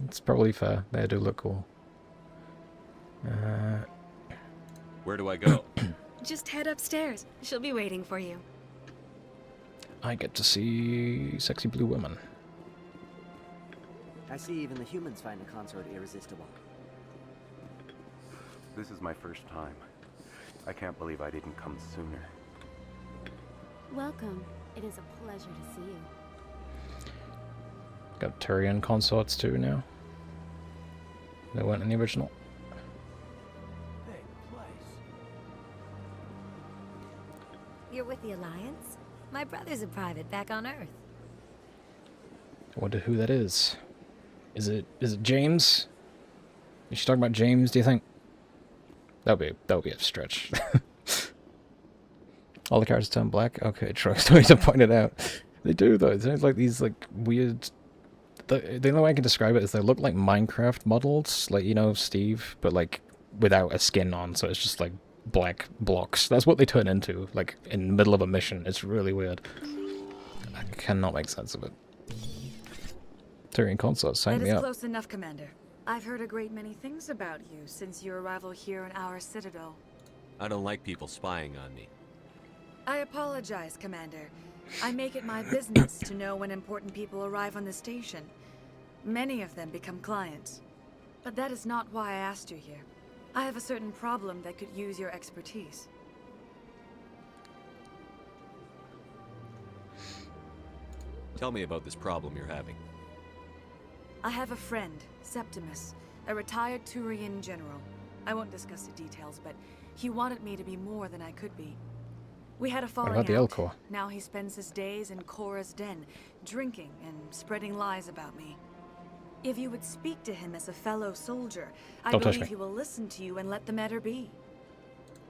it's probably fair. They do look cool. Where do I go? Just head upstairs. She'll be waiting for you. I get to see sexy blue women. I see even the humans find the consort irresistible. This is my first time. I can't believe I didn't come sooner. Welcome. It is a pleasure to see you. Got Turian consorts too now. They weren't in the original. You're with the Alliance? My brother's a private back on Earth. I wonder who that is. Is it James? Is she talking about James, do you think? That would be a stretch. All the characters turn black? Okay, Troy's going to point it out. They do though. It's like these weird... The only way I can describe it is they look like Minecraft models, Steve, but without a skin on, so it's just black blocks. That's what they turn into, in the middle of a mission. It's really weird. I cannot make sense of it. Turian consort, sign That me is up. close enough, Commander. I've heard a great many things about you since your arrival here in our citadel. I don't like people spying on me. I apologize, Commander. I make it my business to know when important people arrive on the station. Many of them become clients. But that is not why I asked you here. I have a certain problem that could use your expertise. Tell me about this problem you're having. I have a friend, Septimus, a retired Turian general. I won't discuss the details, but he wanted me to be more than I could be. We had a falling about the out. Elcor? Now he spends his days in Korra's den, drinking and spreading lies about me. If you would speak to him as a fellow soldier, I Don't touch believe me. he will listen to you and let the matter be.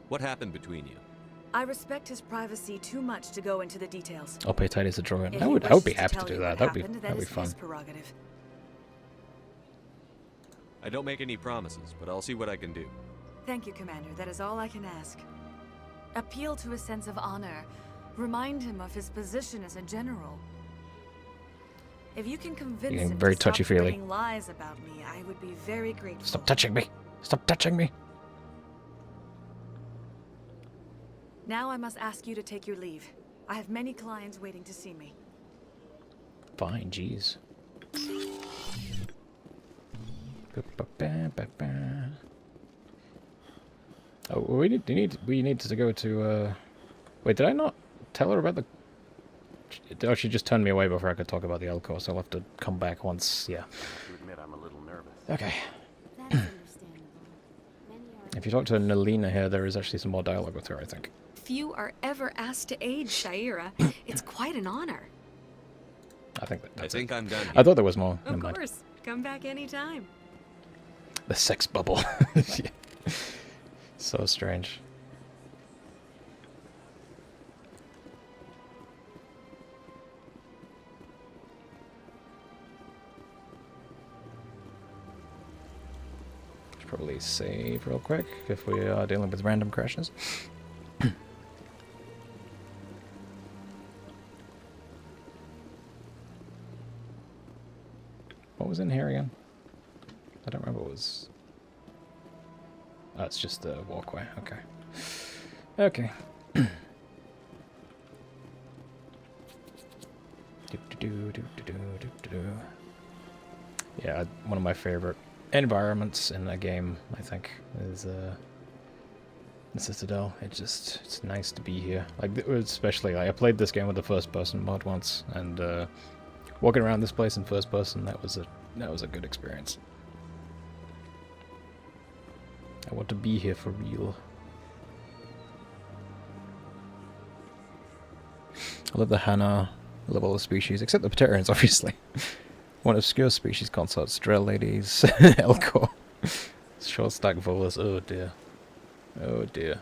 What happened between you? I respect his privacy too much to go into the details. I'll pay Titus a drawing. If I he would be wishes happy to tell do you that. what That'd be happened, that is fun. his prerogative. I don't make any promises, but I'll see what I can do. Thank you, Commander. That is all I can ask. Appeal to his sense of honor. Remind him of his position as a general. If you can convince Getting him very to stop touchy-feely. spreading lies about me, I would be very grateful. Stop touching me! Stop touching me! Now I must ask you to take your leave. I have many clients waiting to see me. Fine, jeez. Oh, we need to go to. Wait, did I not tell her about the? Oh, she just turned me away before I could talk about the Elcor, so I'll have to come back once. Yeah. To admit I'm a little nervous. Okay. That's understandable. Many are If you talk to Nelina here, there is actually some more dialogue with her, I think. Few are ever asked to aid Sha'ira. It's quite an honor. I think I think I'm done. I thought there was more. Of Never mind. course. Come back anytime. The sex bubble. Yeah. So strange. probably save real quick if we are dealing with random crashes. What was in here again? I don't remember what was... Oh, it's just a walkway. Okay. Okay. Yeah, one of my favorite environments in a game, I think, is the Citadel. It's nice to be here. Like, especially, like, I played this game with the first-person mod once, and walking around this place in first person, that was a good experience. I want to be here for real. I love the Hana level of species, except the Pterians, obviously. One obscure species consorts, Drell ladies, Elcor, short stack volus. Oh dear. Oh dear.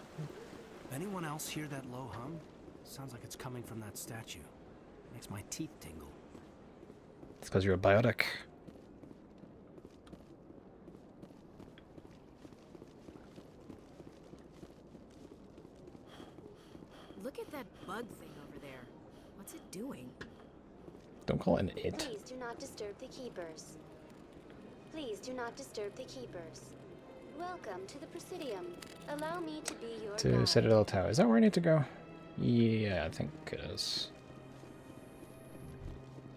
Anyone else hear that low hum? Sounds like it's coming from that statue. Makes my teeth tingle. It's because you're a biotic. Look at that bug thing over there. What's it doing? Don't call it an it. Please do not disturb the keepers. Please do not disturb the keepers. Welcome to the Presidium. Allow me to be your To guide. Citadel Tower. Is that where I need to go? Yeah, I think it is.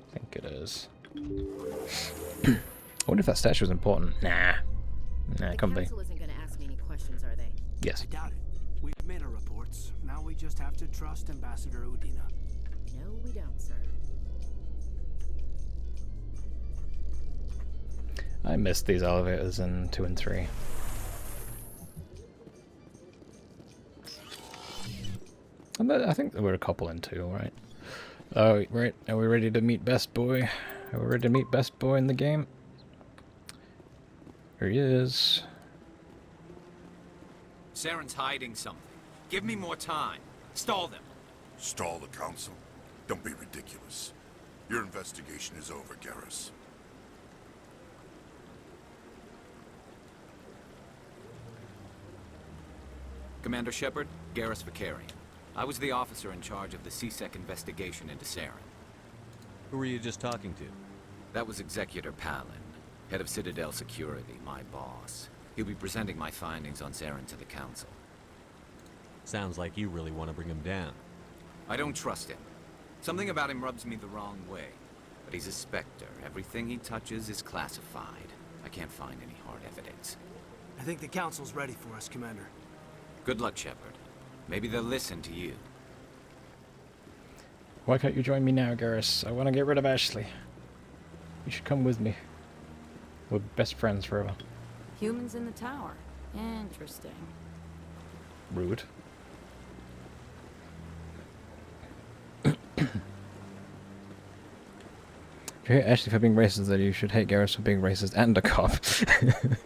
I think it is. I wonder if that statue was important. Nah. Nah, it couldn't be. The council isn't going to ask me any questions, are they? Yes. I doubt it. We've made our reports. Now we just have to trust Ambassador Udina. No, we don't, sir. I missed these elevators in 2 and 3. I think there were a couple in 2, right? Oh, right. Are we ready to meet Best Boy? Are we ready to meet Best Boy in the game? Here he is. Saren's hiding something. Give me more time. Stall them. Stall the council? Don't be ridiculous. Your investigation is over, Garrus. Commander Shepard, Garrus Vakarian. I was the officer in charge of the CSEC investigation into Saren. Who were you just talking to? That was Executor Palin, head of Citadel Security, my boss. He'll be presenting my findings on Saren to the Council. Sounds like you really want to bring him down. I don't trust him. Something about him rubs me the wrong way. But he's a Spectre. Everything he touches is classified. I can't find any hard evidence. I think the council's ready for us, Commander. Good luck, Shepard. Maybe they'll listen to you. Why can't you join me now, Garrus? I want to get rid of Ashley. You should come with me. We're best friends forever. Humans in the tower. Interesting. Rude. If you hate Ashley for being racist, then you should hate Garrus for being racist and a cop.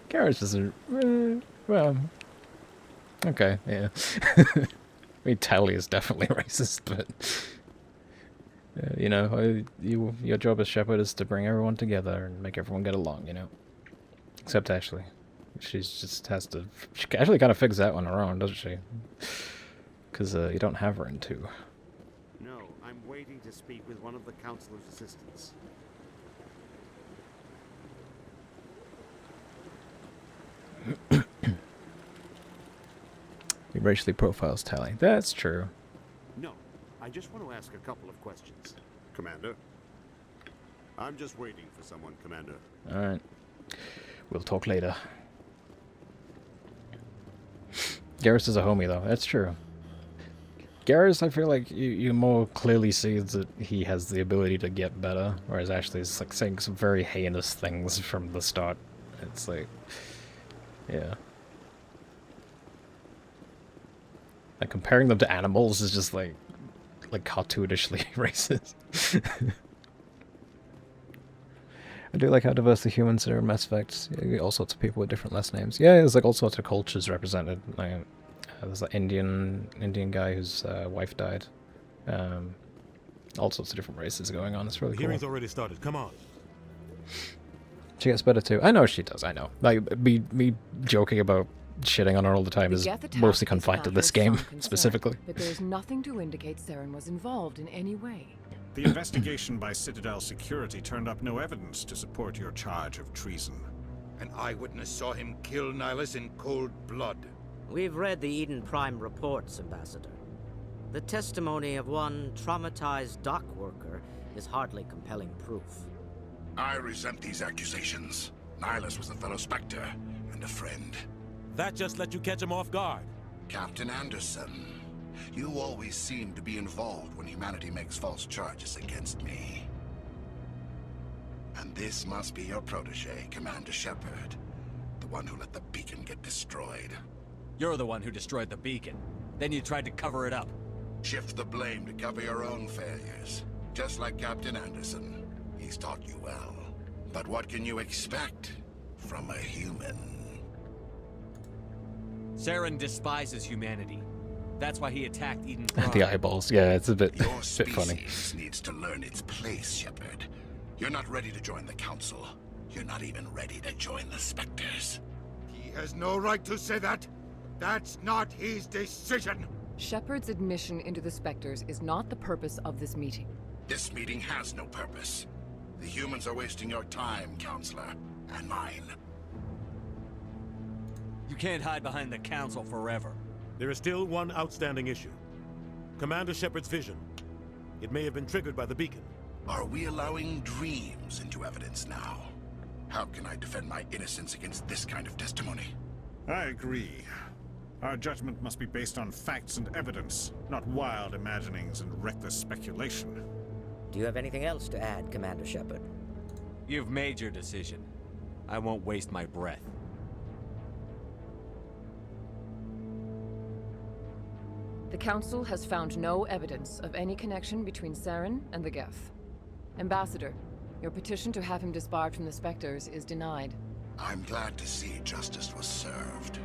Garrus is a... well... Okay, yeah. I mean, Tally is definitely racist, but... you know, your job as Shepard is to bring everyone together and make everyone get along, you know? Except Ashley. She's just has to... She actually kind of figures that on her own, doesn't she? Because you don't have her in 2. No, I'm waiting to speak with one of the Councilor's assistants. He racially profiles Tally. That's true. No, I just want to ask a couple of questions. Commander? I'm just waiting for someone, Commander. Alright. We'll talk later. Garrus is a homie, though. That's true. Garrus, I feel like you more clearly see that he has the ability to get better, whereas Ashley is like saying some very heinous things from the start. It's like... yeah. Like, comparing them to animals is just like cartoonishly racist. I do like how diverse the humans are in Mass Effect. You get all sorts of people with different last names. Yeah, there's like all sorts of cultures represented. Like, there's an Indian guy whose wife died. All sorts of different races going on. It's really The cool. hearing's already started. Come on. She gets better too. I know she does, I know. Like, me joking about shitting on her all the time The is Geth attack mostly is confined a to matter this of game, some concern, specifically. But there's nothing to indicate Saren was involved in any way. The investigation by Citadel Security turned up no evidence to support your charge of treason. An eyewitness saw him kill Nihilus in cold blood. We've read the Eden Prime reports, Ambassador. The testimony of one traumatized dock worker is hardly compelling proof. I resent these accusations. Nihilus was a fellow Spectre and a friend. That just let you catch him off guard. Captain Anderson, you always seem to be involved when humanity makes false charges against me. And this must be your protege, Commander Shepard. The one who let the beacon get destroyed. You're the one who destroyed the beacon. Then you tried to cover it up. Shift the blame to cover your own failures. Just like Captain Anderson. He's taught you well. But what can you expect from a human? Saren despises humanity. That's why he attacked Eden Prime. The eyeballs, yeah, it's a bit, Your bit funny. species needs to learn its place, Shepard. You're not ready to join the Council. You're not even ready to join the Spectres. He has no right to say that. That's not his decision. Shepard's admission into the Spectres is not the purpose of this meeting. This meeting has no purpose. The humans are wasting your time, Counselor, and mine. You can't hide behind the Council forever. There is still one outstanding issue. Commander Shepard's vision. It may have been triggered by the beacon. Are we allowing dreams into evidence now? How can I defend my innocence against this kind of testimony? I agree. Our judgment must be based on facts and evidence, not wild imaginings and reckless speculation. Do you have anything else to add, Commander Shepard? You've made your decision. I won't waste my breath. The Council has found no evidence of any connection between Saren and the Geth. Ambassador, your petition to have him disbarred from the Spectres is denied. I'm glad to see justice was served.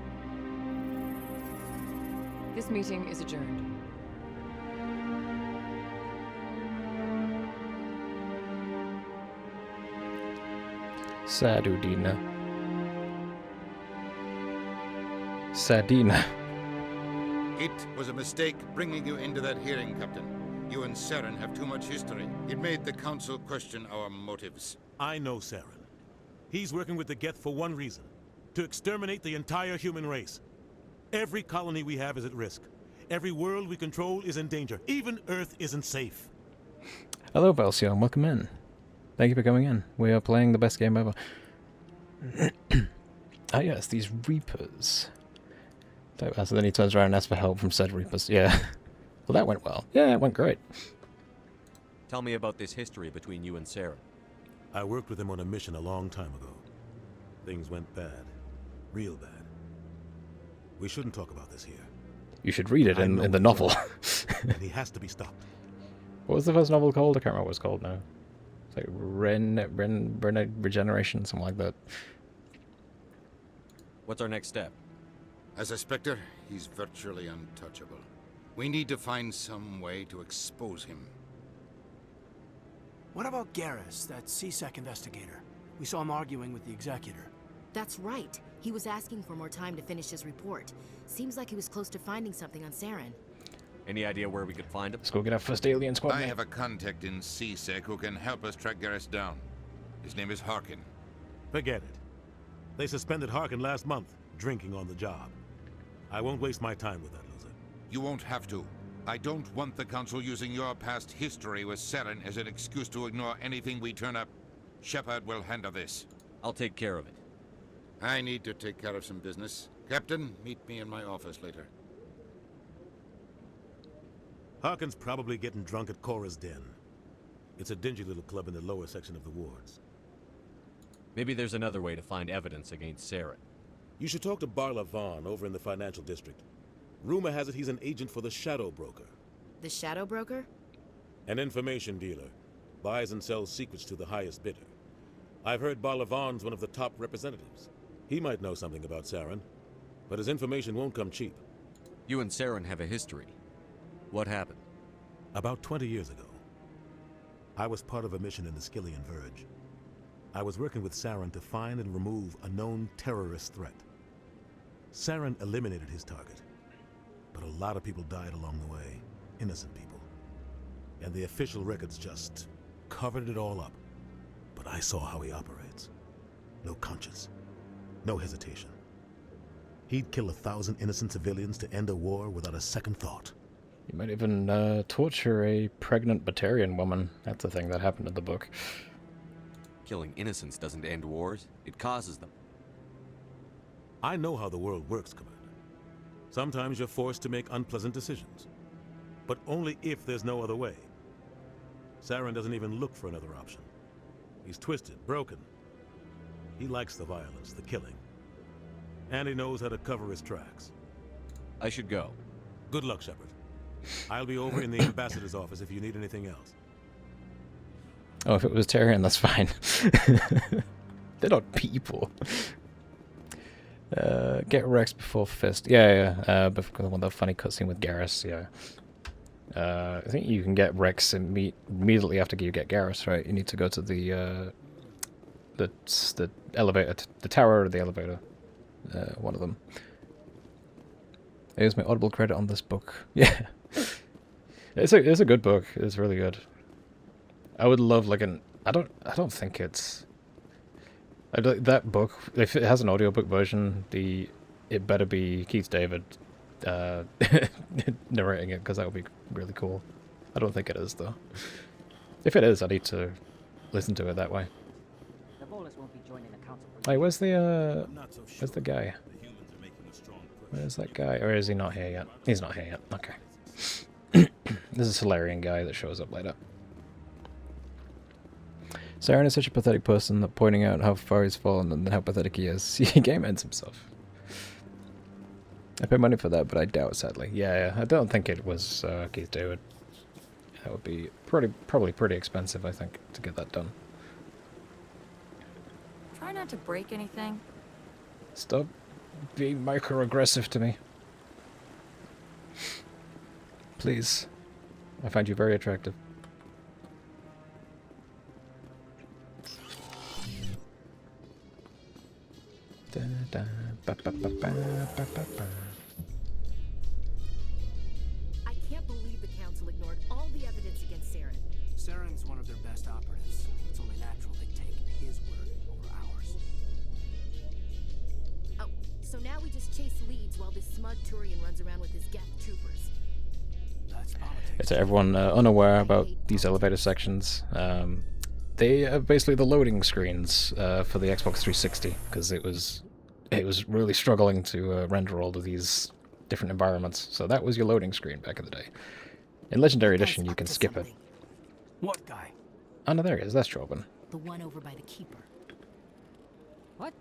This meeting is adjourned. Sadudina. Sadina. It was a mistake bringing you into that hearing, Captain. You and Saren have too much history. It made the Council question our motives. I know Saren. He's working with the Geth for one reason. To exterminate the entire human race. Every colony we have is at risk. Every world we control is in danger. Even Earth isn't safe. Hello, Valsion. Welcome in. Thank you for coming in. We are playing the best game ever. Ah, yes, these Reapers. So then he turns around and asks for help from said Reapers. Yeah. Well, that went well. Yeah, it went great. Tell me about this history between you and Saren. I worked with him on a mission a long time ago. Things went bad. Real bad. We shouldn't talk about this here. You should read it in the novel. And he has to be stopped. What was the first novel called? I can't remember what it's called now. It's like Regeneration, something like that. What's our next step? As a Spectre, he's virtually untouchable. We need to find some way to expose him. What about Garrus, that CSEC investigator? We saw him arguing with the Executor. That's right. He was asking for more time to finish his report. Seems like he was close to finding something on Saren. Any idea where we could find him? Let's go get our first alien squad. I have a contact in CSEC who can help us track Garrus down. His name is Harkin. Forget it. They suspended Harkin last month, drinking on the job. I won't waste my time with that loser. You won't have to. I don't want the Council using your past history with Saren as an excuse to ignore anything we turn up. Shepard will handle this. I'll take care of it. I need to take care of some business. Captain, meet me in my office later. Harkin's probably getting drunk at Cora's Den. It's a dingy little club in the lower section of the wards. Maybe there's another way to find evidence against Saren. You should talk to Barla Vaughn over in the financial district. Rumor has it he's an agent for the Shadow Broker. The Shadow Broker? An information dealer. Buys and sells secrets to the highest bidder. I've heard Barla Vaughn's one of the top representatives. He might know something about Saren, but his information won't come cheap. You and Saren have a history. What happened? About 20 years ago, I was part of a mission in the Skillian Verge. I was working with Saren to find and remove a known terrorist threat. Saren eliminated his target, but a lot of people died along the way, innocent people. And the official records just covered it all up. But I saw how he operates. No conscience, no hesitation. He'd kill 1,000 innocent civilians to end a war without a second thought. You might even torture a pregnant Batarian woman. That's the thing that happened in the book. Killing innocents doesn't end wars, it causes them. I know how the world works, Commander. Sometimes you're forced to make unpleasant decisions. But only if there's no other way. Saren doesn't even look for another option. He's twisted, broken. He likes the violence, the killing. And he knows how to cover his tracks. I should go. Good luck, Shepard. I'll be over in the ambassador's office if you need anything else. Oh, if it was Tyrion, that's fine. They're not people. Get Rex before Fist. Yeah. Before the funny cutscene with Garrus, yeah. I think you can get Rex immediately after you get Garrus, right? You need to go to the elevator, the tower or the elevator. One of them. Here's my Audible credit on this book. Yeah. It's a good book. It's really good. I would love like I don't think it's that book, if it has an audiobook version, it better be Keith David narrating it, because that would be really cool. I don't think it is though. If it is, I need to listen to it that way. The Volus won't be joining the council. Hey, where's the guy? Where's that guy? Or is he not here yet? He's not here yet. Okay. This is a Solarian guy that shows up later. Saren is such a pathetic person that pointing out how far he's fallen and how pathetic he is, he game ends himself. I paid money for that, but I doubt, sadly. Yeah, I don't think it was Keith David. That would be probably pretty expensive, I think, to get that done. Try not to break anything. Stop being microaggressive to me. Please. I find you very attractive. Da, da, ba, ba, ba, ba, ba, ba, ba. I can't believe the Council ignored all the evidence against Saren. Saren's one of their best operatives. It's only natural they take his word over ours. Oh, so now we just chase leads while this smug Turian runs around with his Geth troopers. That's politics. To everyone unaware about these elevator sections, they are basically the loading screens for the Xbox 360, because it was really struggling to render all of these different environments. So that was your loading screen back in the day. In Legendary Edition, you can skip it. What guy? Oh no, there he is. That's Jorben. The one over by the Keeper. What?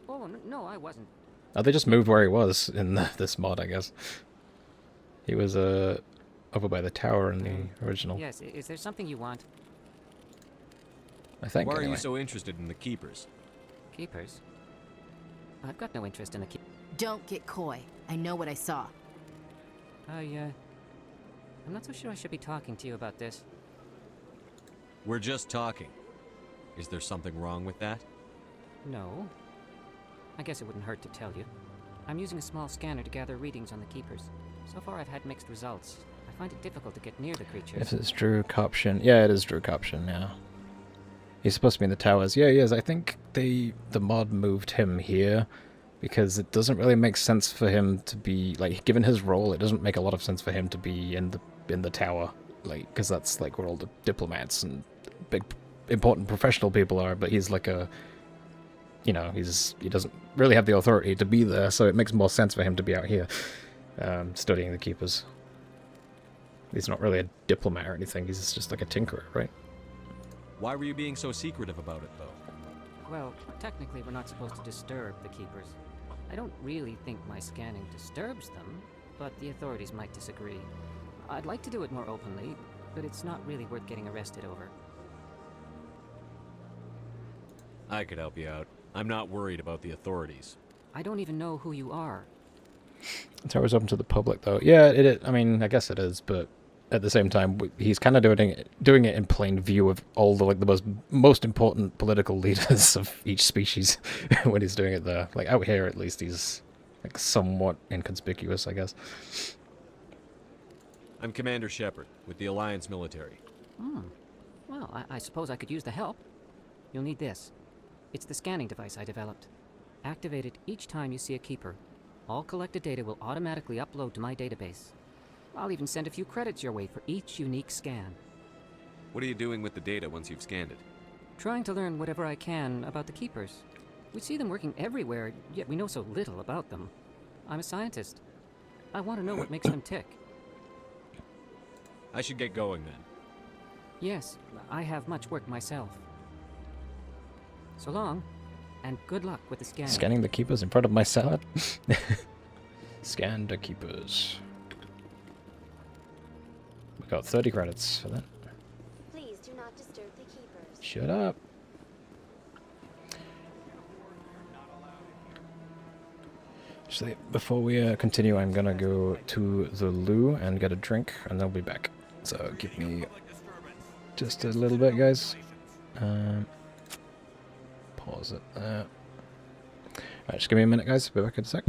Oh, no, I wasn't. Oh, they just moved where he was in this mod, I guess. He was over by the tower in the original. Yes, is there something you want? I think. Why are anyway. you so interested in the Keepers? Keepers? I've got no interest in the Don't get coy. I know what I saw. I'm not so sure I should be talking to you about this. We're just talking. Is there something wrong with that? No. I guess it wouldn't hurt to tell you. I'm using a small scanner to gather readings on the Keepers. So far I've had mixed results. I find it difficult to get near the creatures. If it's Drew Kopshin. Yeah, it is Drew Kopshin, yeah. He's supposed to be in the towers. Yeah, he is. I think the mod moved him here because it doesn't really make sense for him to be, like, given his role, it doesn't make a lot of sense for him to be in the tower, like, because that's like where all the diplomats and big important professional people are, but he's like a, you know, he doesn't really have the authority to be there, so it makes more sense for him to be out here studying the Keepers. He's not really a diplomat or anything, he's just like a tinkerer, right? Why were you being so secretive about it, though? Well, technically we're not supposed to disturb the Keepers. I don't really think my scanning disturbs them, but the authorities might disagree. I'd like to do it more openly, but it's not really worth getting arrested over. I could help you out. I'm not worried about the authorities. I don't even know who you are. The tower's open to the public, though. Yeah, I mean, I guess it is, but at the same time, he's kind of doing it in plain view of all the like the most important political leaders of each species when he's doing it there. Like out here, at least, he's like somewhat inconspicuous, I guess. I'm Commander Shepard with the Alliance military. Well, I suppose I could use the help. You'll need this. It's the scanning device I developed. Activate it each time you see a keeper. All collected data will automatically upload to my database. I'll even send a few credits your way for each unique scan. What are you doing with the data once you've scanned it? Trying to learn whatever I can about the keepers. We see them working everywhere, yet we know so little about them. I'm a scientist. I want to know what makes them tick. I should get going then. Yes, I have much work myself. So long, and good luck with the scanning. Scanning the keepers in front of my salad? Scan the keepers. We got 30 credits for that. Please do not disturb the keepers. Shut up. Actually, before we continue, I'm gonna go to the loo and get a drink, and I'll be back. So give me just a little bit, guys. Pause it there. Alright, just give me a minute, guys. Be back in a sec.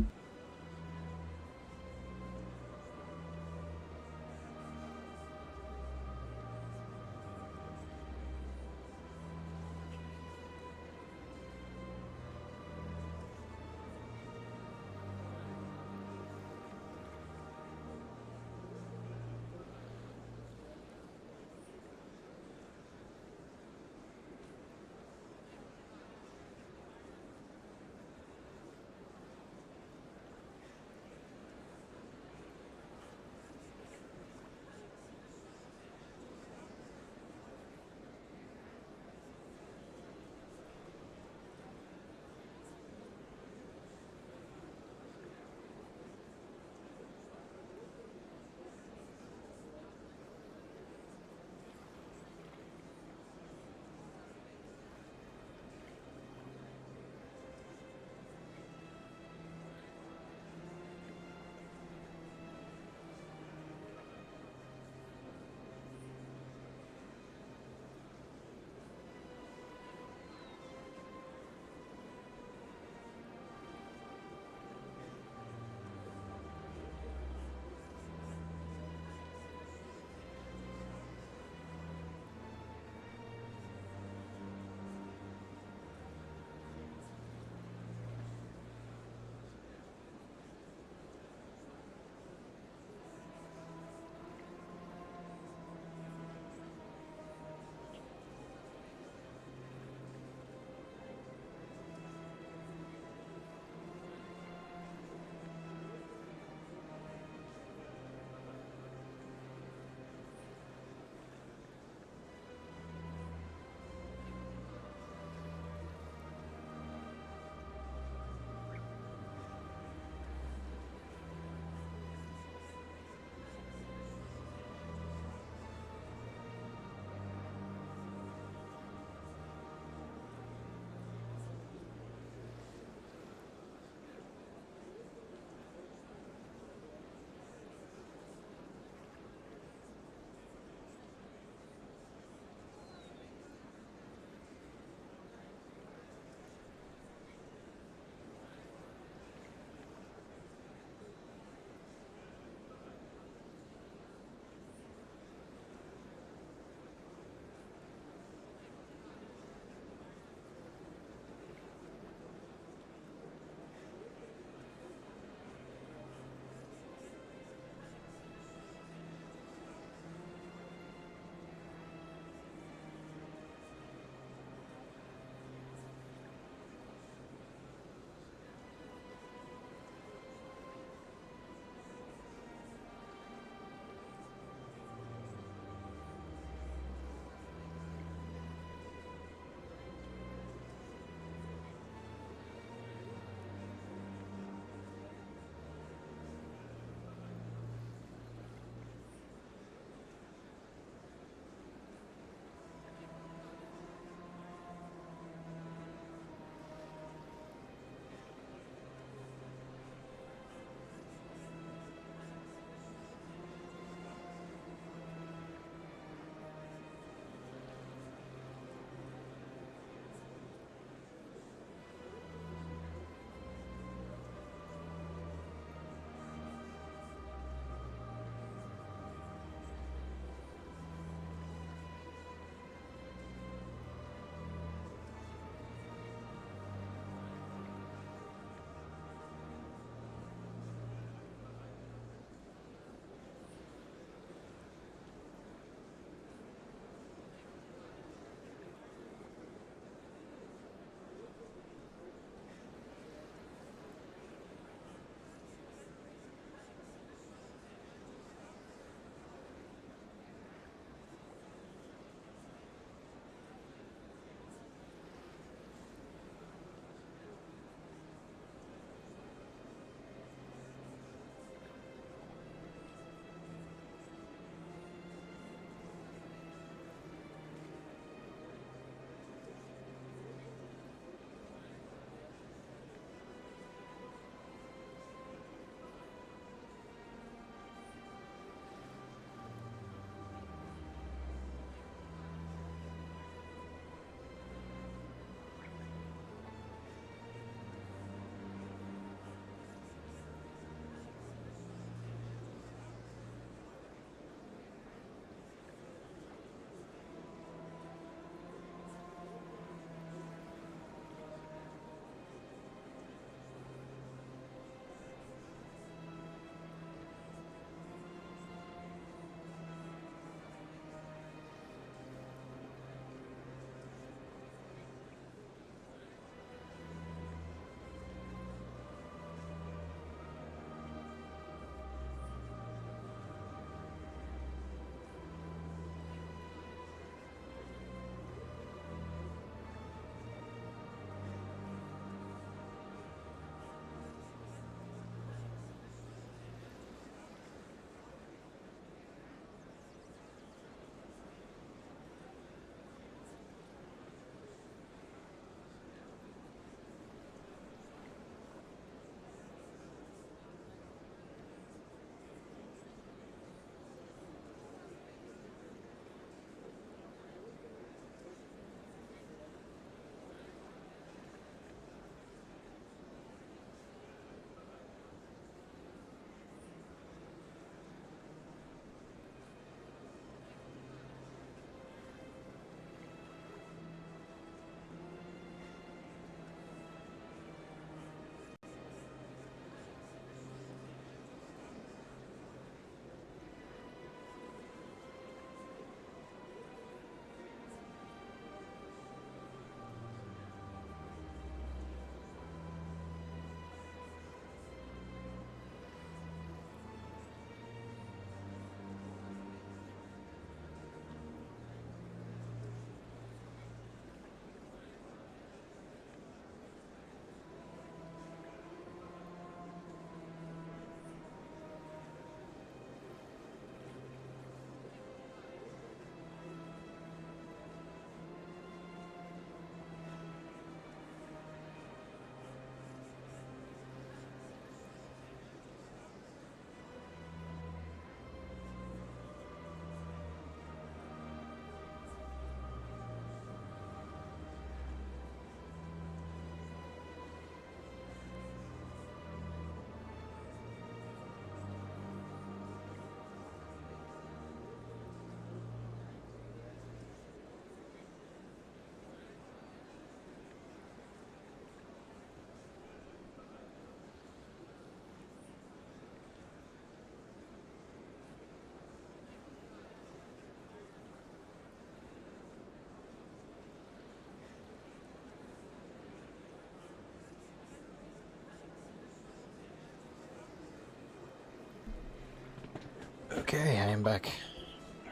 am back.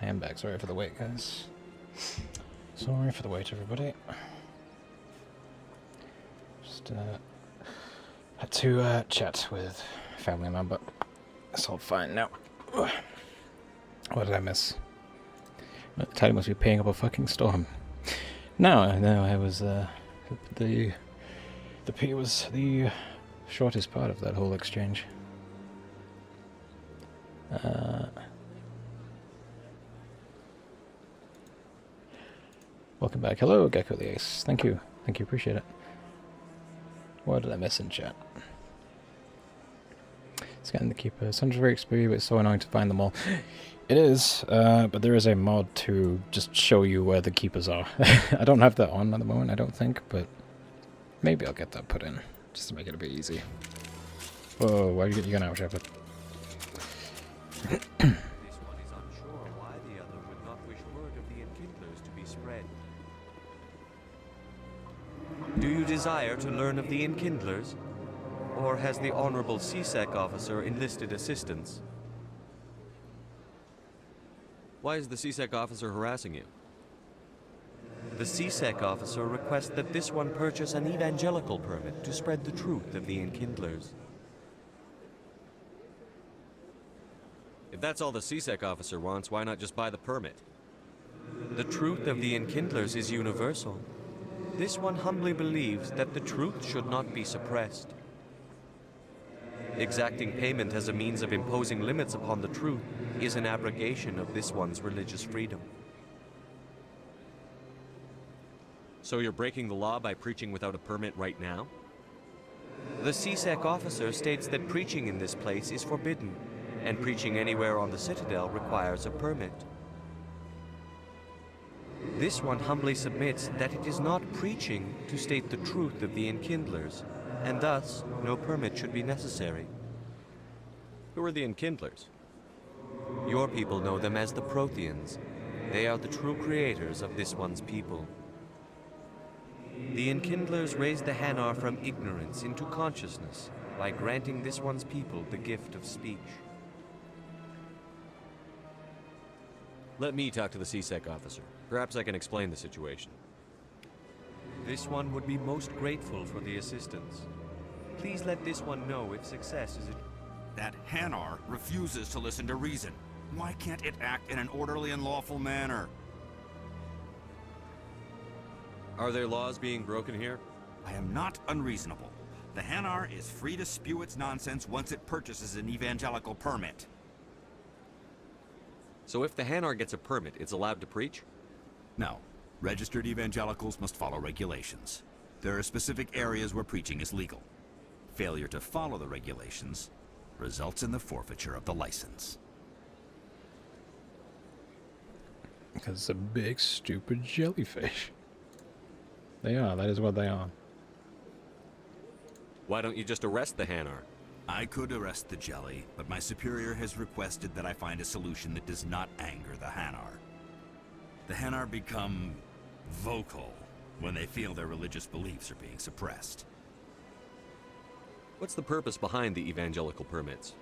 I am back. Sorry for the wait, guys. Sorry for the wait, everybody. Just had to chat with a family member. It's all fine now. What did I miss? Tally must be paying up a fucking storm. No, I was the P was the shortest part of that whole exchange. Welcome back. Hello, Gecko the Ace. Thank you. Thank you, appreciate it. What did I miss in chat? Scan the Keeper. Sounds very experience, but it's so annoying to find them all. It is, but there is a mod to just show you where the Keepers are. I don't have that on at the moment, I don't think, but maybe I'll get that put in, just to make it a bit easy. Whoa, why are you getting out, Shepard? This one is unsure why the other would not wish word of the Enkindlers to be spread. Do you desire to learn of the Enkindlers? Or has the Honorable CSEC officer enlisted assistance? Why is the CSEC officer harassing you? The CSEC officer requests that this one purchase an evangelical permit to spread the truth of the Enkindlers. If that's all the CSEC officer wants, why not just buy the permit? The truth of the Enkindlers is universal. This one humbly believes that the truth should not be suppressed. Exacting payment as a means of imposing limits upon the truth is an abrogation of this one's religious freedom. So you're breaking the law by preaching without a permit right now? The CSEC officer states that preaching in this place is forbidden, and preaching anywhere on the Citadel requires a permit. This one humbly submits that it is not preaching to state the truth of the Enkindlers, and thus no permit should be necessary. Who are the Enkindlers? Your people know them as the Protheans. They are the true creators of this one's people. The Enkindlers raised the Hanar from ignorance into consciousness by granting this one's people the gift of speech. Let me talk to the CSEC officer. Perhaps I can explain the situation. This one would be most grateful for the assistance. Please let this one know if success is That Hanar refuses to listen to reason. Why can't it act in an orderly and lawful manner? Are there laws being broken here? I am not unreasonable. The Hanar is free to spew its nonsense once it purchases an evangelical permit. So if the Hanar gets a permit, it's allowed to preach? No. Registered evangelicals must follow regulations. There are specific areas where preaching is legal. Failure to follow the regulations results in the forfeiture of the license. Because it's a big, stupid jellyfish. They are, that is what they are. Why don't you just arrest the Hanar? I could arrest the jelly, but my superior has requested that I find a solution that does not anger the Hanar. The Hanar become vocal when they feel their religious beliefs are being suppressed. What's the purpose behind the evangelical permits?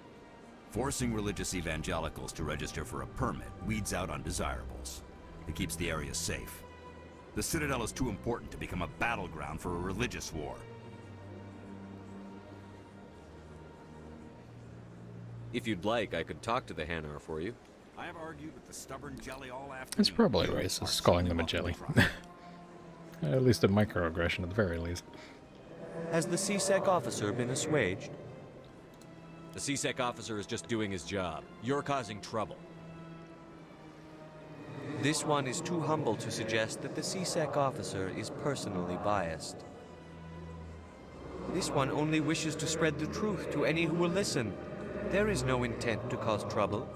Forcing religious evangelicals to register for a permit weeds out undesirables. It keeps the area safe. The Citadel is too important to become a battleground for a religious war. If you'd like, I could talk to the Hanar for you. I have argued with the stubborn jelly all afternoon. It's probably racist, calling them a jelly. At least a microaggression at the very least. Has the CSEC officer been assuaged? The CSEC officer is just doing his job. You're causing trouble. This one is too humble to suggest that the CSEC officer is personally biased. This one only wishes to spread the truth to any who will listen. There is no intent to cause trouble.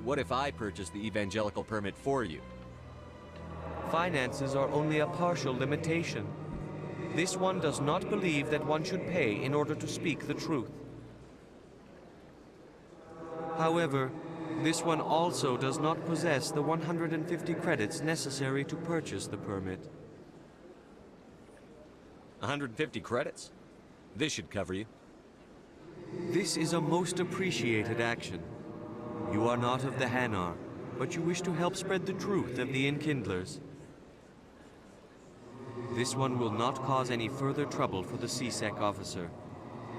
What if I purchase the evangelical permit for you? Finances are only a partial limitation. This one does not believe that one should pay in order to speak the truth. However, this one also does not possess the 150 credits necessary to purchase the permit. 150 credits? This should cover you. This is a most appreciated action. You are not of the Hanar, but you wish to help spread the truth of the Enkindlers. This one will not cause any further trouble for the C-Sec officer.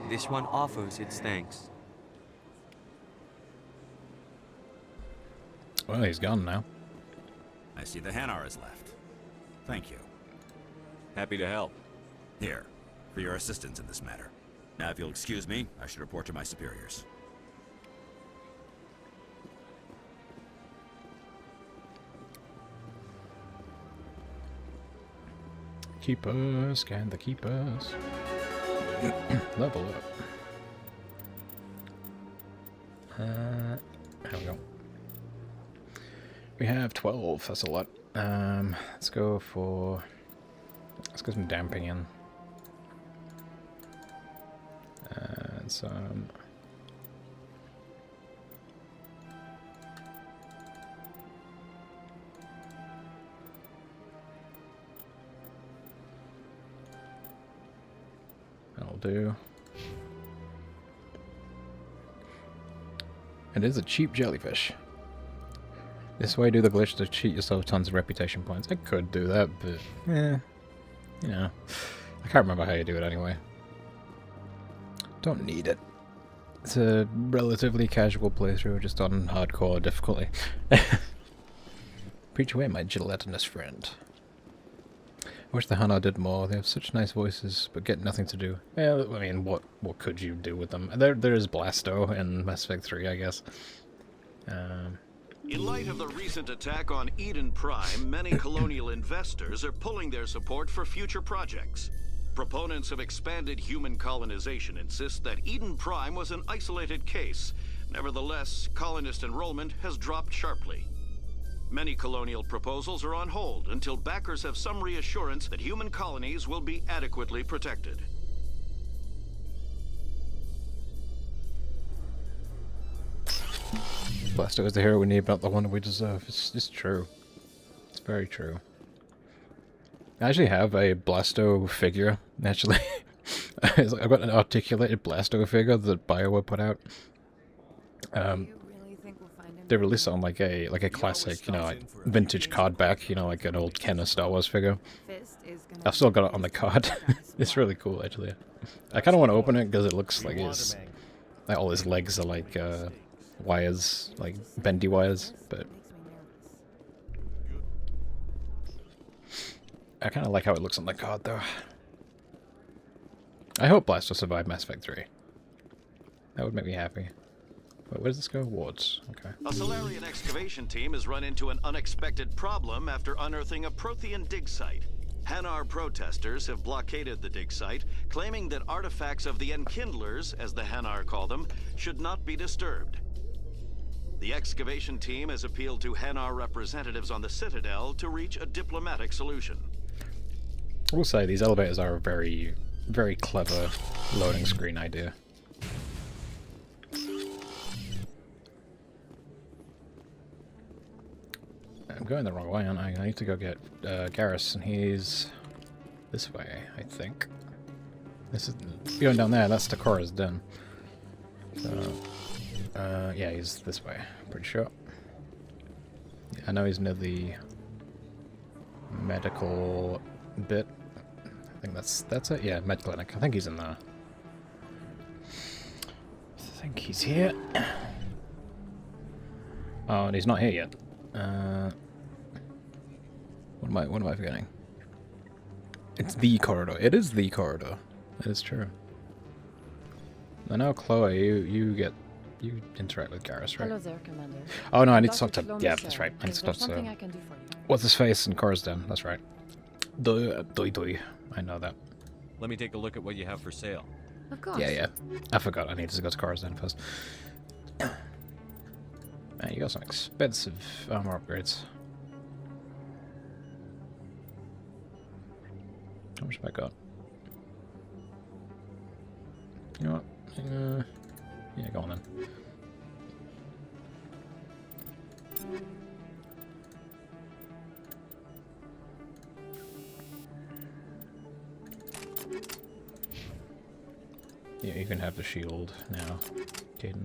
This one offers its thanks. Well, he's gone now. I see the Hanar is left. Thank you. Happy to help. Here, for your assistance in this matter. Now, if you'll excuse me, I should report to my superiors. Keepers, scan the keepers. Level up. There we go. We have 12, that's a lot. Let's go some damping in. And some... That'll do. It is a cheap jellyfish. This way, do the glitch to cheat yourself tons of reputation points. I could do that, but you know, I can't remember how you do it anyway. Don't need it. It's a relatively casual playthrough, just on hardcore difficulty. Preach away, my gelatinous friend. I wish the Hanar did more. They have such nice voices, but get nothing to do. Yeah, I mean, what could you do with them? There is Blasto in Mass Effect 3, I guess. In light of the recent attack on Eden Prime, many colonial investors are pulling their support for future projects. Proponents of expanded human colonization insist that Eden Prime was an isolated case. Nevertheless, colonist enrollment has dropped sharply. Many colonial proposals are on hold until backers have some reassurance that human colonies will be adequately protected. Blasto is the hero we need, but not the one we deserve. It's true. It's very true. I actually have a Blasto figure, actually. I've got an articulated Blasto figure that BioWare put out. They released it on like a classic, you know, like vintage card back, you know, like an old Kenner Star Wars figure. I've still got it on the card. It's really cool, actually. I kind of want to open it because it looks like it's like all his legs are like wires, like bendy wires, but I kind of like how it looks on the card, though. I hope Blasto survived Mass Effect 3. That would make me happy. Wait, where does this go? Wards. Okay. A Solarian excavation team has run into an unexpected problem after unearthing a Prothean dig site. Hanar protesters have blockaded the dig site, claiming that artifacts of the Enkindlers, as the Hanar call them, should not be disturbed. The excavation team has appealed to Hanar representatives on the Citadel to reach a diplomatic solution. I will say, these elevators are a very, very clever loading screen idea. I'm going the wrong way, aren't I? I need to go get Garrus, and he's this way, I think. This is going down there. That's Decora's den. So, yeah, he's this way. Pretty sure. Yeah, I know he's near the medical bit. I think that's it. Yeah, med clinic. I think he's in there. I think he's here. Oh, and he's not here yet. What am I forgetting? It's the corridor. It is the corridor. That is true. I know, Chloe, you interact with Garrus, right? Hello there, Commander. Oh no, I need to Dr. talk to. Clone Yeah, is that's there. right. I need Is to there talk something to. I can do for you? What's his face and Cora's den. That's right. Doi. I know that. Let me take a look at what you have for sale. Of course. Yeah. I forgot. I needed to go to Cora's den first. Man, you got some expensive armor upgrades. How much have I got? You know what? Yeah, go on then. Yeah, you can have the shield now, Caden.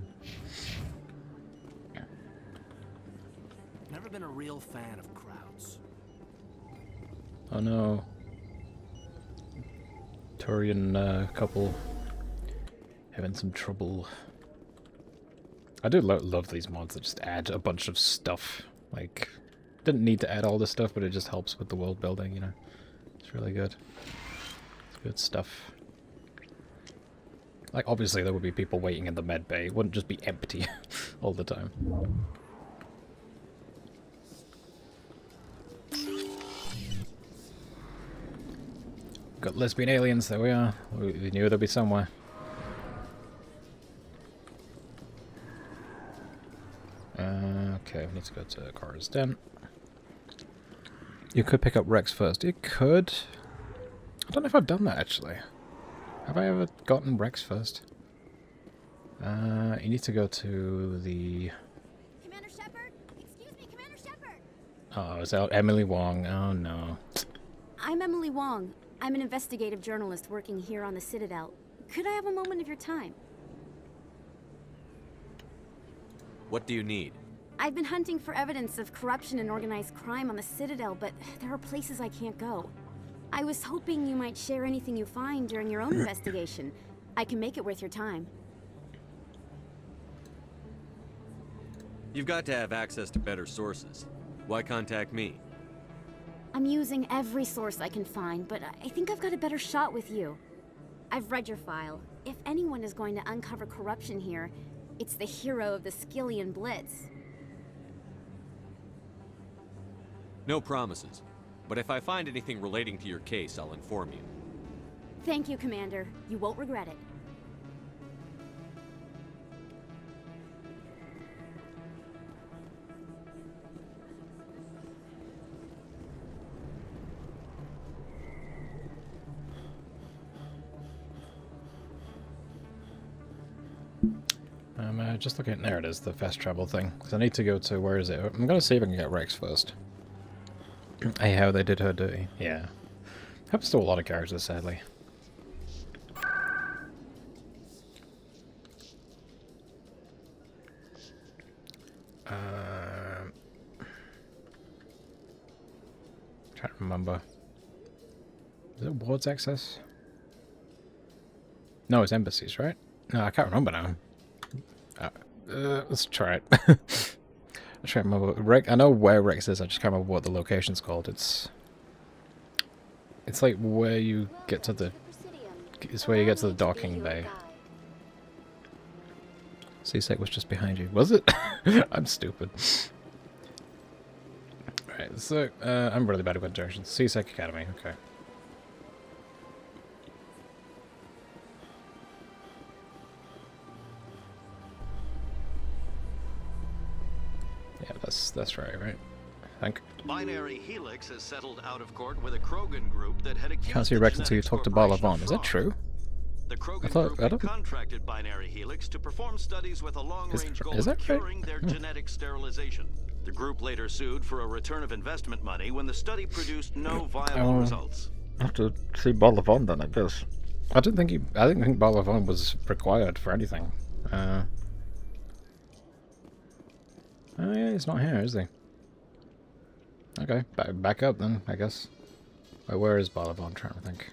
been a real fan of crowds. Oh no. Turian couple having some trouble. I do love these mods that just add a bunch of stuff. Like, didn't need to add all this stuff, but it just helps with the world building, you know. It's really good. It's good stuff. Like, obviously there would be people waiting in the med bay. It wouldn't just be empty all the time. Got lesbian aliens, there we are. We knew they'd be somewhere. Okay, we need to go to Cora's Den. You could pick up Rex first. You could. I don't know if I've done that, actually. Have I ever gotten Rex first? You need to go to the... Commander Shepard? Excuse me, Commander Shepard! Oh, is that Emily Wong? Oh, no. I'm Emily Wong. I'm an investigative journalist working here on the Citadel. Could I have a moment of your time? What do you need? I've been hunting for evidence of corruption and organized crime on the Citadel, but there are places I can't go. I was hoping you might share anything you find during your own investigation. I can make it worth your time. You've got to have access to better sources. Why contact me? I'm using every source I can find, but I think I've got a better shot with you. I've read your file. If anyone is going to uncover corruption here, it's the hero of the Skillian Blitz. No promises. But if I find anything relating to your case, I'll inform you. Thank you, Commander. You won't regret it. I'm just looking at, there it is, the fast travel thing. Because I need to go to, where is it? I'm going to see if I can get Rex first. Hey, how they did her dirty. Yeah. Happens to a lot of characters, sadly. Trying to remember. Is it wards access? No, it's embassies, right? No, I can't remember now. Let's try it. I can't remember. I know where Rex is, I just can't remember what the location's called. It's like where you get to the... It's where you get to the docking bay. C-Sec was just behind you. Was it? I'm stupid. Alright, so, I'm really bad with directions. C-Sec Academy, okay. Yeah, that's right? I think. Binary Helix has settled out of court with a Krogan group that had accused Can't see Rex until you talk to Bala Vaughn. Is that true? The Krogan group had contracted Binary Helix to perform studies with a long-range goal of curing their genetic sterilization. The group later sued for a return of investment money when the study produced no viable results. I have to see Bala Vaughn then, I guess. I didn't think Bala Vaughn was required for anything. Oh yeah, he's not here, is he? Okay, back up then, I guess. Where is Bala Vaughn? I'm trying to think.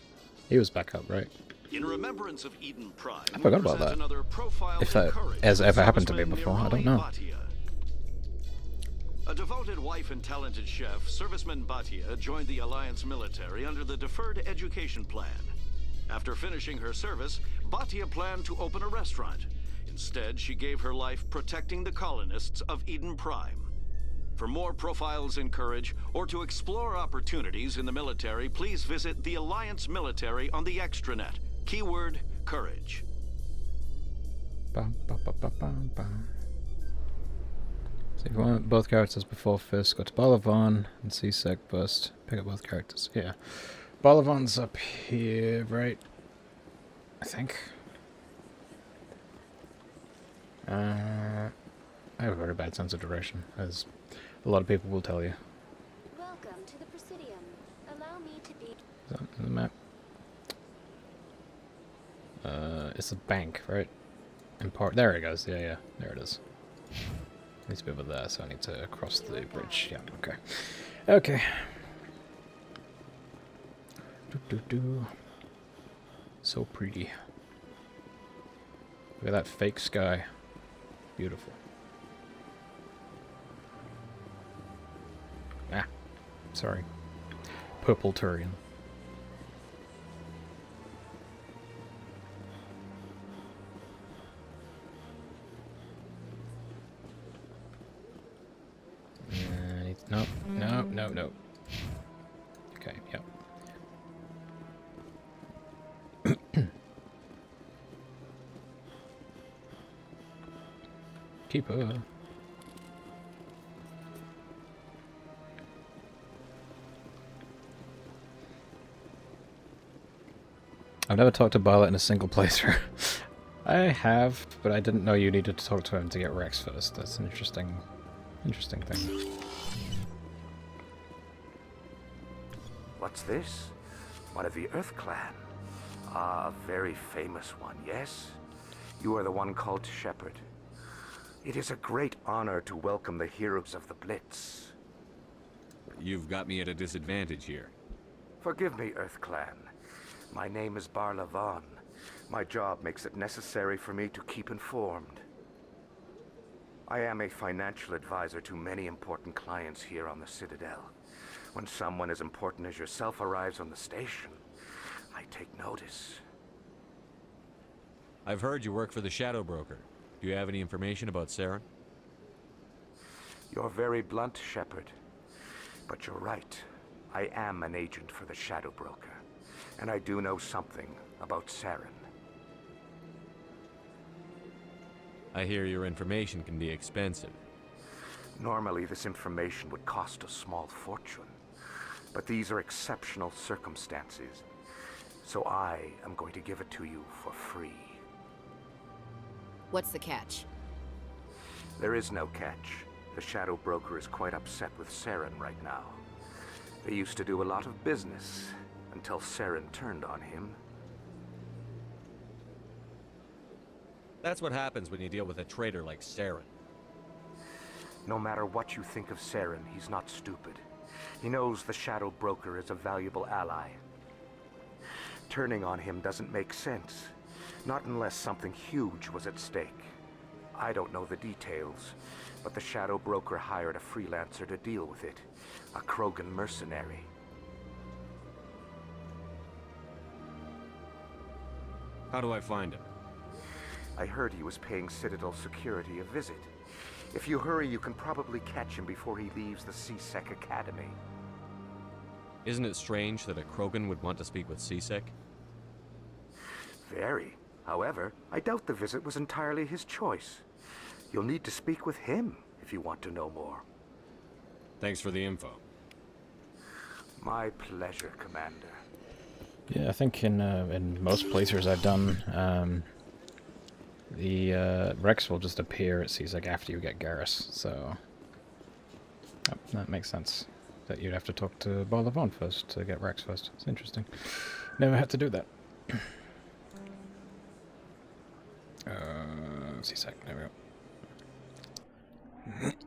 He was back up, right? In remembrance of Eden Prime, I forgot about that. If that has ever happened to me before, I don't know. A devoted wife and talented chef, Serviceman Bhatia joined the Alliance military under the Deferred Education Plan. After finishing her service, Bhatia planned to open a restaurant. Instead, she gave her life protecting the colonists of Eden Prime. For more profiles in Courage, or to explore opportunities in the military, please visit the Alliance Military on the extranet. Keyword, Courage. Bum, bum, bum, bum, bum, bum. So if you want both characters before Fisk, go to Bala Vaughn and C-Sec first. Pick up both characters. Yeah. Bala Vaughn's up here, right? I think. I have a very bad sense of direction, as a lot of people will tell you. Welcome to the Presidium. Allow me to be... Is that in the map? It's a bank, right? In part. There it goes. Yeah, there it is. Needs to be over there, so I need to cross the bridge. Yeah, okay. Okay. So pretty. Look at that fake sky. Beautiful. Ah, sorry. Purple Turian. No, no, no, no. Okay, yep. Keeper. I've never talked to Barlet in a single playthrough. I have, but I didn't know you needed to talk to him to get Rex first. That's an interesting thing. What's this? One of the Earth Clan. Ah, a very famous one, yes? You are the one called Shepard. It is a great honor to welcome the heroes of the Blitz. You've got me at a disadvantage here. Forgive me, Earth Clan. My name is Barla Von. My job makes it necessary for me to keep informed. I am a financial advisor to many important clients here on the Citadel. When someone as important as yourself arrives on the station, I take notice. I've heard you work for the Shadow Broker. Do you have any information about Saren? You're very blunt, Shepard. But you're right. I am an agent for the Shadow Broker. And I do know something about Saren. I hear your information can be expensive. Normally, this information would cost a small fortune. But these are exceptional circumstances. So I am going to give it to you for free. What's the catch? There is no catch. The Shadow Broker is quite upset with Saren right now. They used to do a lot of business, until Saren turned on him. That's what happens when you deal with a traitor like Saren. No matter what you think of Saren, he's not stupid. He knows the Shadow Broker is a valuable ally. Turning on him doesn't make sense. Not unless something huge was at stake. I don't know the details, but the Shadow Broker hired a freelancer to deal with it. A Krogan mercenary. How do I find him? I heard he was paying Citadel security a visit. If you hurry, you can probably catch him before he leaves the C-Sec Academy. Isn't it strange that a Krogan would want to speak with C-Sec? Very. However, I doubt the visit was entirely his choice. You'll need to speak with him if you want to know more. Thanks for the info. My pleasure, Commander. Yeah, I think in most playthroughs I've done, the Rex will just appear at C-Sec after you get Garrus, so that makes sense. That you'd have to talk to Barla Von first to get Rex first. It's interesting. Never had to do that. C-Sec, there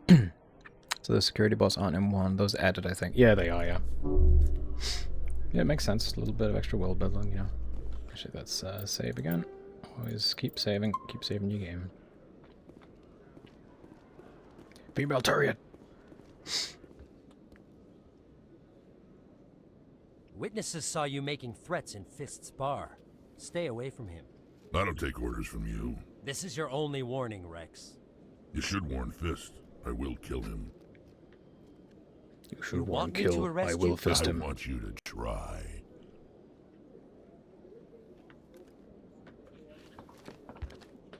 we go. So the security boss aren't in one. Those added, I think. Yeah, they are, yeah. Yeah, it makes sense. A little bit of extra world building, you know. Actually, let's save again. Always keep saving your game. Female Turian! Witnesses saw you making threats in Fist's bar. Stay away from him. I don't take orders from you. This is your only warning, Rex. You should warn Fist. I will kill him. You should warn Kill. I will fist him. I want you to try.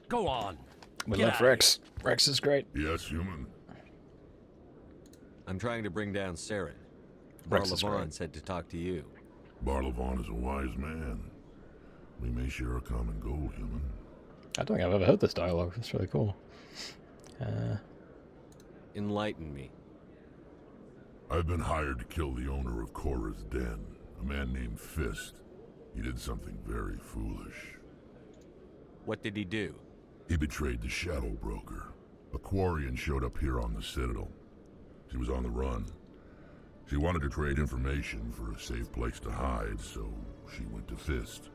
Go on. We love Rex. Rex is great. Yes, human. I'm trying to bring down Saren. Rex is Barla Von great. said to talk to you. Barla Von is a wise man. We may share a common goal, human. I don't think I've ever heard this dialogue. That's really cool. Enlighten me. I've been hired to kill the owner of Korra's Den, a man named Fist. He did something very foolish. What did he do? He betrayed the Shadow Broker. A Quarian showed up here on the Citadel. She was on the run. She wanted to trade information for a safe place to hide, so she went to Fist.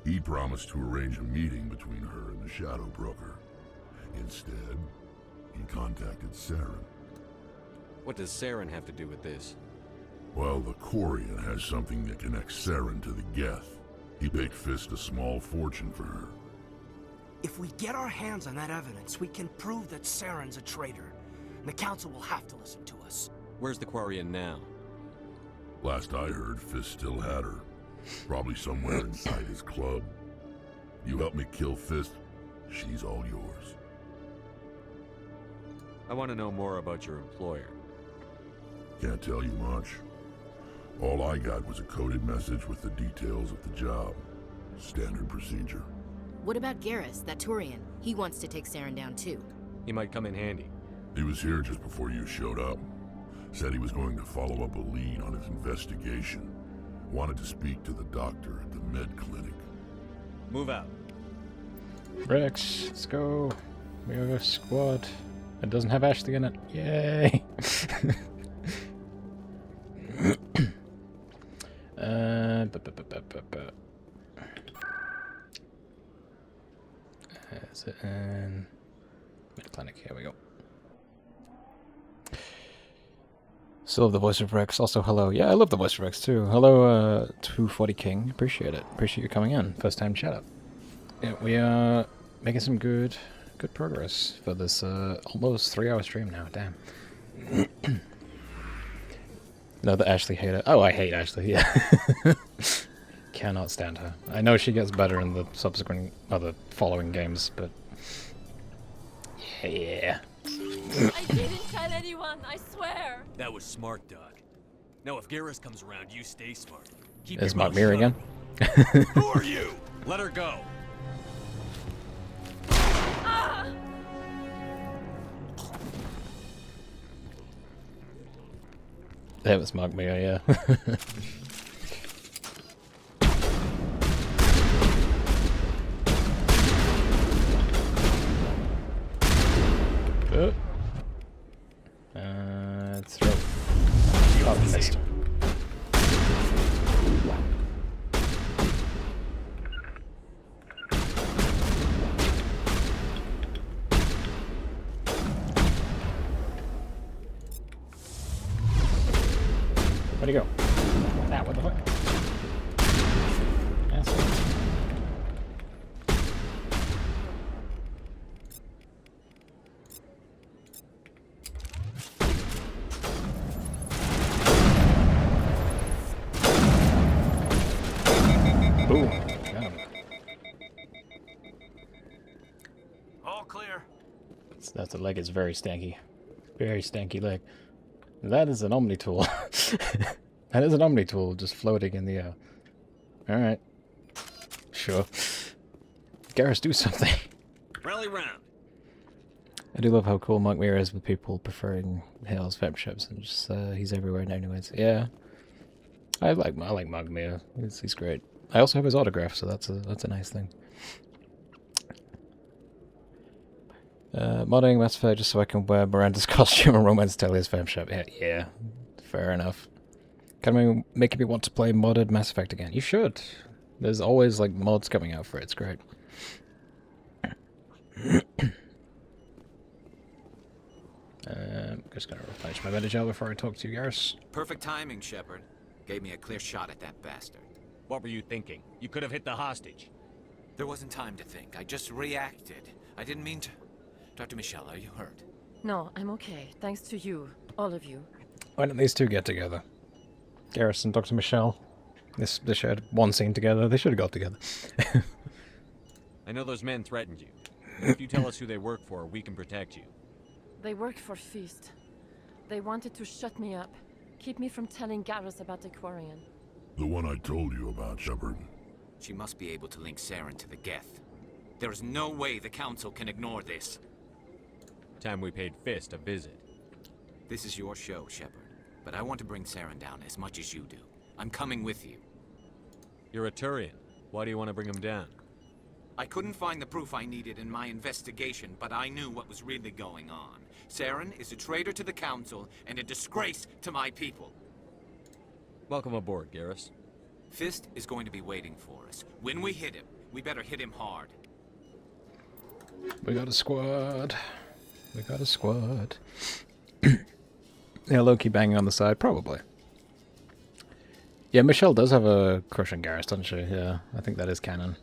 He promised to arrange a meeting between her and the Shadow Broker. Instead, he contacted Saren. What does Saren have to do with this? Well, the Quarian has something that connects Saren to the Geth. He paid Fist a small fortune for her. If we get our hands on that evidence, we can prove that Saren's a traitor. And the Council will have to listen to us. Where's the Quarian now? Last I heard, Fist still had her. Probably somewhere inside his club. You help me kill Fist, she's all yours. I want to know more about your employer. Can't tell you much. All I got was a coded message with the details of the job. Standard procedure. What about Garrus, that Turian? He wants to take Saren down too. He might come in handy. He was here just before you showed up. Said he was going to follow up a lead on his investigation. Wanted to speak to the doctor at the med clinic. Move out. Rex, let's go. We have a squad. It doesn't have Ashley in it. Yay! Is it in med clinic? Here we go. Still love the voice of Rex. Also, hello. Yeah, I love the voice of Rex too. Hello, 240 King. Appreciate it. Appreciate you coming in. First time chat up. Yeah, we are making some good progress for this almost 3-hour stream now. Damn. Another Ashley hater. Oh, I hate Ashley. Yeah. Cannot stand her. I know she gets better in the subsequent other following games, but yeah. I didn't tell anyone, I swear. That was smart, Doug. Now, if Garrus comes around, you stay smart. Keep There's your Mark mouth Mir shut. again. Who are you? Let her go. Ah! That was Mark Mir, yeah. Throw. Oh, missed. Where'd he go? Ah, what the fuck? Asshole. Boom. Got him. All clear. That's the leg is very stanky. Very stanky leg. That is an Omni tool. That is an Omni tool just floating in the air. Alright. Sure. Garrus, do something. Rally round. I do love how cool Mark Mir is with people preferring Hale's Femships and just he's everywhere anyways. Yeah. I like Mark Mir. He's great. I also have his autograph, so that's a nice thing. Modding Mass Effect just so I can wear Miranda's costume and Romance Talia's Femship. Yeah, fair enough. Can we make me want to play modded Mass Effect again? You should. There's always like mods coming out for it. It's great. Just gonna replenish my Metagel before I talk to you, Garrus. Perfect timing, Shepard. Gave me a clear shot at that bastard. What were you thinking? You could have hit the hostage. There wasn't time to think. I just reacted. I didn't mean to... Dr. Michelle, are you hurt? No, I'm okay. Thanks to you. All of you. Why don't these two get together? Garrus and Dr. Michelle. They shared one scene together. They should have got together. I know those men threatened you. If you tell us who they work for, we can protect you. They work for Feast. They wanted to shut me up. Keep me from telling Garrus about the Quarian. The one I told you about, Shepard. She must be able to link Saren to the Geth. There is no way the Council can ignore this. Time we paid Fist a visit. This is your show, Shepard. But I want to bring Saren down as much as you do. I'm coming with you. You're a Turian. Why do you want to bring him down? I couldn't find the proof I needed in my investigation, but I knew what was really going on. Saren is a traitor to the Council and a disgrace to my people. Welcome aboard, Garrus. Fist is going to be waiting for us. When we hit him, we better hit him hard. We got a squad. We got a squad. Yeah, Loki banging on the side, probably. Yeah, Michelle does have a crush on Garrus, doesn't she? Yeah, I think that is canon.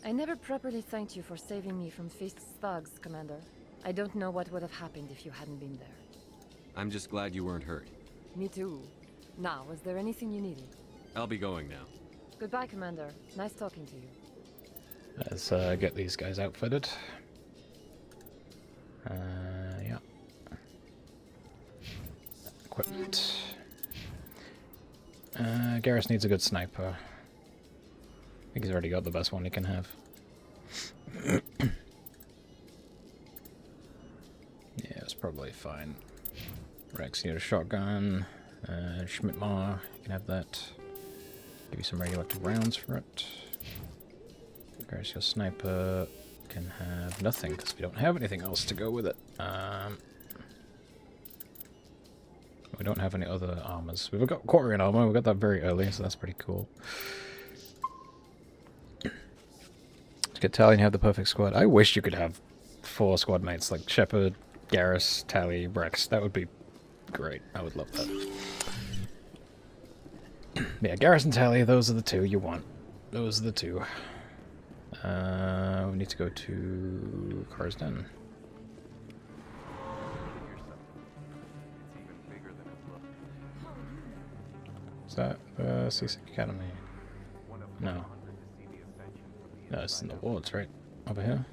I never properly thanked you for saving me from Fist's thugs, Commander. I don't know what would have happened if you hadn't been there. I'm just glad you weren't hurt. Me too. Now, was there anything you needed? I'll be going now. Goodbye, Commander. Nice talking to you. Let's get these guys outfitted. Yeah. Equipment. Garrus needs a good sniper. I think he's already got the best one he can have. Yeah, it's probably fine. Rex, you need a shotgun. Schmidt-Mar, you can have that. Give you some radioactive rounds for it. Garrus, your sniper can have nothing because we don't have anything else to go with it. We don't have any other armors. We've got Quarian armor, we got that very early, so that's pretty cool. Let's get Tali and have the perfect squad. I wish you could have 4 squad mates like Shepard, Garrus, Tali, Rex. That would be great. I would love that. Yeah, Garrus and Tali, those are the 2 you want. Those are the 2. We need to go to Car's Den. Is that the Seasick Academy? No. No, it's in the wards, right? Over here?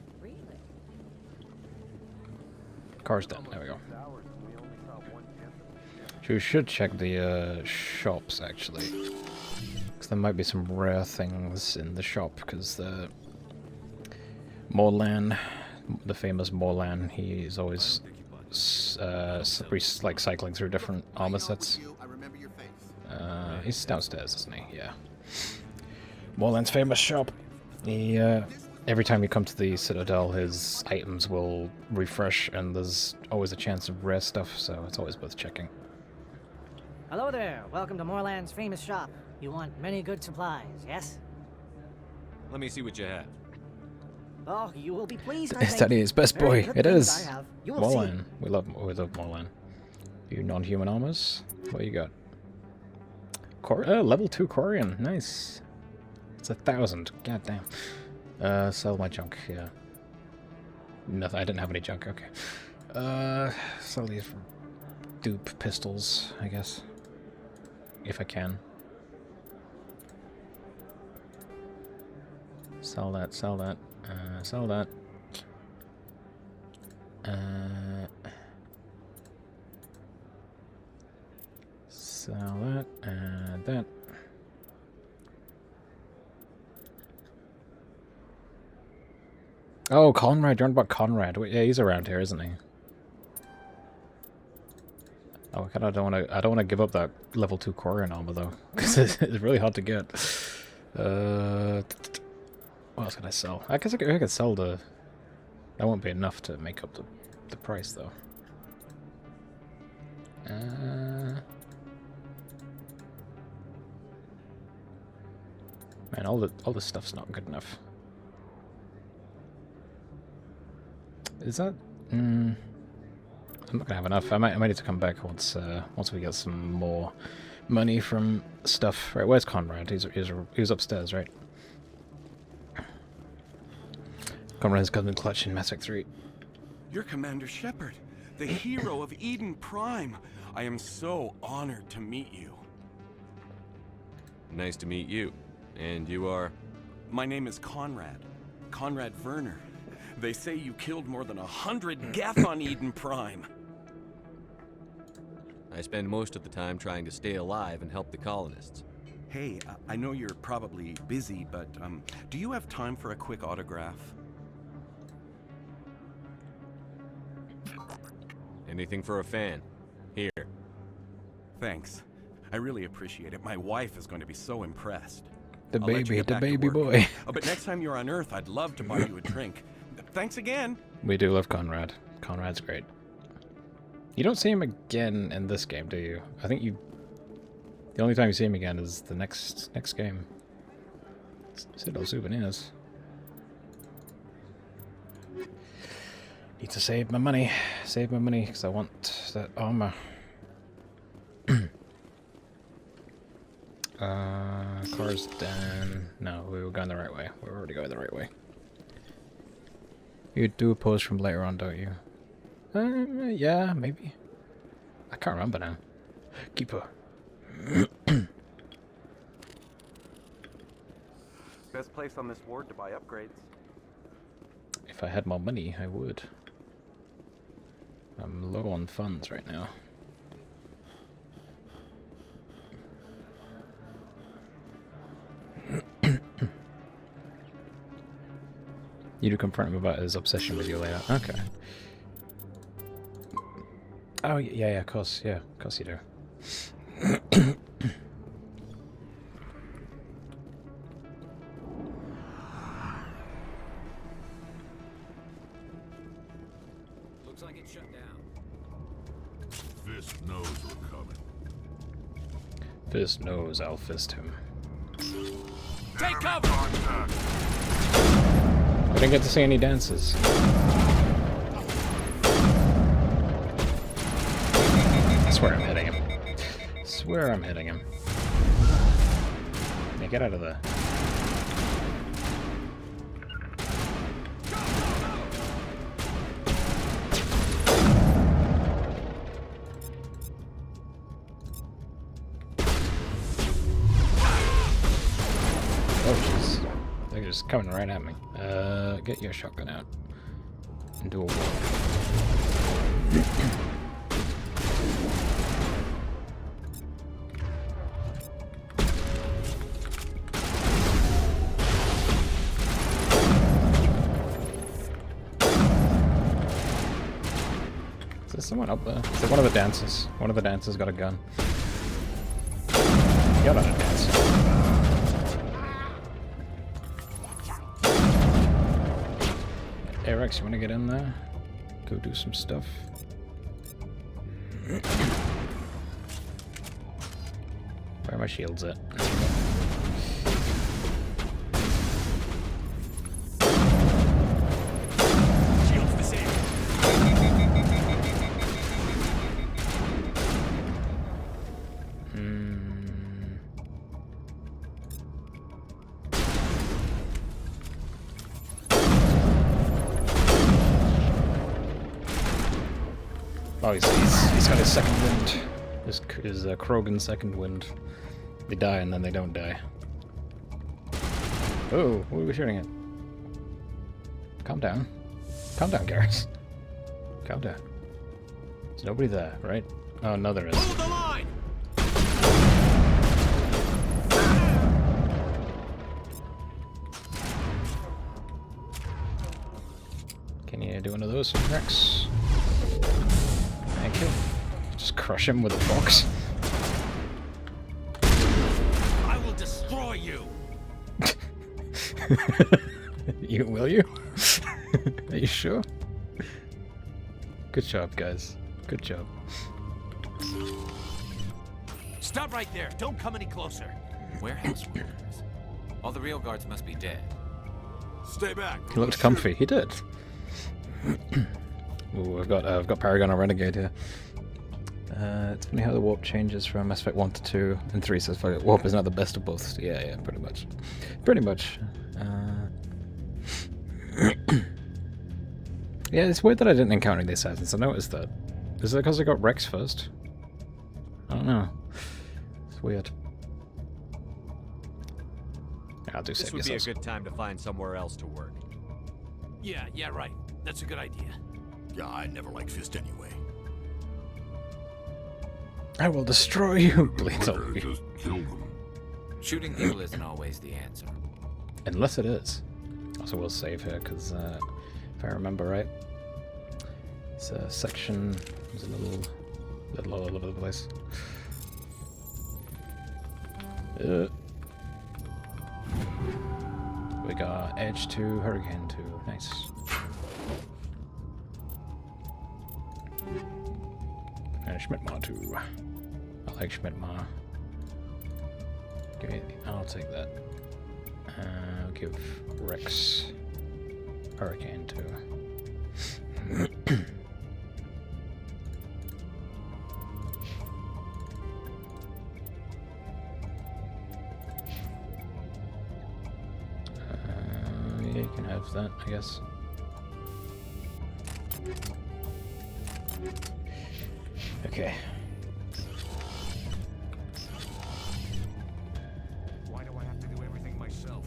Car's Den, there we go. We should check the shops, actually. Because there might be some rare things in the shop, because the Morlan, the famous Morlan, he's always like cycling through different armor sets. He's downstairs, isn't he? Yeah. Morlan's famous shop. He, every time you come to the Citadel, his items will refresh, and there's always a chance of rare stuff, so it's always worth checking. Hello there. Welcome to Morlan's famous shop. You want many good supplies, yes? Let me see what you have. Oh, you will be pleased, I It's think. Teddy's best Very boy. good It things is. I have. You will see. Morlan. We love Morlan. You non-human armors? What you got? Level 2 Quarian. Nice. It's 1,000. God damn. Sell my junk. Yeah. Nothing. I didn't have any junk. Okay. Sell these for dupe pistols, I guess. If I can. Sell that. Sell that. Sell that. Sell that and that. Oh, Conrad. You learned about Conrad. Yeah, he's around here, isn't he? Oh, I don't want to give up that level 2 Quarian armor though, because it's really hard to get. What else can I sell? I guess I could sell the. That won't be enough to make up the price though. Man, all the stuff's not good enough. Is that? I'm not gonna have enough. I might need to come back once we get some more money from stuff. Right, where's Conrad? He's upstairs, right? Conrad's got in clutch in Mass Effect 3. You're Commander Shepard, the hero of Eden Prime. I am so honored to meet you. Nice to meet you. And you are? My name is Conrad. Conrad Werner. They say you killed more than 100 Geth on Eden Prime. I spend most of the time trying to stay alive and help the colonists. Hey, I know you're probably busy, but do you have time for a quick autograph? Anything for a fan. Here. Thanks. I really appreciate it. My wife is going to be so impressed. The I'll let you baby, get the back to baby work. boy. But next time you're on Earth, I'd love to buy you a drink. Thanks again. We do love Conrad. Conrad's great. You don't see him again in this game, do you? I think you... The only time you see him again is the next game. Citadel souvenirs. Need to save my money. Save my money, because I want that armor. Car's down. No, we were going the right way. We were already going the right way. You do a pose from later on, don't you? Yeah, maybe. I can't remember now. Keeper. Best place on this ward to buy upgrades. If I had more money, I would. I'm low on funds right now. You do confront him about his obsession with you later. Okay. Oh, yeah, of course you do. Looks like it's shut down. Fist knows we're coming. Fist knows I'll fist him. Take cover! I didn't get to see any dances. I swear I'm hitting him. Swear I'm hitting him. Yeah, get out of there. Oh jeez. They're just coming right at me. Get your shotgun out. And do a walk. Is there someone up there? Is it one of the dancers? One of the dancers got a gun. Got on a dance. Hey Rex, you wanna get in there? Go do some stuff. Where are my shields at? Shields disabled. Oh, he's got his second wind. His Krogan second wind. They die and then they don't die. Oh, what are we shooting at? Calm down. Calm down, Garrus. Calm down. There's nobody there, right? Oh, no there is. Hold the line! Can you do one of those, Rex? Thank you. Just crush him with a box. I will destroy you! Will you? Are you sure? Good job, guys. Good job. Stop right there. Don't come any closer. Warehouse workers. All the real guards must be dead. Stay back. He looked comfy. He did. Ooh, I've got Paragon on Renegade here. It's funny how the warp changes from Mass Effect 1 to 2 and 3 says fuck it, warp is not the best of both. Yeah, pretty much. Pretty much. Yeah, it's weird that I didn't encounter the assassins. I noticed that. Is it because I got Rex first? I don't know. It's weird. I'll do This save would be a yourselves. good time to find somewhere else to work. Yeah, right. That's a good idea. Yeah, I never liked Fist anyway. I will destroy you, bleeds all of you. Just kill them. Shooting people isn't always the answer. Unless it is. Also, we'll save here, because if I remember right, it's a section, it's a little all over the place. we got Edge 2, Hurricane 2. Nice. And Schmidtmar 2. I like Schmidtmar. Give me, I'll take that. I'll give Rex Hurricane 2. Yeah, you can have that, I guess. Okay. Why do I have to do everything myself?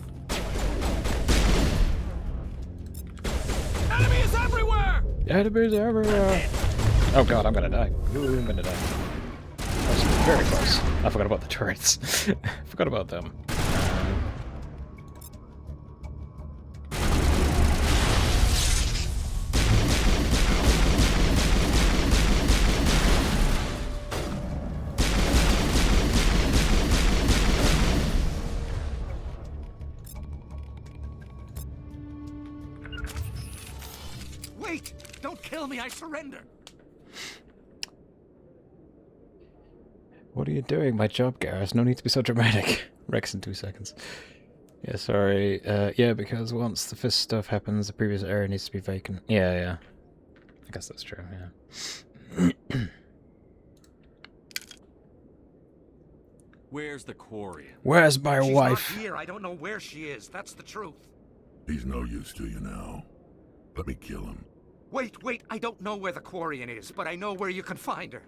Enemies everywhere! Enemies everywhere! Oh god, I'm gonna die. Ooh, I'm gonna die. That was very close. I forgot about the turrets. Forgot about them. Wait! Don't kill me, I surrender! What are you doing? My job, Garrus. No need to be so dramatic. Rex in 2 seconds. Yeah, sorry. Yeah, because once the fist stuff happens, the previous area needs to be vacant. Yeah. I guess that's true, yeah. Where's the Quarian? Where's my wife? She's not here. I don't know where she is. That's the truth. He's no use to you now. Let me kill him. Wait. I don't know where the Quarian is, but I know where you can find her.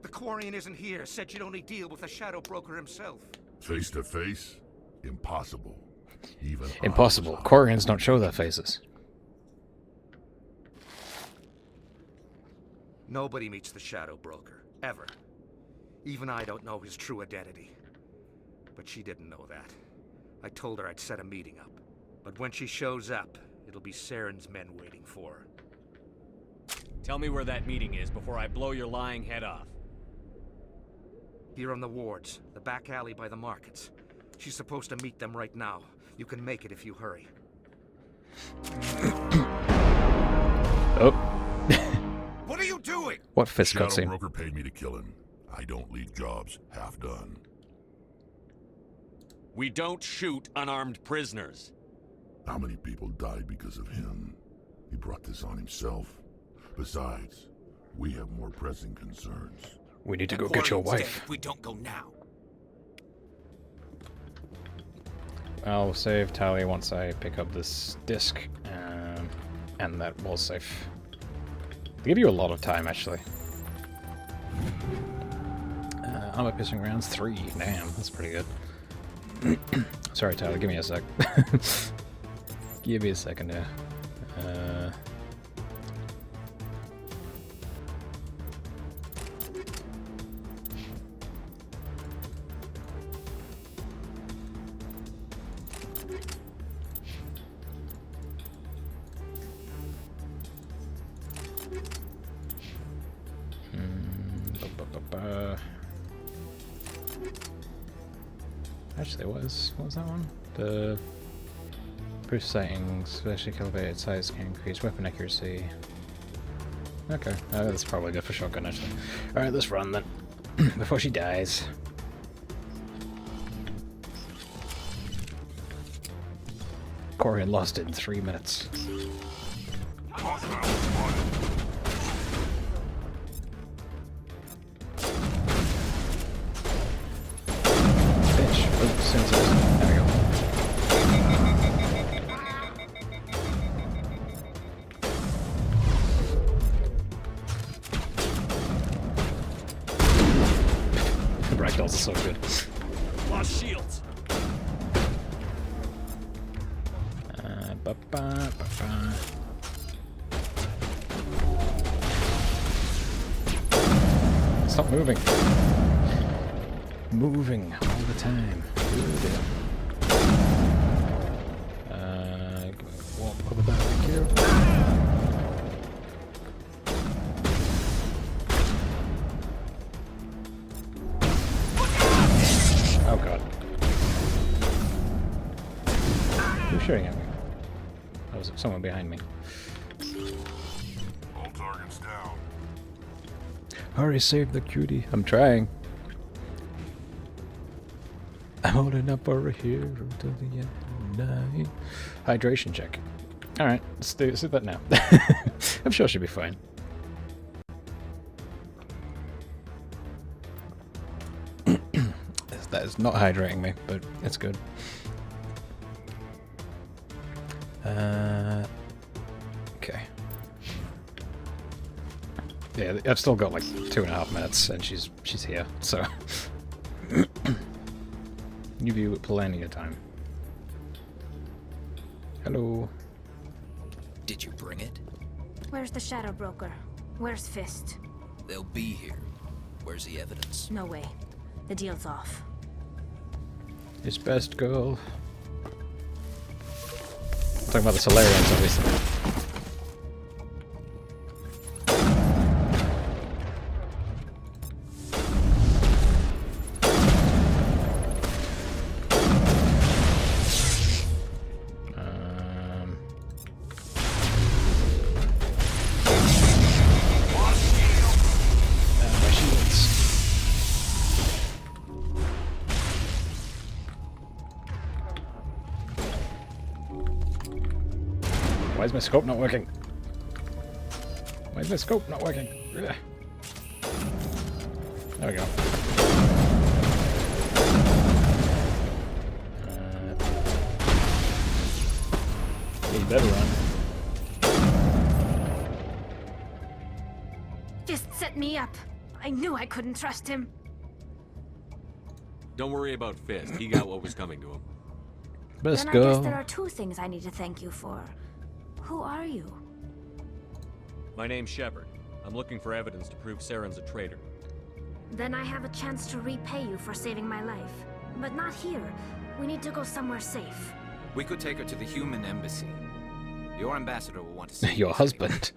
The Quarian isn't here. Said you'd only deal with the Shadow Broker himself. Face to face? Impossible. Even Impossible. Quarians don't show their faces. Nobody meets the Shadow Broker. Ever. Even I don't know his true identity. But she didn't know that. I told her I'd set a meeting up. But when she shows up, it'll be Saren's men waiting for her. Tell me where that meeting is before I blow your lying head off. Here on the wards, the back alley by the markets. She's supposed to meet them right now. You can make it if you hurry. Oh. What are you doing? What fist Shadow cutscene? Broker paid me to kill him. I don't leave jobs half done. We don't shoot unarmed prisoners. How many people died because of him? He brought this on himself. Besides, we have more pressing concerns. We need to go get your wife. If we don't go now. I'll save Tally once I pick up this disc, and that wall safe. They give you a lot of time, actually. Armor piercing rounds 3. Damn, that's pretty good. Sorry, Tyler, give me a sec. Give me a second here. Actually, what was that one? The boost settings, especially elevated size can increase weapon accuracy. Okay, that's probably good for shotgun actually. Alright, let's run then. Before she dies. Quarian lost it in 3 minutes. There we go. The ragdolls are so good. Lost shields. Stop moving. Moving all the time. Walk over back here. Oh god. shooting at me? Oh, was it someone behind me? All targets down. Hurry, save the cutie. I'm trying. I'm holding up for a hero till the end of the night. Hydration check. Alright, let's do that now. I'm sure she'll be fine. That is not hydrating me, but it's good. Okay. Yeah, I've still got like 2.5 minutes, and she's here, so give you plenty of time. Hello. Did you bring it? Where's the Shadow Broker? Where's Fist? They'll be here. Where's the evidence? No way. The deal's off. His best girl. I'm talking about the Solarians, obviously. My shields. Why is my scope not working? Why is my scope not working? Ugh. There we go. You better run. Fist set me up. I knew I couldn't trust him. Don't worry about Fist. He got what was coming to him. Best Then I girl. guess there are two things I need to thank you for. Who are you? My name's Shepard. I'm looking for evidence to prove Saren's a traitor. Then I have a chance to repay you for saving my life. But not here. We need to go somewhere safe. We could take her to the human embassy. Your ambassador will want to see Your husband.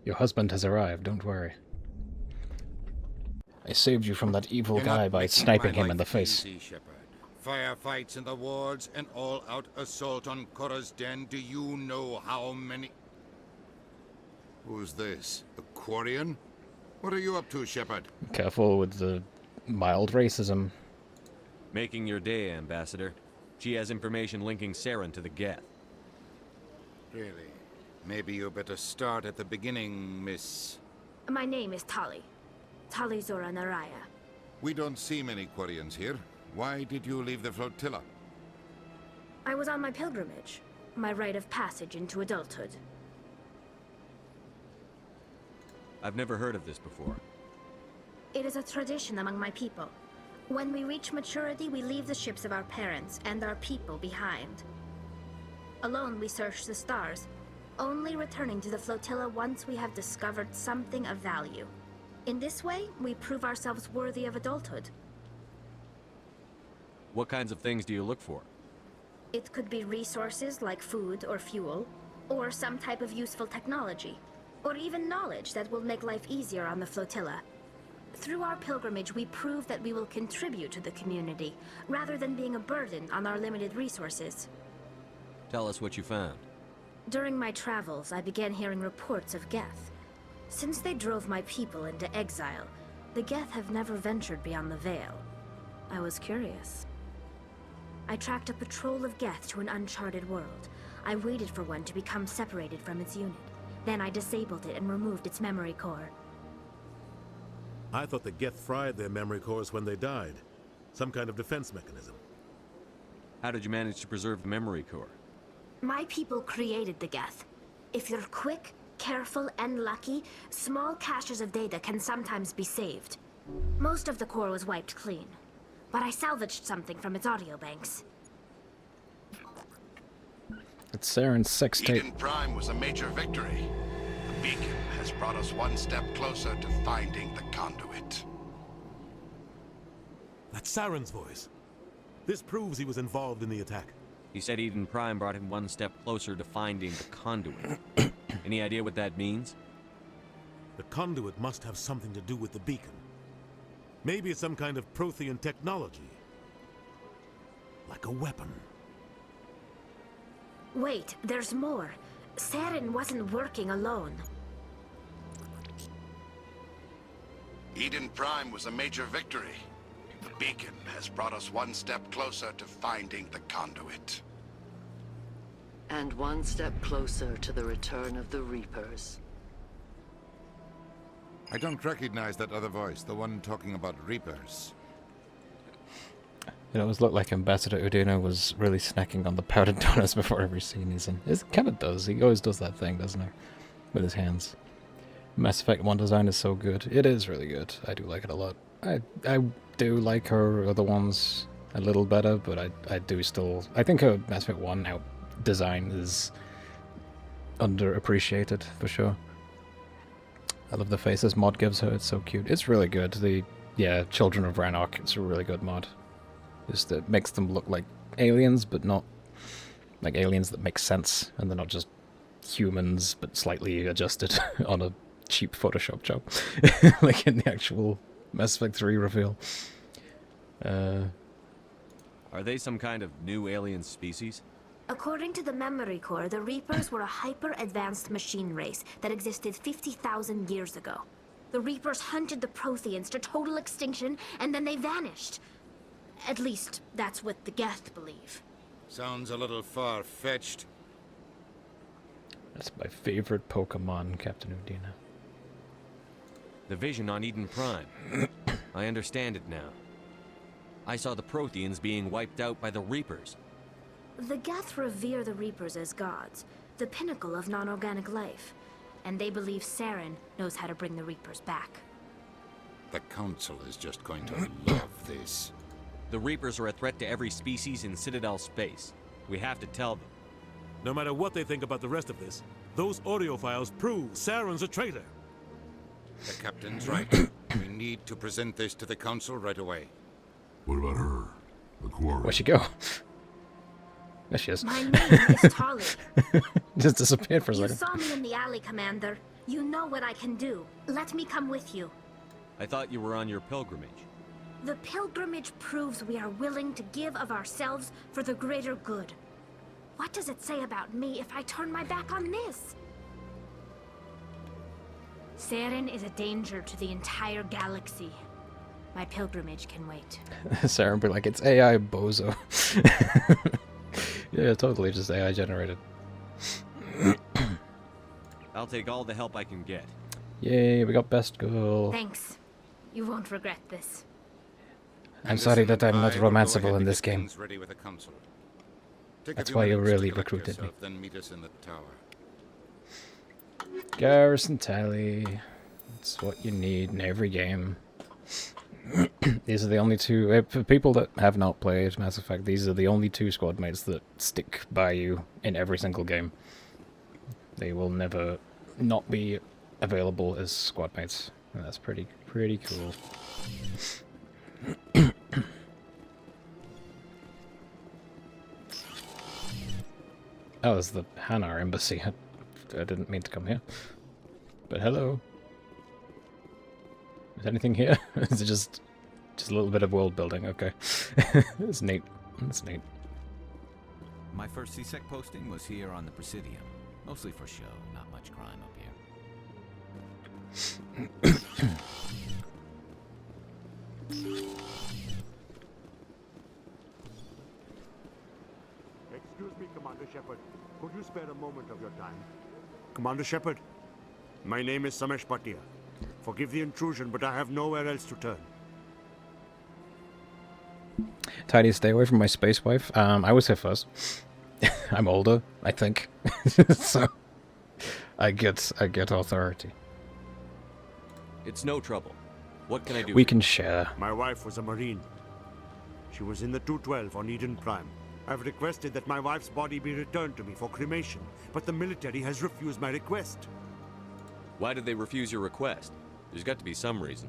Your husband has arrived, don't worry. I saved you from that evil You're guy not by making sniping my him in life the face. easy, Shepard. Firefights in the wards, an all-out assault on Korra's den. Do you know how many... Who's this? A Quarian? What are you up to, Shepard? Careful with the mild racism. Making your day, Ambassador. She has information linking Saren to the Geth. Really? Maybe you better start at the beginning, Miss... My name is Tali. Tali Zora Naraya. We don't see many Quarians here. Why did you leave the flotilla? I was on my pilgrimage. My rite of passage into adulthood. I've never heard of this before. It is a tradition among my people. When we reach maturity, we leave the ships of our parents and our people behind. Alone, we search the stars, only returning to the flotilla once we have discovered something of value. In this way, we prove ourselves worthy of adulthood. What kinds of things do you look for? It could be resources like food or fuel, or some type of useful technology, or even knowledge that will make life easier on the flotilla. Through our pilgrimage, we prove that we will contribute to the community, rather than being a burden on our limited resources. Tell us what you found. During my travels, I began hearing reports of Geth. Since they drove my people into exile, the Geth have never ventured beyond the Veil. I was curious. I tracked a patrol of Geth to an uncharted world. I waited for one to become separated from its unit. Then I disabled it and removed its memory core. I thought the Geth fried their memory cores when they died. Some kind of defense mechanism. How did you manage to preserve the memory core? My people created the Geth. If you're quick, careful, and lucky, small caches of data can sometimes be saved. Most of the core was wiped clean, but I salvaged something from its audio banks. It's Saren's sex tape. Eden Prime was a major victory. The beacon has brought us one step closer to finding the conduit. That's Saren's voice. This proves he was involved in the attack. He said Eden Prime brought him one step closer to finding the conduit. Any idea what that means? The conduit must have something to do with the beacon. Maybe it's some kind of Prothean technology. Like a weapon. Wait, there's more. Saren wasn't working alone. Eden Prime was a major victory. The beacon has brought us one step closer to finding the conduit. And one step closer to the return of the Reapers. I don't recognize that other voice, the one talking about Reapers. It always looked like Ambassador Udina was really snacking on the powdered donuts before every scene he's in. It kind of does. He always does that thing, doesn't he? With his hands. Mass Effect 1 design is so good. It is really good. I do like it a lot. I do like her other ones a little better, but I do still... I think her Mass Effect 1 now design is underappreciated, for sure. I love the faces mod gives her. It's so cute. It's really good. Yeah, Children of Rannoch. It's a really good mod. Just it makes them look like aliens, but not like aliens that make sense, and they're not just humans, but slightly adjusted on a cheap Photoshop job, like in the actual Mass Effect 3 reveal. Are they some kind of new alien species? According to the Memory Core, the Reapers were a hyper-advanced machine race that existed 50,000 years ago. The Reapers hunted the Protheans to total extinction, and then they vanished. At least, that's what the Geth believe. Sounds a little far-fetched. That's my favorite Pokemon, Captain Udina. The vision on Eden Prime. I understand it now. I saw the Protheans being wiped out by the Reapers. The Geth revere the Reapers as gods, the pinnacle of non-organic life. And they believe Saren knows how to bring the Reapers back. The Council is just going to love this. The Reapers are a threat to every species in Citadel space. We have to tell them. No matter what they think about the rest of this, those audio files prove Saren's a traitor. The Captain's right. We need to present this to the Council right away. What about her? The quarry? Where'd she go? There she is. My name is Tali. Just disappeared for a You second. saw me in the alley, Commander. You know what I can do. Let me come with you. I thought you were on your pilgrimage. The pilgrimage proves we are willing to give of ourselves for the greater good. What does it say about me if I turn my back on this? Saren is a danger to the entire galaxy. My pilgrimage can wait. Sarah would be like, it's AI bozo. Yeah, totally just AI generated. I'll take all the help I can get. Yay, we got best girl. Thanks. You won't regret this. I'm sorry that I'm not I will go ahead romanceable in and this get game. things ready with the Council. Take a That's few why you minutes to really collect recruited me. yourself, then meet us in the tower. Garrison Tally. That's what you need in every game. These are the only two... for people that have not played Mass Effect, these are the only two squad mates that stick by you in every single game. They will never not be available as squad mates. And that's pretty cool. Oh, it's the Hanar embassy. I didn't mean to come here. But hello. Is anything here? Is it just a little bit of world building? Okay. That's neat. That's neat. My first CSEC posting was here on the Presidium. Mostly for show, not much crime up here. Excuse me, Commander Shepard. Could you spare a moment of your time? Commander Shepard, my name is Samesh Bhatia. Forgive the intrusion, but I have nowhere else to turn. Tidy, stay away from my space wife. I was here first. I'm older, I think. So I get authority. It's no trouble. What can I do? We can share. My wife was a Marine. She was in the 212 on Eden Prime. I've requested that my wife's body be returned to me for cremation, but the military has refused my request. Why did they refuse your request? There's got to be some reason.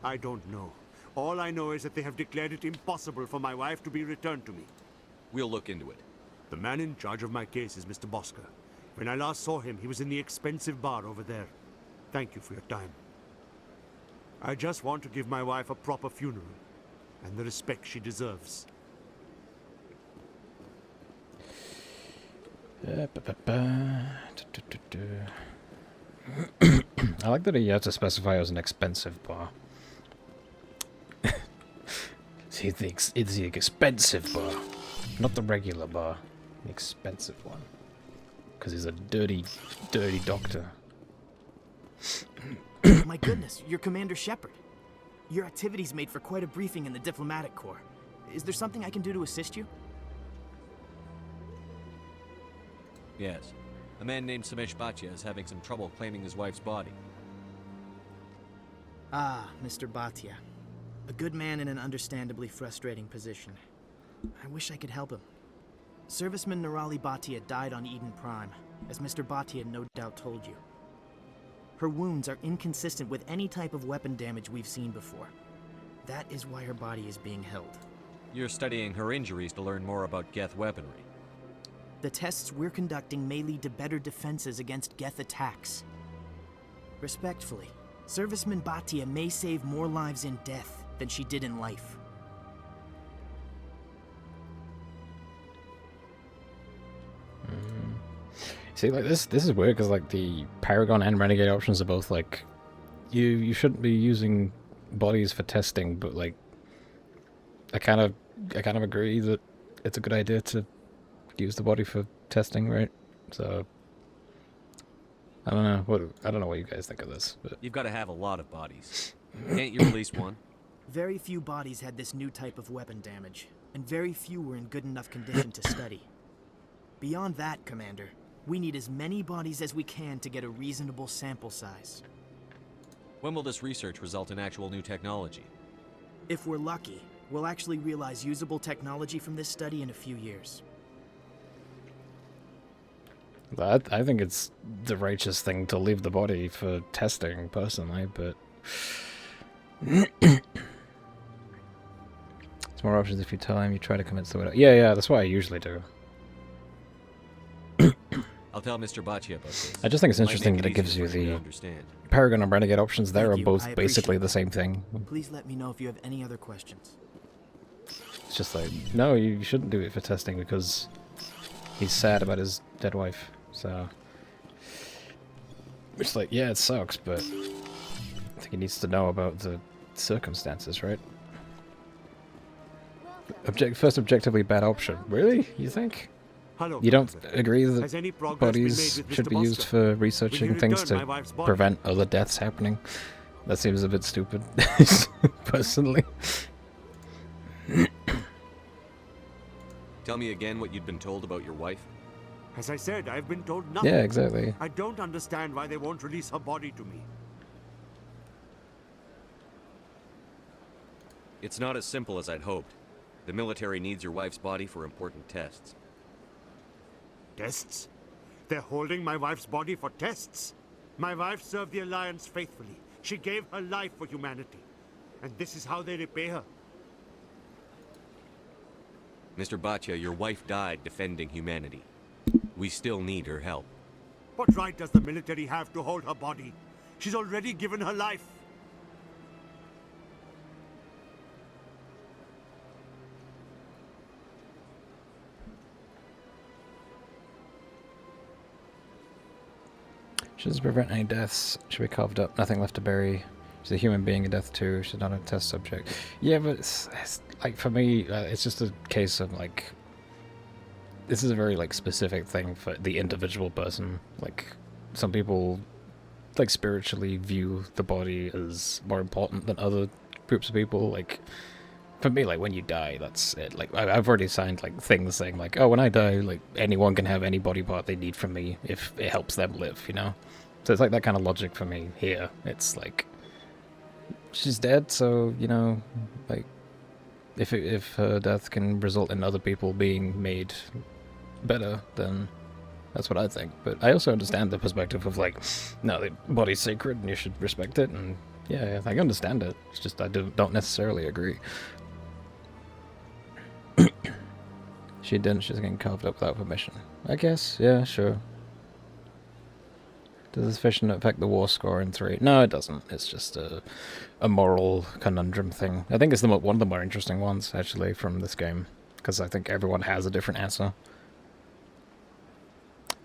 I don't know. All I know is that they have declared it impossible for my wife to be returned to me. We'll look into it. The man in charge of my case is Mr. Bosker. When I last saw him, he was in the expensive bar over there. Thank you for your time. I just want to give my wife a proper funeral, and the respect she deserves. I like that you have to specify it as an expensive bar. See, it's the expensive bar, not the regular bar, the expensive one. Because he's a dirty, dirty doctor. My goodness, you're Commander Shepard. Your activities made for quite a briefing in the Diplomatic Corps. Is there something I can do to assist you? Yes. A man named Samesh Bhatia is having some trouble claiming his wife's body. Ah, Mr. Bhatia. A good man in an understandably frustrating position. I wish I could help him. Serviceman Nirali Bhatia died on Eden Prime, as Mr. Bhatia no doubt told you. Her wounds are inconsistent with any type of weapon damage we've seen before. That is why her body is being held. You're studying her injuries to learn more about Geth weaponry. The tests we're conducting may lead to better defenses against Geth attacks. Respectfully, Serviceman Bhatia may save more lives in death than she did in life. See, like this is weird because like the Paragon and Renegade options are both like you shouldn't be using bodies for testing, but like I kind of agree that it's a good idea to use the body for testing, right? So I don't know what you guys think of this, but You've got to have a lot of bodies. Can't you release one? Very few bodies had this new type of weapon damage, and very few were in good enough condition to study. Beyond that, Commander, we need as many bodies as we can to get a reasonable sample size. When will this research result in actual new technology? If we're lucky, we'll actually realize usable technology from this study in a few years. I think it's the righteous thing to leave the body for testing, personally, but it's more options if you tell him you try to convince the widow. Yeah, that's what I usually do. I'll tell Mr. Bhatia about this. I just think it's Might interesting make that it gives easier you for him to the understand. Paragon and Renegade options. They Thank are you, both I basically appreciate the same that. thing. Please let me know if you have any other questions. It's just like, no, you shouldn't do it for testing because he's sad about his dead wife. So it's like, yeah, it sucks, but I think he needs to know about the circumstances, right? First objectively bad option. Really? You think? Hello, You don't Commander. agree Has that any progress been bodies made with should Mr. be used Bosker? for Will researching you things return my to wife's body? prevent other deaths happening? That seems a bit stupid, personally. Tell me again what you'd been told about your wife. As I said, I've been told nothing. Yeah, exactly. I don't understand why they won't release her body to me. It's not as simple as I'd hoped. The military needs your wife's body for important tests. Tests? They're holding my wife's body for tests? My wife served the Alliance faithfully. She gave her life for humanity. And this is how they repay her. Mr. Bhatia, your wife died defending humanity. We still need her help. What right does the military have to hold her body? She's already given her life. She doesn't prevent any deaths. Should be carved up. Nothing left to bury. She's a human being in death too. She's not a test subject. Yeah, but it's like for me, it's just a case of like. This is a very like specific thing for the individual person. Like some people, like spiritually view the body as more important than other groups of people. Like for me, like when you die, that's it. Like I've already signed like things saying like, oh, when I die, like anyone can have any body part they need from me if it helps them live. You know, so it's like that kind of logic for me here. It's like she's dead, so you know, like if her death can result in other people being made better, then that's what I think. But I also understand the perspective of like, no, the body's sacred and you should respect it, and yeah, I understand it. It's just I don't necessarily agree. She didn't. She's getting carved up without permission. I guess. Yeah, sure. Does this fission affect the war score in 3? No, it doesn't. It's just a moral conundrum thing. I think it's one of the more interesting ones, actually, from this game. Because I think everyone has a different answer.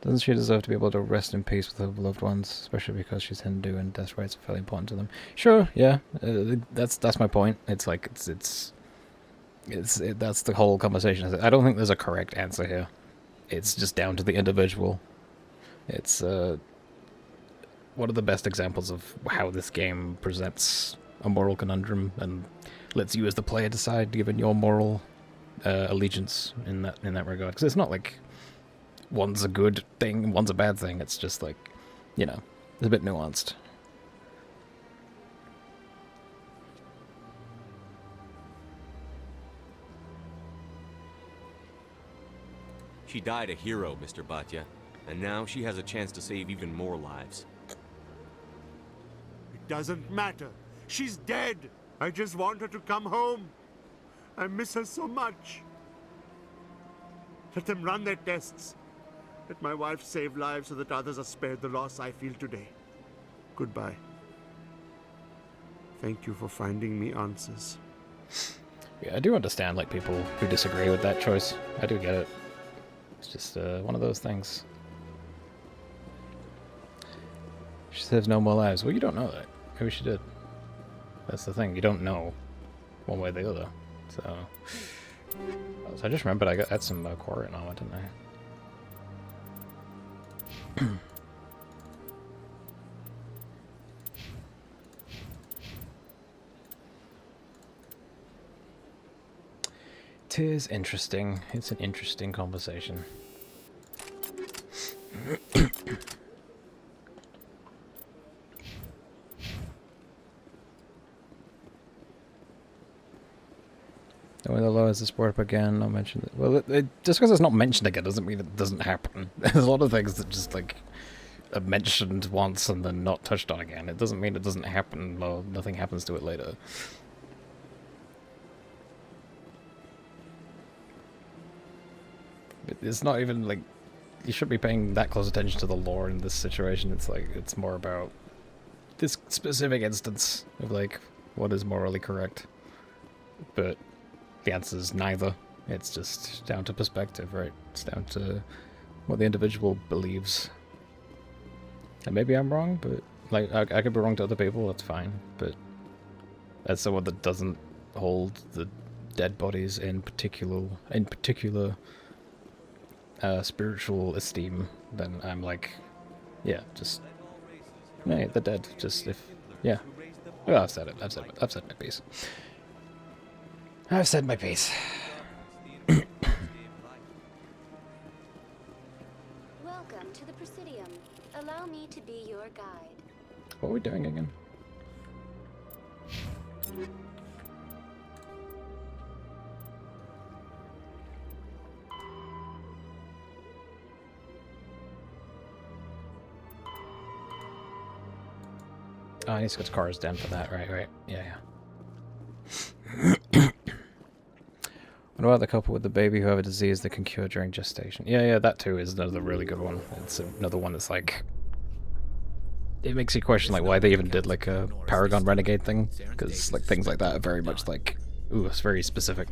Doesn't she deserve to be able to rest in peace with her beloved ones, especially because she's Hindu and death rites are fairly important to them? Sure, yeah, that's my point. It's like that's the whole conversation. I don't think there's a correct answer here. It's just down to the individual. It's one of the best examples of how this game presents a moral conundrum and lets you as the player decide given your moral allegiance in that regard. Because it's not like one's a good thing, one's a bad thing. It's just like, you know, it's a bit nuanced. She died a hero, Mr. Bhatia, and now she has a chance to save even more lives. It doesn't matter. She's dead. I just want her to come home. I miss her so much. Let them run their tests. Let my wife save lives so that others are spared the loss I feel today. Goodbye. Thank you for finding me answers. Yeah, I do understand, like, people who disagree with that choice. I do get it. It's just one of those things. She saves no more lives. Well, you don't know that. Maybe she did. That's the thing. You don't know one way or the other. So I just remembered I had some Quarian armor, didn't I? Tis interesting. It's an interesting conversation. When the law is brought up again, I'll mention it. Well, just because it's not mentioned again doesn't mean it doesn't happen. There's a lot of things that just, like, are mentioned once and then not touched on again. It doesn't mean it doesn't happen or nothing happens to it later. It's not even, like, you shouldn't be paying that close attention to the lore in this situation. It's like, it's more about this specific instance of, like, what is morally correct. But the answer is neither. It's just down to perspective, right? It's down to what the individual believes. And maybe I'm wrong, but, like, I could be wrong to other people, that's fine. But as someone that doesn't hold the dead bodies in particular spiritual esteem, then I'm like, yeah, just, yeah, the dead, just, if, yeah. Well, I've said it, I've said my piece. I've said my piece. Welcome to the Presidium. Allow me to be your guide. What are we doing again? Oh, I need to go to Kara's Den for that, right, yeah. What about the couple with the baby who have a disease that can cure during gestation? Yeah, that too is another really good one. It's another one that's like, it makes you question like why they even did like a Paragon Renegade thing, because like things like that are very much like, ooh, it's very specific.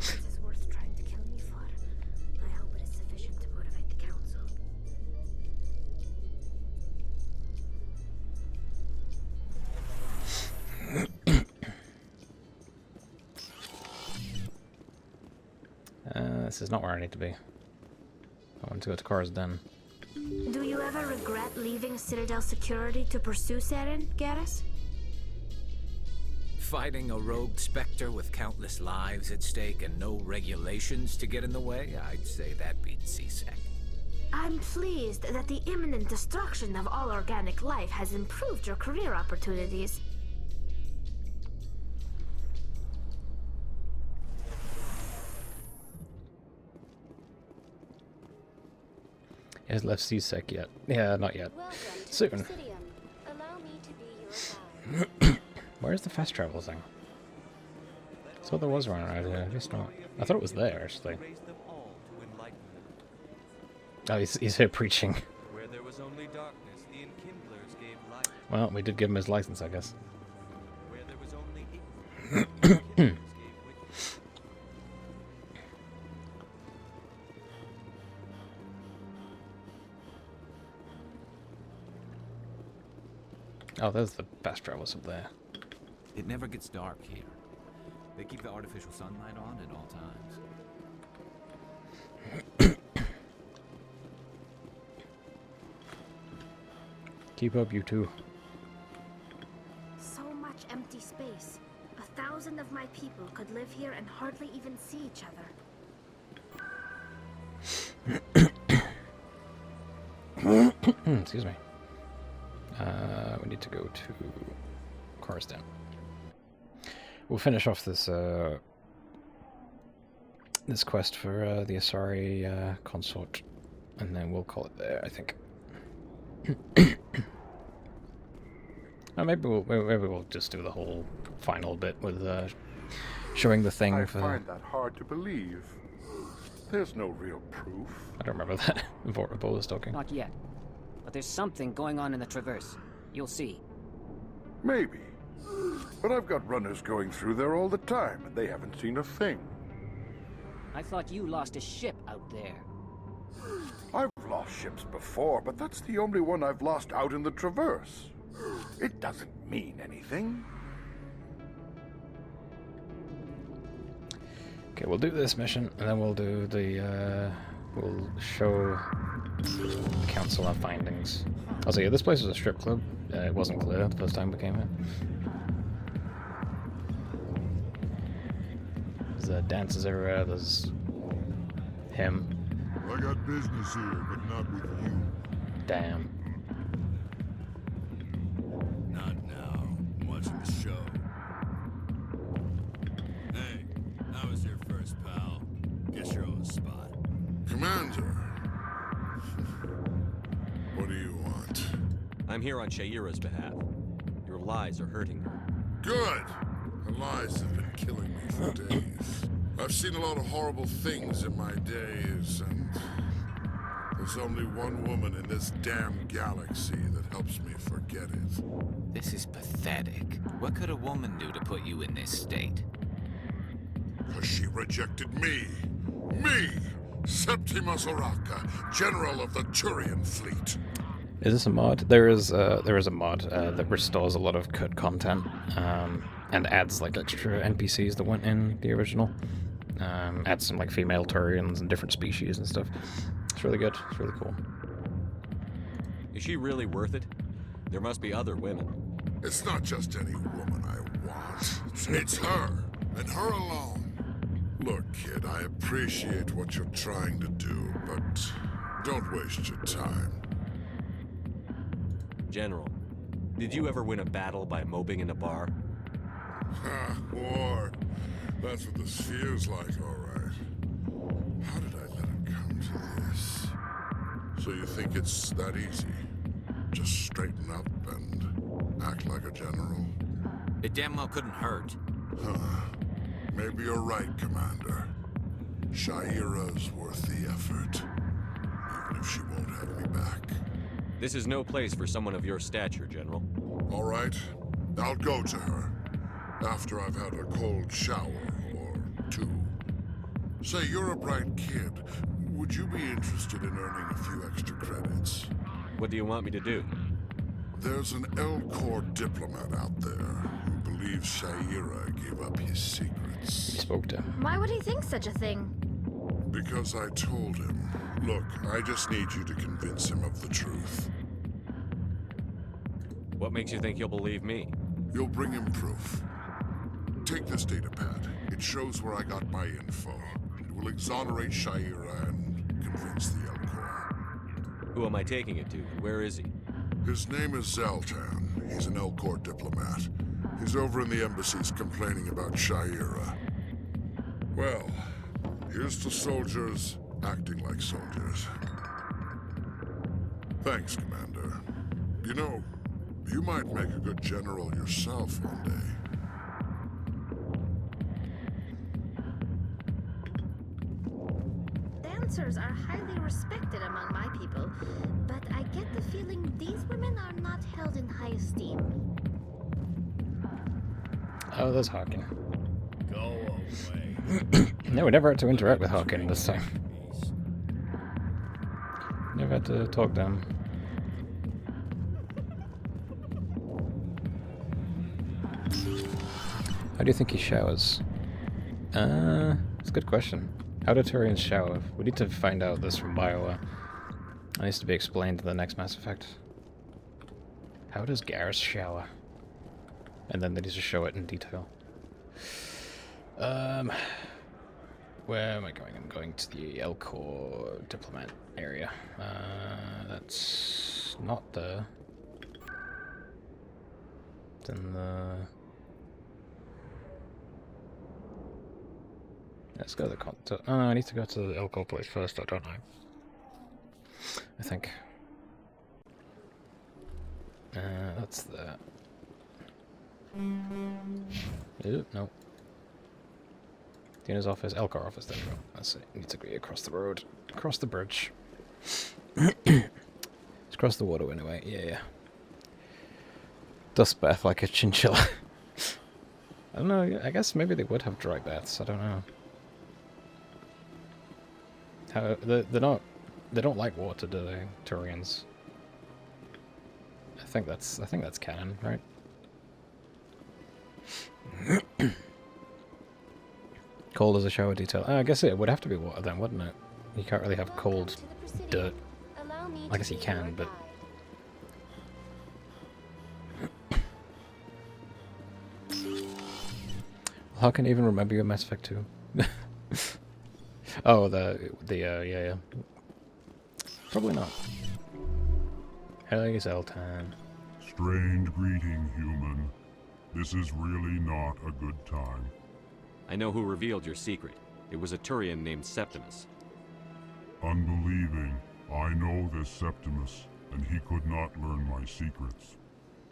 This is not where I need to be. I want to go to Kara's Den. Do you ever regret leaving Citadel Security to pursue Saren, Garrus? Fighting a rogue Spectre with countless lives at stake and no regulations to get in the way? I'd say that beats CSEC. I'm pleased that the imminent destruction of all organic life has improved your career opportunities. He hasn't left CSEC yet. Yeah, not yet. Soon. Where's the fast travel thing? I thought there was one around here. I guess not. I thought it was there, actually. Oh, he's here preaching. Where there was only darkness, the Enkindlers gave light. Well, we did give him his license, I guess. Where there was only ignorance, the Enkindlers gave witness. there's the best travelers up there. It never gets dark here. They keep the artificial sunlight on at all times. Keep up, you two. So much empty space. 1,000 of my people could live here and hardly even see each other. Excuse me. We need to go to Khorasan. We'll finish off this this quest for the Asari consort, and then we'll call it there, I think. Maybe we'll just do the whole final bit with showing the thing. I find that hard to believe. There's no real proof. I don't remember that. Bo was talking. Not yet. But there's something going on in the Traverse. You'll see. Maybe. But I've got runners going through there all the time, and they haven't seen a thing. I thought you lost a ship out there. I've lost ships before, but that's the only one I've lost out in the Traverse. It doesn't mean anything. Okay, we'll do this mission, and then we'll do the, we'll show the council our findings. Also, yeah, this place was a strip club. It wasn't clear the first time we came here. There's dances everywhere, there's him. I got business here, but not with you. Damn. Not now. I'm watching the show. Hey, how was your first, pal? Guess you're on the spot. Commander. What do you want? I'm here on Sha'ira's behalf. Your lies are hurting her. Good! Her lies have been killing me for days. I've seen a lot of horrible things in my days, and there's only one woman in this damn galaxy that helps me forget it. This is pathetic. What could a woman do to put you in this state? Because she rejected me! Me! Septimus Oraka, General of the Turian Fleet. Is this a mod? There is a mod that restores a lot of cut content and adds like extra NPCs that weren't in the original. Adds some like female Turians and different species and stuff. It's really good. It's really cool. Is she really worth it? There must be other women. It's not just any woman I want. It's her, and her alone. Look, kid, I appreciate what you're trying to do, but don't waste your time. General, did you ever win a battle by moping in a bar? Ha, war. That's what this feels like, all right. How did I let it come to this? So you think it's that easy? Just straighten up and act like a general? It damn well couldn't hurt. Huh. Maybe you're right, Commander. Sha'ira's worth the effort. Even if she won't have me back. This is no place for someone of your stature, General. All right. I'll go to her. After I've had a cold shower, or two. Say, you're a bright kid. Would you be interested in earning a few extra credits? What do you want me to do? There's an Elcor diplomat out there who believes Sha'ira gave up his secrets. He spoke to him. Why would he think such a thing? Because I told him. Look, I just need you to convince him of the truth. What makes you think he'll believe me? You'll bring him proof. Take this datapad. It shows where I got my info. It will exonerate Sha'ira and convince the Elcor. Who am I taking it to? Where is he? His name is Zaltan. He's an Elcor diplomat. He's over in the embassies complaining about Sha'ira. Well, here's to soldiers acting like soldiers. Thanks, Commander. You know, you might make a good general yourself one day. Dancers are highly respected among my people, but I get the feeling these women are not held in high esteem. Oh, there's Harkin. Go away. No, we never had to interact with Harkin this time. Never had to talk to him. How do you think he showers? It's a good question. How do Turians shower? We need to find out this from BioWare. It needs to be explained in the next Mass Effect. How does Garrus shower? And then they need to show it in detail. Where am I going? I'm going to the Elcor diplomat area. That's not the... It's in the... Let's go to the... Oh no, I need to go to the Elcor place first, don't I? I think. That's that. No. Dina's office, Elcor office, there we go. That's it. Need to go across the road. Across the bridge. It's across the water anyway, yeah. Dust bath like a chinchilla. I don't know, I guess maybe they would have dry baths, I don't know. They don't like water, do they, Turians? I think that's canon, right? Cold as a shower detail. I guess it would have to be water then, wouldn't it? You can't really have cold dirt. I guess you can, but... How can you even remember your Mass Effect 2? Oh, yeah. Probably not. Hey, Zoltan. Strange greeting, human. This is really not a good time. I know who revealed your secret. It was a Turian named Septimus. Unbelieving, I know this Septimus, and he could not learn my secrets.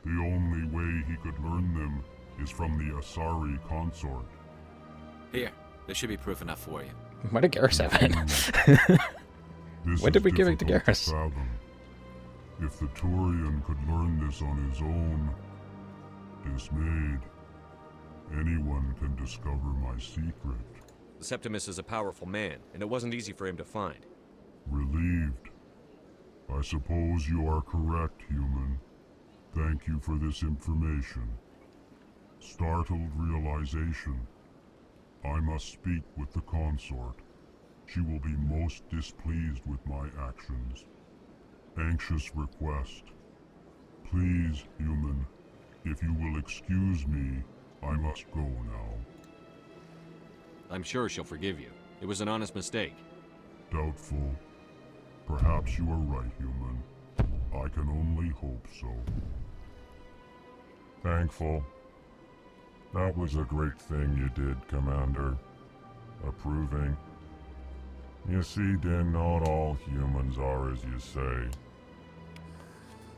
The only way he could learn them is from the Asari consort. Here, there should be proof enough for you. Why did Garrus have it? When did we give it to Garrus? If the Turian could learn this on his own, dismayed, anyone can discover my secret. Septimus is a powerful man, and it wasn't easy for him to find. Relieved. I suppose you are correct, human. Thank you for this information. Startled realization. I must speak with the consort. She will be most displeased with my actions. Anxious request. Please, human, if you will excuse me, I must go now. I'm sure she'll forgive you. It was an honest mistake. Doubtful. Perhaps you are right, human. I can only hope so. Thankful. That was a great thing you did, Commander. Approving. You see, Din, not all humans are as you say.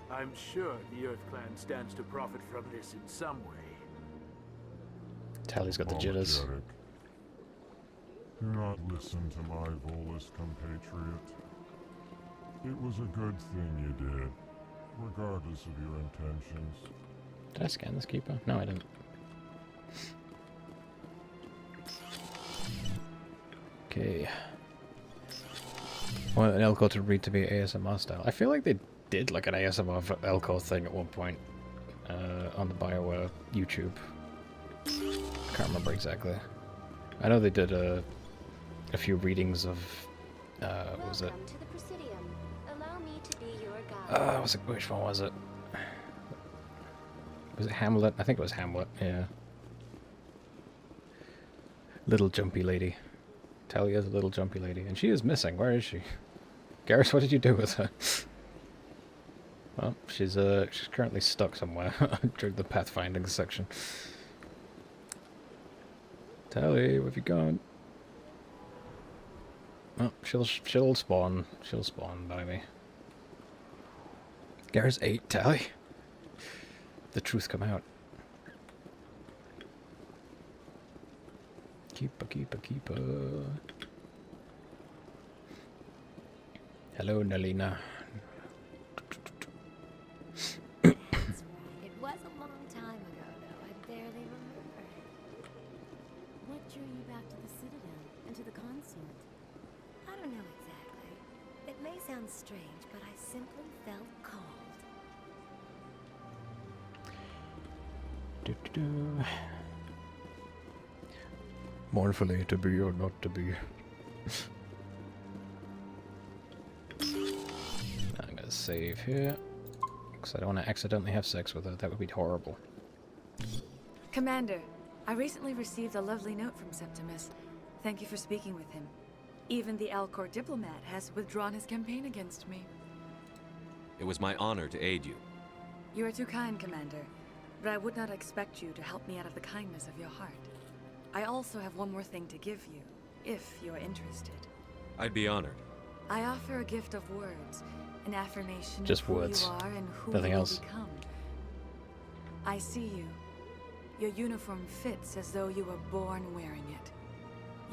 I'm sure the Earth Clan stands to profit from this in some way. Tally's got the jitters. Apologetic. Do not listen to my Volus compatriot. It was a good thing you did, regardless of your intentions. Did I scan this keeper? No, I didn't. Okay. I want an Elcor to read to be ASMR style. I feel like they did like an ASMR Elcor thing at one point on the BioWare YouTube. I can't remember exactly. I know they did a few readings of what was it? Which one was it? Was it Hamlet? I think it was Hamlet, yeah. Little jumpy lady. Talia's a little jumpy lady. And she is missing. Where is she? Garrus, what did you do with her? Well, she's currently stuck somewhere during the pathfinding section. Tali, where have you gone? Oh, she'll spawn. She'll spawn by me. Garrus 8, Tali. The truth come out. Keeper. Hello, Nalina. It was a long time ago, though. I barely remember. What drew you back to the Citadel and to the consort? I don't know exactly. It may sound strange, but I simply felt called. Mournfully, to be or not to be. I'm gonna save here, because I don't want to accidentally have sex with her. That would be horrible. Commander, I recently received a lovely note from Septimus. Thank you for speaking with him. Even the Alcor diplomat has withdrawn his campaign against me. It was my honor to aid you. You are too kind, Commander, but I would not expect you to help me out of the kindness of your heart. I also have one more thing to give you, if you're interested. I'd be honored. I offer a gift of words, an affirmation Just of who words. you are and who Nothing you will else. become. I see you. Your uniform fits as though you were born wearing it.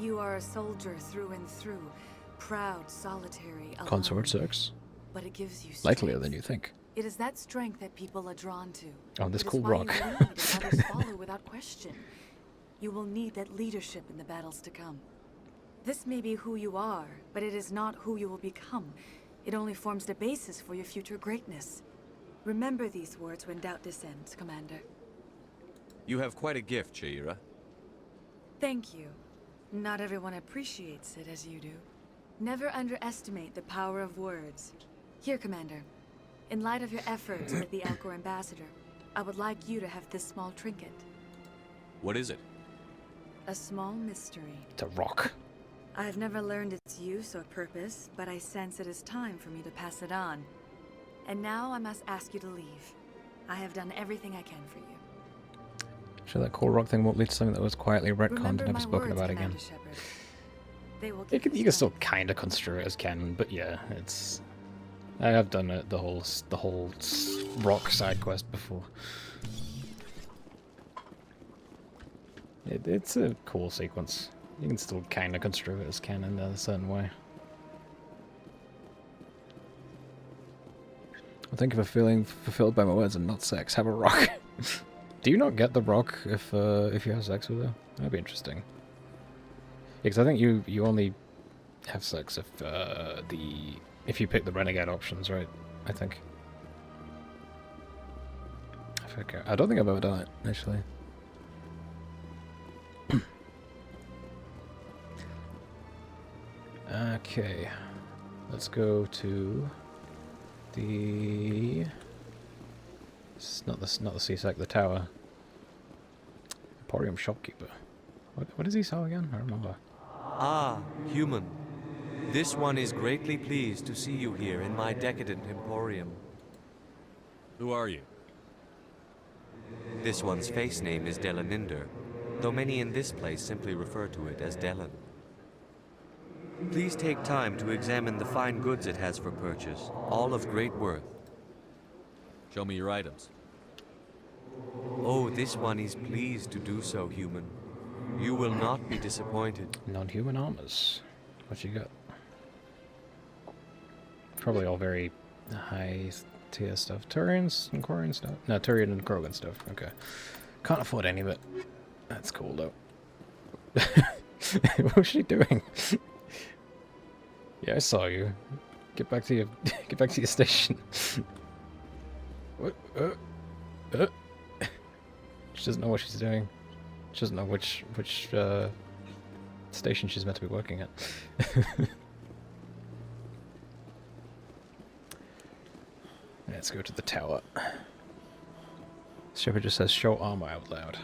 You are a soldier through and through, proud, solitary, alone. Consort sex. But it gives you strength. Likelier than you think. It is that strength that people are drawn to. Oh, this It is cool why rock. You lead and others follow without question. You will need that leadership in the battles to come. This may be who you are, but it is not who you will become. It only forms the basis for your future greatness. Remember these words when doubt descends, Commander. You have quite a gift, Sha'ira. Thank you. Not everyone appreciates it as you do. Never underestimate the power of words. Here, Commander. In light of your efforts with the Alcor ambassador, I would like you to have this small trinket. What is it? A small mystery. It's a rock. I have never learned its use or purpose, but I sense it is time for me to pass it on. And now I must ask you to leave. I have done everything I can for you. Sure, that cool rock thing won't lead to something that was quietly retconned and Remember never my spoken words, about again. Commander Shepard. They will You give can still kind of construe it as canon, but yeah, it's. I have done it, the whole rock side quest before. It's a cool sequence. You can still kind of construe it as canon in a certain way. I think if a feeling fulfilled by my words and not sex, have a rock. Do you not get the rock if you have sex with her? That'd be interesting. Because I think you only have sex if you pick the renegade options, right? I think. I don't think I've ever done it actually. Okay, let's go to the. It's not the CSEC, the tower. Emporium shopkeeper. What does he sell again? I remember. Ah, human. This one is greatly pleased to see you here in my decadent emporium. Who are you? This one's face name is Delaninder, though many in this place simply refer to it as Delan. Please take time to examine the fine goods it has for purchase, all of great worth. Show me your items. Oh, this one is pleased to do so, human. You will not be disappointed. Non-human armors. What you got? Probably all very high tier stuff. Turians and Quarian stuff? No, Turian and Krogan stuff. Okay. Can't afford any of it. That's cool though. What was she doing? Yeah, I saw you. Get back to your station. What? She doesn't know what she's doing. She doesn't know which station she's meant to be working at. Let's go to the tower. Shepard just says show armor out loud.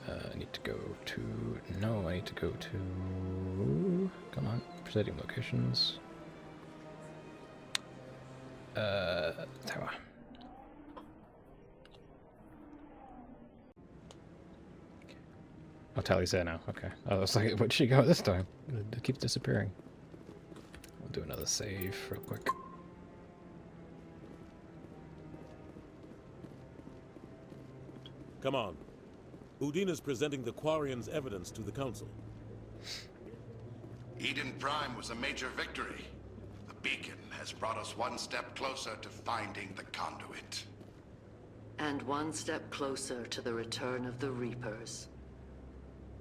I need to go to... No, I need to go to... Come on, presenting locations. Tower. Oh, Tally's there now. Okay. I was like, where'd she go this time? It keeps disappearing. We'll do another save real quick. Come on. Udina's presenting the Quarians' evidence to the Council. Eden Prime was a major victory. The beacon has brought us one step closer to finding the conduit. And one step closer to the return of the Reapers.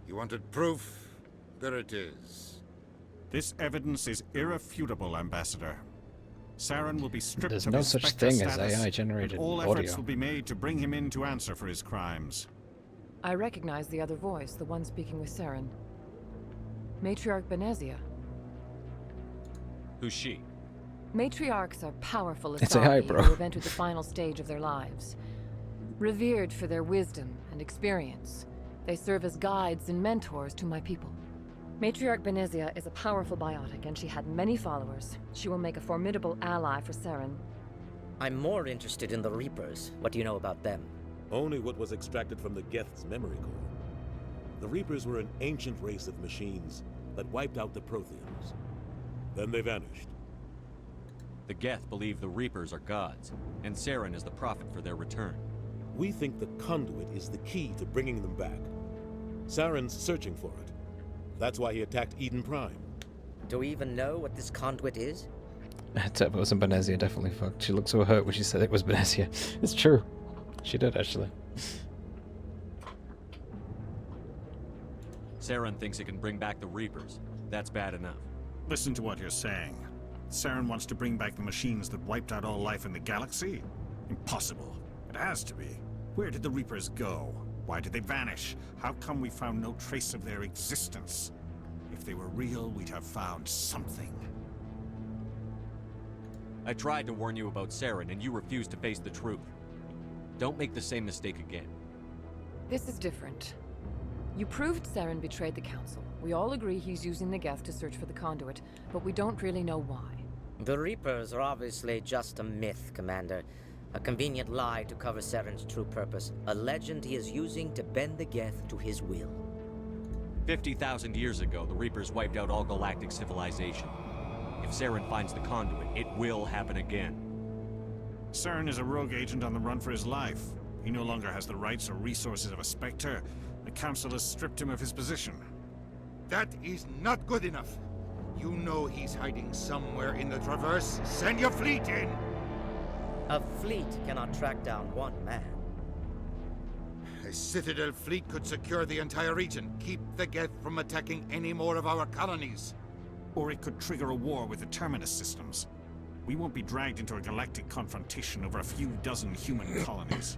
You wanted proof? There it is. This evidence is irrefutable, Ambassador. Saren will be stripped There's of no his such Spectre thing as status, AI-generated and all audio. efforts will be made to bring him in to answer for his crimes. I recognize the other voice, the one speaking with Saren. Matriarch Benezia. Who's she? Matriarchs are powerful It's a hi, Asari bro. who have entered the final stage of their lives. Revered for their wisdom and experience, they serve as guides and mentors to my people. Matriarch Benezia is a powerful biotic, and she had many followers. She will make a formidable ally for Saren. I'm more interested in the Reapers. What do you know about them? Only what was extracted from the Geth's memory core. The Reapers were an ancient race of machines that wiped out the Protheans. Then they vanished. The Geth believe the Reapers are gods, and Saren is the prophet for their return. We think the Conduit is the key to bringing them back. Saren's searching for it. That's why he attacked Eden Prime. Do we even know what this Conduit is? Tevos and Benezia definitely fucked. She looked so hurt when she said it was Benezia. It's true. She did, actually. Saren thinks it can bring back the Reapers. That's bad enough. Listen to what you're saying. Saren wants to bring back the machines that wiped out all life in the galaxy? Impossible. It has to be. Where did the Reapers go? Why did they vanish? How come we found no trace of their existence? If they were real, we'd have found something. I tried to warn you about Saren, and you refused to face the truth. Don't make the same mistake again. This is different. You proved Saren betrayed the Council. We all agree he's using the Geth to search for the Conduit, but we don't really know why. The Reapers are obviously just a myth, Commander. A convenient lie to cover Saren's true purpose. A legend he is using to bend the Geth to his will. 50,000 years ago, the Reapers wiped out all galactic civilization. If Saren finds the Conduit, it will happen again. Saren is a rogue agent on the run for his life. He no longer has the rights or resources of a Spectre. The Council has stripped him of his position. That is not good enough. You know he's hiding somewhere in the Traverse. Send your fleet in! A fleet cannot track down one man. A Citadel fleet could secure the entire region, keep the Geth from attacking any more of our colonies. Or it could trigger a war with the Terminus systems. We won't be dragged into a galactic confrontation over a few dozen human colonies.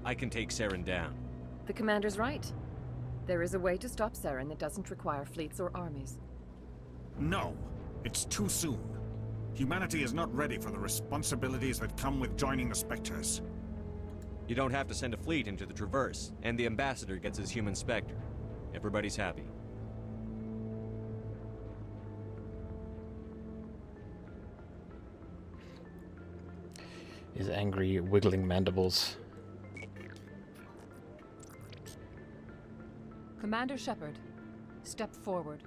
I can take Saren down. The Commander's right. There is a way to stop Saren that doesn't require fleets or armies. No, it's too soon. Humanity is not ready for the responsibilities that come with joining the Spectres. You don't have to send a fleet into the Traverse, and the Ambassador gets his human Spectre. Everybody's happy. His angry, wiggling mandibles. Commander Shepard, step forward.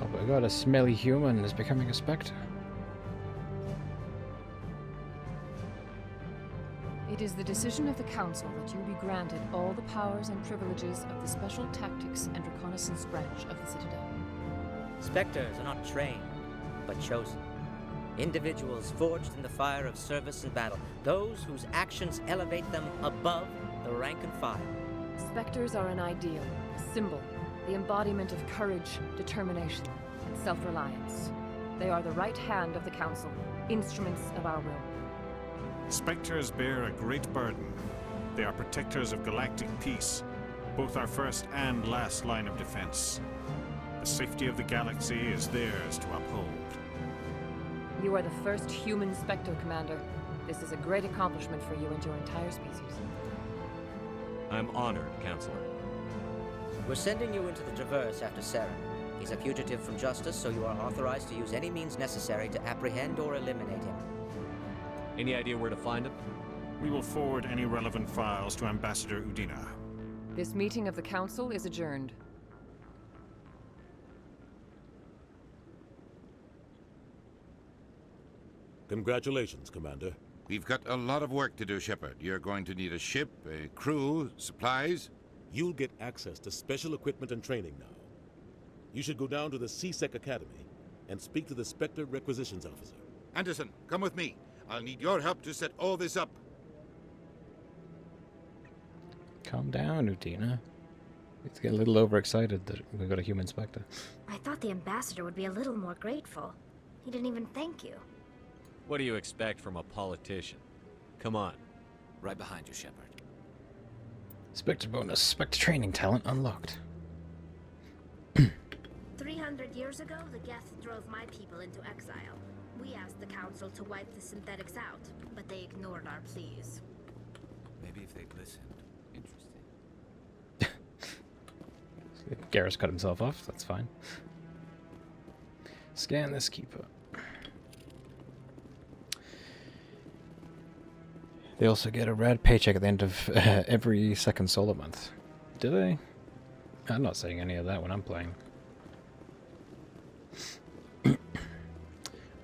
Oh my god, a smelly human is becoming a Spectre. It is the decision of the Council that you be granted all the powers and privileges of the Special Tactics and Reconnaissance branch of the Citadel. Spectres are not trained, but chosen. Individuals forged in the fire of service and battle. Those whose actions elevate them above the rank and file. Spectres are an ideal, a symbol, the embodiment of courage, determination, and self-reliance. They are the right hand of the Council, instruments of our will. Spectres bear a great burden. They are protectors of galactic peace, both our first and last line of defense. The safety of the galaxy is theirs to uphold. You are the first human Spectre, Commander. This is a great accomplishment for you and your entire species. I'm honored, Counselor. We're sending you into the Traverse after Saren. He's a fugitive from justice, so you are authorized to use any means necessary to apprehend or eliminate him. Any idea where to find him? We will forward any relevant files to Ambassador Udina. This meeting of the Council is adjourned. Congratulations, Commander. We've got a lot of work to do, Shepard. You're going to need a ship, a crew, supplies. You'll get access to special equipment and training now. You should go down to the C-Sec Academy and speak to the Spectre Requisitions Officer. Anderson, come with me. I'll need your help to set all this up. Calm down, Udina. He's getting a little overexcited that we got a human Spectre. I thought the ambassador would be a little more grateful. He didn't even thank you. What do you expect from a politician? Come on. Right behind you, Shepard. Spectre bonus. Spectre training talent unlocked. 300 years ago, the Geth drove my people into exile. We asked the Council to wipe the synthetics out, but they ignored our pleas. Maybe if they'd listened. Interesting. Garrus cut himself off, that's fine. Scan this keeper. They also get a red paycheck at the end of every second solar month. Do they? I'm not saying any of that when I'm playing.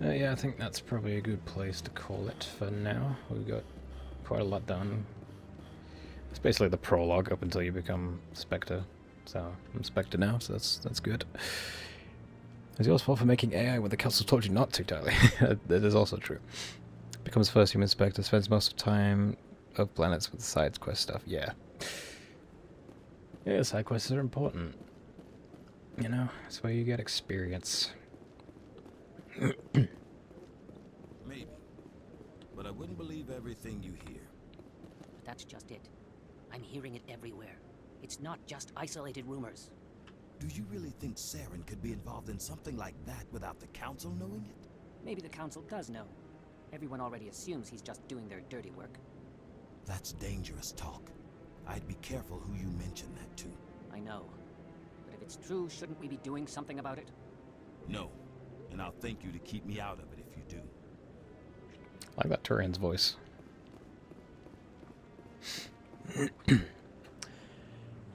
Yeah, I think that's probably a good place to call it for now. We've got quite a lot done. It's basically the prologue up until you become Spectre. So I'm Spectre now, so that's good. It's yours fault for making AI when the council told you not to, Tyler. That is also true. Becomes first human Spectre, spends most of the time of planets with the side quest stuff. Yeah. Yeah, side quests are important. You know, that's where you get experience. Maybe. But I wouldn't believe everything you hear. That's just it. I'm hearing it everywhere. It's not just isolated rumors. Do you really think Saren could be involved in something like that without the Council knowing it? Maybe the Council does know. Everyone already assumes he's just doing their dirty work. That's dangerous talk. I'd be careful who you mention that to. I know. But if it's true, shouldn't we be doing something about it? No. And I'll thank you to keep me out of it if you do. I like that Turian's voice.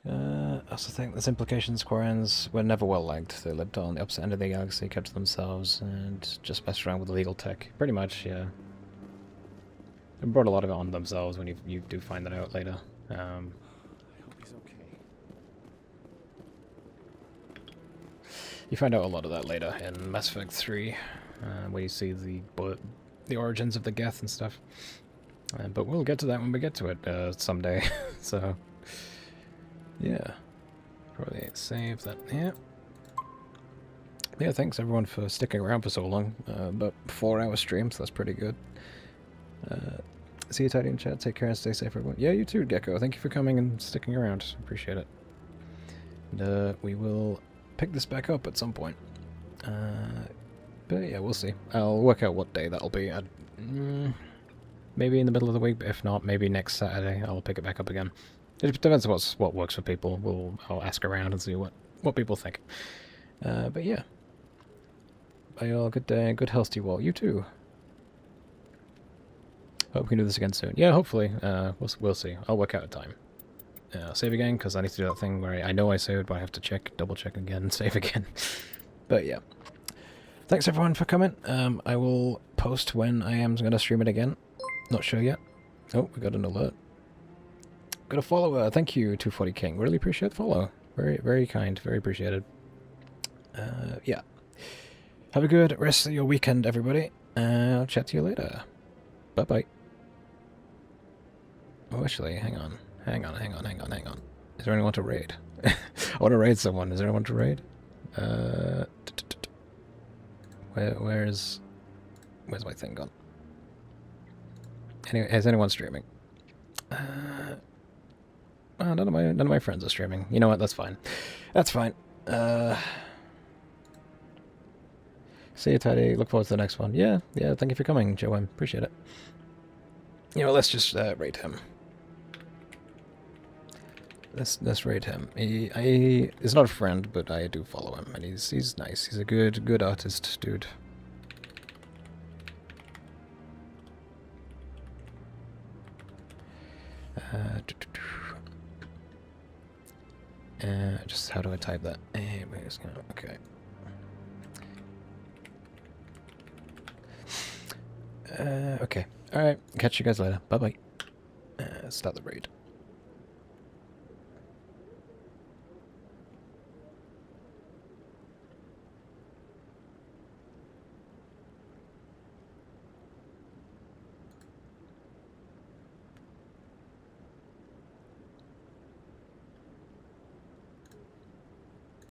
I also think there's implications. Quarians were never well liked. They lived on the opposite end of the galaxy, kept to themselves, and just messed around with illegal tech. Pretty much, yeah. They brought a lot of it on themselves when you do find that out later. I hope he's okay. You find out a lot of that later in Mass Effect 3, where you see the origins of the Geth and stuff. But we'll get to that when we get to it someday. So, yeah. Probably save that. Yeah. Yeah, thanks everyone for sticking around for so long. About 4-hour stream, so that's pretty good. See you tidy in chat. Take care and stay safe, everyone. Yeah, you too, Gecko. Thank you for coming and sticking around. Appreciate it. And we will pick this back up at some point. But yeah, we'll see. I'll work out what day that'll be. Maybe in the middle of the week, but if not, maybe next Saturday I'll pick it back up again. It depends on what works for people. I'll ask around and see what people think. But yeah. Bye all. Good day. Good health to you all. You too. Hope we can do this again soon. Yeah, hopefully. We'll see. I'll work out a time. Save again, because I need to do that thing where I know I saved, but I have to double check again, and save again. But yeah. Thanks everyone for coming. I will post when I am going to stream it again. Not sure yet. Oh, we got an alert. Got a follower. Thank you, 240 King. Really appreciate the follow. Very, very kind. Very appreciated. Yeah. Have a good rest of your weekend, everybody. I'll chat to you later. Bye-bye. Oh, actually, hang on. Hang on. Is there anyone to raid? I want to raid someone. Is there anyone to raid? Where's my thing gone? Anyway, is anyone streaming? Well, none of my friends are streaming. You know what? That's fine. That's fine. See you, Teddy. Look forward to the next one. Yeah. Thank you for coming, Joanne. Appreciate it. You know, let's just raid him. Let's raid him. He's not a friend, but I do follow him, and he's nice. He's a good artist, dude. Just how do I type that? Okay. Okay. Alright. Catch you guys later. Bye-bye. Start the raid.